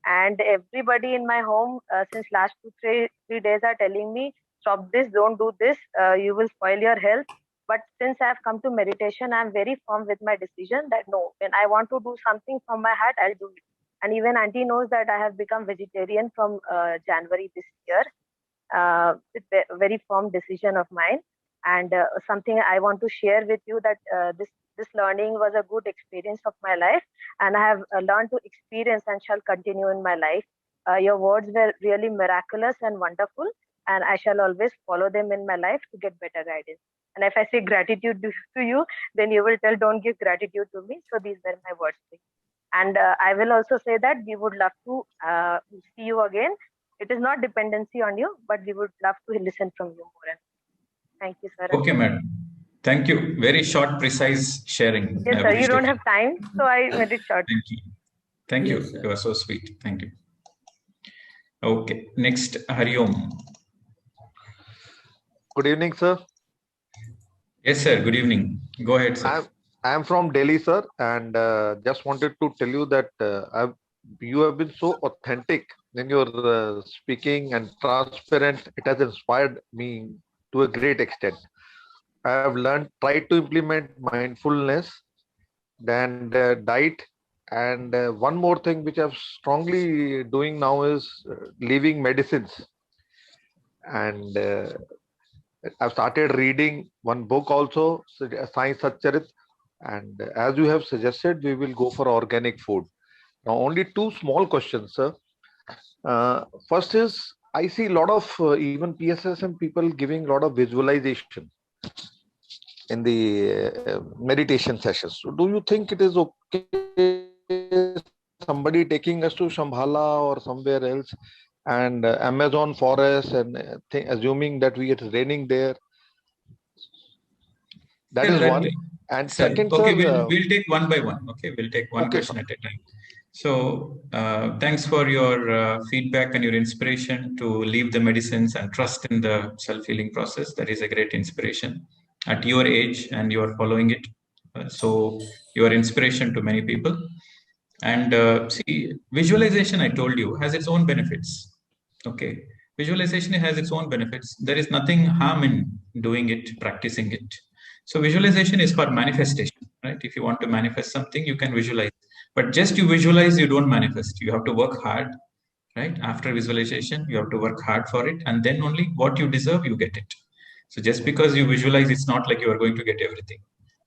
And everybody in my home since last 2-3 days are telling me, stop this, don't do this, you will spoil your health. But since I've come to meditation, I'm very firm with my decision that no, when I want to do something from my heart, I'll do it. And even auntie knows that I have become vegetarian from January this year. It's a very firm decision of mine, and something I want to share with you that this learning was a good experience of my life, and I have learned to experience and shall continue in my life. Your words were really miraculous and wonderful, and I shall always follow them in my life to get better guidance. And if I say gratitude to you, then you will tell don't give gratitude to me. So these were my words. And I will also say that we would love to see you again. It is not dependency on you, but we would love to listen from you more. Thank you, sir. Okay, madam. Thank you. Very short, precise sharing. Yes, sir. You don't have time, so I made it short. Thank you. Thank you. You are so sweet. Thank you. Okay. Next, Hariom. Good evening, sir. Yes, sir. Good evening. Go ahead, sir. I am from Delhi, sir, and just wanted to tell you that you have been so authentic in your speaking and transparent. It has inspired me to a great extent. I have tried to implement mindfulness, then diet, and one more thing which I'm strongly doing now is leaving medicines. And I've started reading one book also, Sai Satcharit, and as you have suggested, we will go for organic food. Now, only 2 small questions, sir. First is, I see a lot of even PSSM people giving a lot of visualization in the meditation sessions. So do you think it is okay somebody taking us to Shambhala or somewhere else and Amazon forest and assuming that it's raining there? That is one. And second, okay, sir, we'll take one by one. Okay, we'll take one question at a time. So thanks for your feedback and your inspiration to leave the medicines and trust in the self-healing process. That is a great inspiration at your age, and you are following it. So you are inspiration to many people. And see, visualization, I told you, has its own benefits. Okay, visualization has its own benefits. There is nothing harm in doing it, practicing it. So visualization is for manifestation, right? If you want to manifest something, you can visualize. But just you visualize, you don't manifest. You have to work hard, right? After visualization, you have to work hard for it, and then only what you deserve, you get it. So just because you visualize, it's not like you are going to get everything.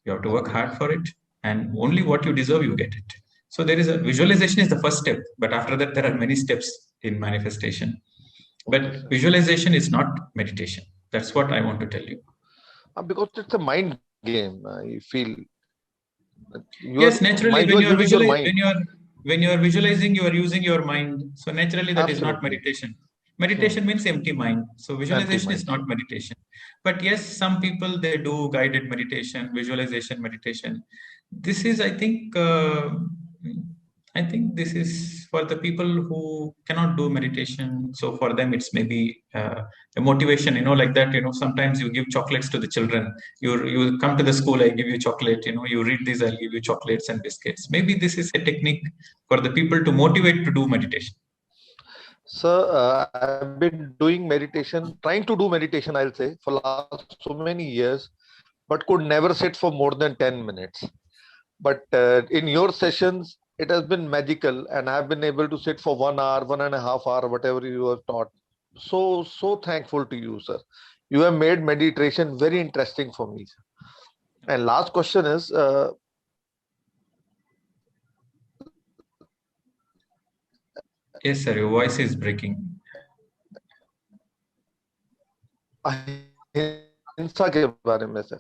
You have to work hard for it, and only what you deserve, you get it. So there is a visualization is the first step, but after that, there are many steps in manifestation. But visualization is not meditation. That's what I want to tell you. Because it's a mind game. You feel. Yes, naturally, when you are when you are visualizing, you are using your mind. So naturally, that is not meditation. Meditation means empty mind. So visualization is not meditation. But yes, some people, they do guided meditation, visualization meditation. This is, I think this is for the people who cannot do meditation. So for them, it's maybe a motivation, like that, sometimes you give chocolates to the children. You come to the school, I give you chocolate, you read this, I'll give you chocolates and biscuits. Maybe this is a technique for the people to motivate to do meditation. Sir, I've been doing meditation, trying to do meditation, I'll say, for last so many years, but could never sit for more than 10 minutes. But in your sessions, it has been magical, and I've been able to sit for 1 hour, 1.5 hours, whatever you have taught. So thankful to you, sir. You have made meditation very interesting for me, sir. And last question is, yes, sir, your voice is breaking. अहिंसा के बारे में, sir.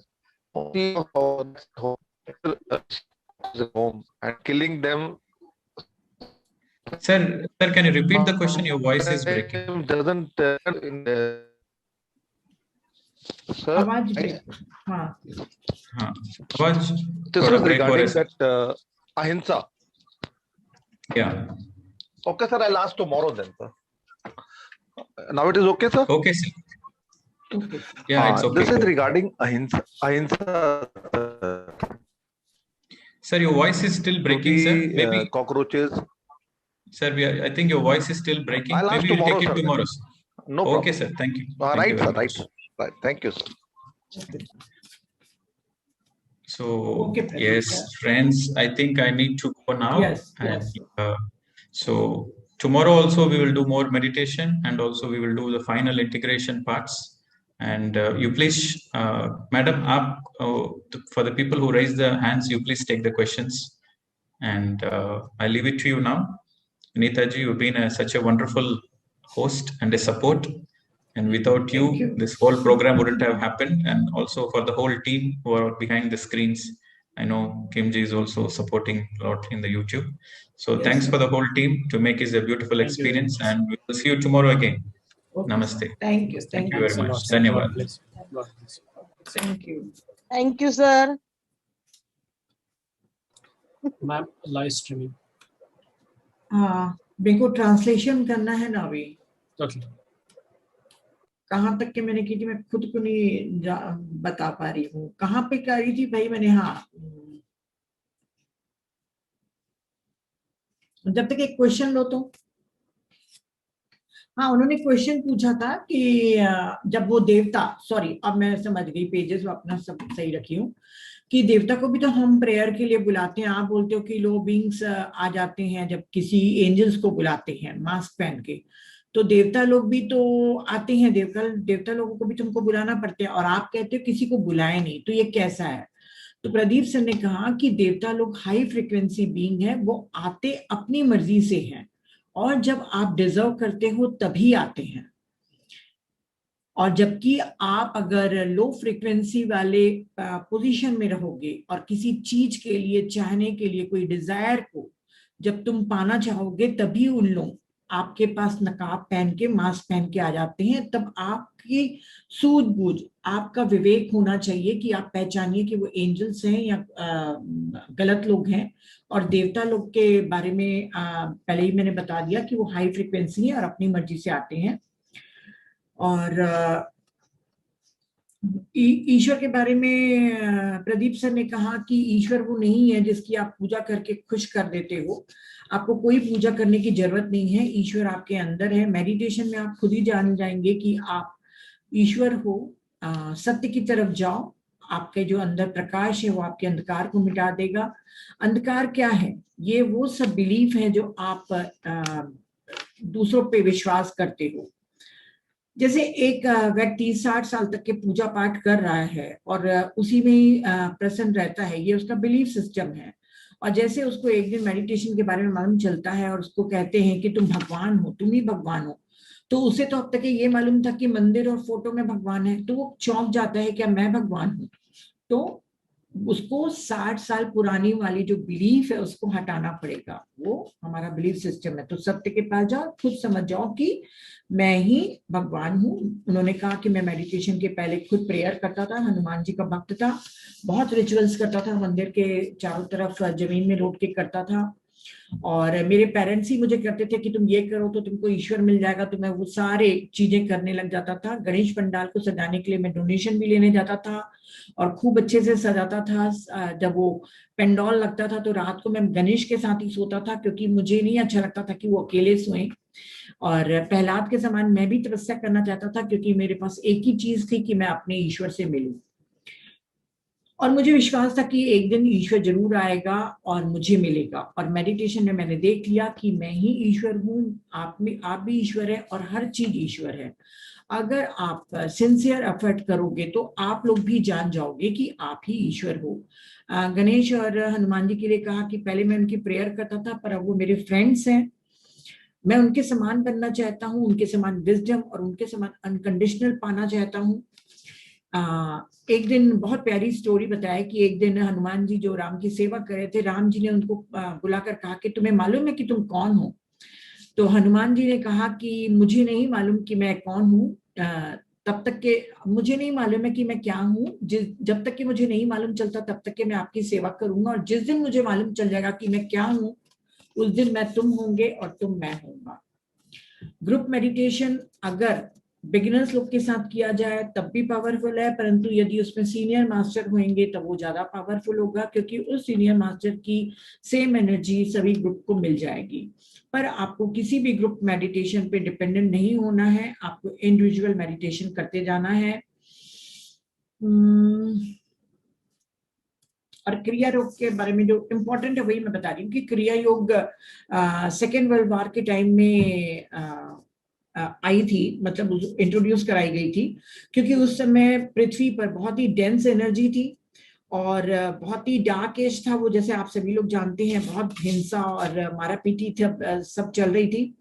Home and killing them. Sir, can you repeat the question? Your voice is breaking. Doesn't sir, this is regarding that ahimsa. Yeah. Okay, sir. I'll ask tomorrow then, sir. Now it is okay, sir. Okay, sir. Okay. Yeah, it's okay. This is regarding ahimsa. Sir, your voice is still breaking, sir. Maybe cockroaches. Sir, I think your voice is still breaking. I'll ask Maybe we'll tomorrow, take it sir. tomorrow, sir. No problem. Okay, sir. Thank you. Right, sir. Right. Thank you, sir. So, yes, friends, I think I need to go now. Yes, And, yes. so tomorrow also we will do more meditation, and also we will do the final integration parts. And you please, madam, for the people who raise the hands, you please take the questions. And I leave it to you now. Anitaji, you've been such a wonderful host and a support. And without you, this whole program wouldn't have happened. And also for the whole team who are behind the screens. I know Kimji is also supporting a lot in the YouTube. So Yes, thanks sir. for the whole team to make it a beautiful experience. And we will see you tomorrow again. Okay. Namaste. Thank you. Thank you Thanks very a much. lot, sir. Dhanyawad. God bless you. God bless you. Thank you. Thank you, sir. Ma'am, live streaming. हाँ, मेरे को translation करना है ना अभी। Okay. कहाँ तक के मैंने की थी, मैं खुद को नहीं बता पा रही हूँ। कहाँ पे कर रही थी भाई मैंने? हाँ, जब तक एक क्वेश्चन लो तो। हाँ, उन्होंने क्वेश्चन पूछा था कि जब वो देवता, सॉरी अब मैं समझ गई, पेजेस अपना सब सही रखी हूँ, कि देवता को भी तो हम प्रेयर के लिए बुलाते हैं। आप बोलते हो कि लो बींग्स आ जाते हैं जब किसी एंजल्स को बुलाते हैं मास्क पहन के, तो देवता लोग भी तो आते हैं, देवता लोगों को भी तुमको बुलाना पड़ता है, और आप कहते हो किसी को बुलाए नहीं, तो ये कैसा है? तो प्रदीप सर ने कहा कि देवता लोग हाई फ्रिक्वेंसी बीइंग है, वो आते अपनी मर्जी से हैं, और जब आप डिजर्व करते हो तभी आते हैं। और जबकि आप अगर लो फ्रीक्वेंसी वाले पोजीशन में रहोगे और किसी चीज के लिए, चाहने के लिए, कोई डिजायर को जब तुम पाना चाहोगे, तभी उन लोग आपके पास नकाब पहन के, मास्क पहन के आ जाते हैं। तब आपकी सूझबूझ, आपका विवेक होना चाहिए कि आप पहचानिए कि वो एंजल्स हैं या गलत लोग हैं। और देवता लोग के बारे में पहले ही मैंने बता दिया कि वो हाई फ्रीक्वेंसी है और अपनी मर्जी से आते हैं। और ईश्वर के बारे में प्रदीप सर ने कहा कि ईश्वर वो नहीं है जिसकी आप पूजा करके खुश कर देते हो। आपको कोई पूजा करने की जरूरत नहीं है, ईश्वर आपके अंदर है। मेडिटेशन में आप खुद ही जान जाएंगे कि आप ईश्वर हो। सत्य की तरफ जाओ, आपके जो अंदर प्रकाश है वो आपके अंधकार को मिटा देगा। अंधकार क्या है? ये वो सब बिलीफ है जो आप दूसरों पे विश्वास करते हो। जैसे एक व्यक्ति 60 साल तक के पूजा पाठ कर रहा है और उसी में ही प्रसन्न रहता है, ये उसका बिलीफ सिस्टम है। और जैसे उसको एक दिन मेडिटेशन के बारे में मालूम चलता है और उसको कहते हैं कि तुम भगवान हो, तुम ही भगवान हो, तो उसे तो अब तक ये मालूम था कि मंदिर और फोटो में भगवान है, तो वो चौंक जाता है क्या मैं भगवान हूँ। तो उसको 60 साल पुरानी वाली जो बिलीफ है उसको हटाना पड़ेगा, वो हमारा बिलीफ सिस्टम है। तो सत्य के पास जाओ, खुद समझ जाओ कि मैं ही भगवान हूँ। उन्होंने कहा कि मैं मेडिटेशन के पहले खुद प्रेयर करता था, हनुमान जी का भक्त था, बहुत रिचुअल्स करता था, मंदिर के चारों तरफ जमीन में लौट के करता था। और मेरे पेरेंट्स ही मुझे कहते थे कि तुम ये करो तो तुमको ईश्वर मिल जाएगा, तो मैं वो सारे चीजें करने लग जाता था। गणेश पंडाल को सजाने के लिए मैं डोनेशन भी लेने जाता था और खूब अच्छे से सजाता था। जब वो पेंडॉल लगता था तो रात को मैं गणेश के साथ ही सोता था, क्योंकि मुझे नहीं अच्छा लगता था कि वो अकेले सोएं। और प्रहलाद के समान मैं भी तपस्या करना चाहता था, क्योंकि मेरे पास एक ही चीज थी कि मैं अपने ईश्वर से मिलूं। और मुझे विश्वास था कि एक दिन ईश्वर जरूर आएगा और मुझे मिलेगा। और मेडिटेशन में मैंने देख लिया कि मैं ही ईश्वर हूँ, आप भी ईश्वर है और हर चीज ईश्वर है। अगर आप सिंसियर एफर्ट करोगे तो आप लोग भी जान जाओगे कि आप ही ईश्वर हो। गणेश और हनुमान जी के लिए कहा कि पहले मैं उनकी प्रेयर करता था, पर अब वो मेरे फ्रेंड्स हैं, मैं उनके समान बनना चाहता हूँ, उनके समान विजडम और उनके समान अनकंडीशनल पाना चाहता हूँ। एक दिन बहुत प्यारी स्टोरी बताया कि एक दिन हनुमान जी जो राम की सेवा कर रहे थे, राम जी ने उनको बुलाकर कहा कि तुम्हें मालूम है कि तुम कौन हो? तो हनुमान जी ने कहा कि मुझे नहीं मालूम कि मैं कौन हूँ, तब तक के मुझे नहीं मालूम है कि मैं क्या हूँ। जब तक कि मुझे नहीं मालूम चलता तब तक के मैं आपकी सेवा करूंगा, और जिस दिन मुझे मालूम चल जाएगा कि मैं क्या हूँ उस दिन मैं तुम होंगे और तुम मैं होऊंगा। ग्रुप मेडिटेशन अगर बिगिनर्स लोग के साथ किया जाए तब भी पावरफुल है, परंतु यदि उसमें सीनियर मास्टर होंगे तब वो ज्यादा पावरफुल होगा, क्योंकि उस सीनियर मास्टर की सेम एनर्जी सभी ग्रुप को मिल जाएगी। पर आपको किसी भी ग्रुप मेडिटेशन पे डिपेंडेंट नहीं होना है, आपको इंडिविजुअल मेडिटेशन करते जाना है। और क्रिया योग के बारे में जो इम्पोर्टेंट है वही मैं बता रही हूँ कि क्रिया योग सेकेंड वर्ल्ड वॉर के टाइम में आई थी, मतलब इंट्रोड्यूस कराई गई थी, क्योंकि उस समय पृथ्वी पर बहुत ही डेंस एनर्जी थी और बहुत ही डार्क एज था वो, जैसे आप सभी लोग जानते हैं, बहुत हिंसा और मारापीटी सब चल रही थी।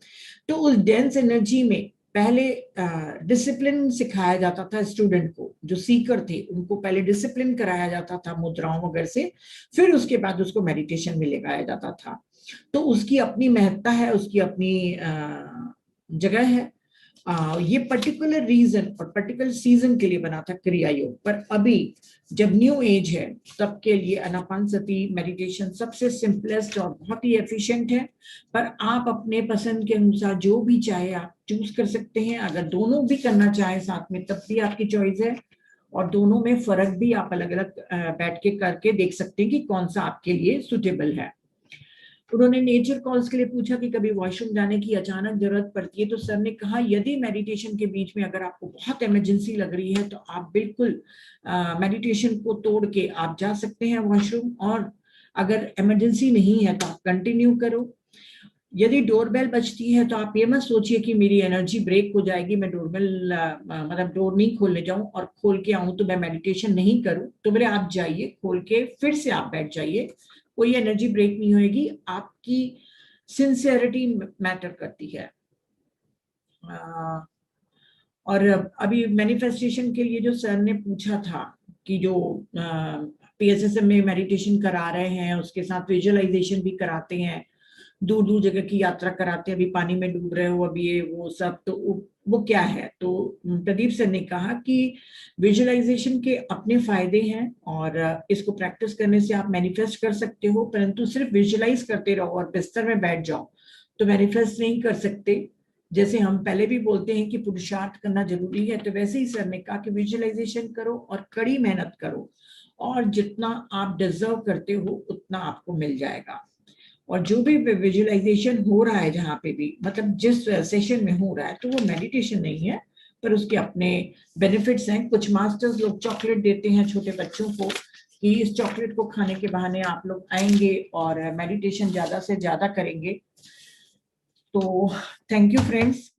तो उस डेंस एनर्जी में पहले डिसिप्लिन सिखाया जाता था स्टूडेंट को, जो सीकर थे उनको पहले डिसिप्लिन कराया जाता था मुद्राओं वगैरह से, फिर उसके बाद उसको मेडिटेशन में लगाया जाता था। तो उसकी अपनी महत्ता है, उसकी अपनी जगह है। ये पर्टिकुलर रीजन और पर्टिकुलर सीजन के लिए बना था क्रिया योग। पर अभी जब न्यू एज है तब के लिए आनापानसति मेडिटेशन सबसे सिंपलेस्ट और बहुत ही एफिशिएंट है। पर आप अपने पसंद के अनुसार जो भी चाहे आप चूज कर सकते हैं। अगर दोनों भी करना चाहे साथ में तब भी आपकी चॉइस है, और दोनों में फर्क भी आप अलग अलग बैठ के करके देख सकते हैं कि कौन सा आपके लिए सुटेबल है। उन्होंने नेचर कॉल्स के लिए पूछा कि कभी वॉशरूम जाने की अचानक जरूरत पड़ती है, तो सर ने कहा यदि मेडिटेशन के बीच में अगर आपको बहुत इमरजेंसी लग रही है तो आप बिल्कुल मेडिटेशन को तोड़ के आप जा सकते हैं वॉशरूम, और अगर इमरजेंसी नहीं है तो आप कंटिन्यू करो। यदि डोरबेल बजती है तो आप ये मत सोचिए कि मेरी एनर्जी ब्रेक हो जाएगी, मैं डोरबेल मतलब डोर नहीं खोलने जाऊं और खोल के आऊं तो मैं मेडिटेशन नहीं करूं। तो बोले आप जाइए, खोल के फिर से आप बैठ जाइए, कोई एनर्जी ब्रेक नहीं होगी। आपकी सिंसियरिटी मैटर करती है। और अभी मैनिफेस्टेशन के लिए जो सर ने पूछा था कि जो PSSM में मेडिटेशन करा रहे हैं उसके साथ विजुअलाइजेशन भी कराते हैं, दूर दूर जगह की यात्रा कराते हैं, अभी पानी में डूब रहे हो, अभी ये वो सब, तो वो क्या है? तो प्रदीप सर ने कहा कि विजुअलाइजेशन के अपने फायदे हैं और इसको प्रैक्टिस करने से आप मैनिफेस्ट कर सकते हो, परंतु सिर्फ विजुअलाइज करते रहो और बिस्तर में बैठ जाओ तो मैनिफेस्ट नहीं कर सकते। जैसे हम पहले भी बोलते हैं कि पुरुषार्थ करना जरूरी है, तो वैसे ही सर ने कहा कि विजुअलाइजेशन करो और कड़ी मेहनत करो, और जितना आप डिजर्व करते हो उतना आपको मिल जाएगा। और जो भी विजुअलाइजेशन हो रहा है जहाँ पे भी, मतलब जिस सेशन में हो रहा है, तो वो मेडिटेशन नहीं है, पर उसके अपने बेनिफिट्स हैं। कुछ मास्टर्स लोग चॉकलेट देते हैं छोटे बच्चों को कि इस चॉकलेट को खाने के बहाने आप लोग आएंगे और मेडिटेशन ज्यादा से ज्यादा करेंगे। तो थैंक यू फ्रेंड्स,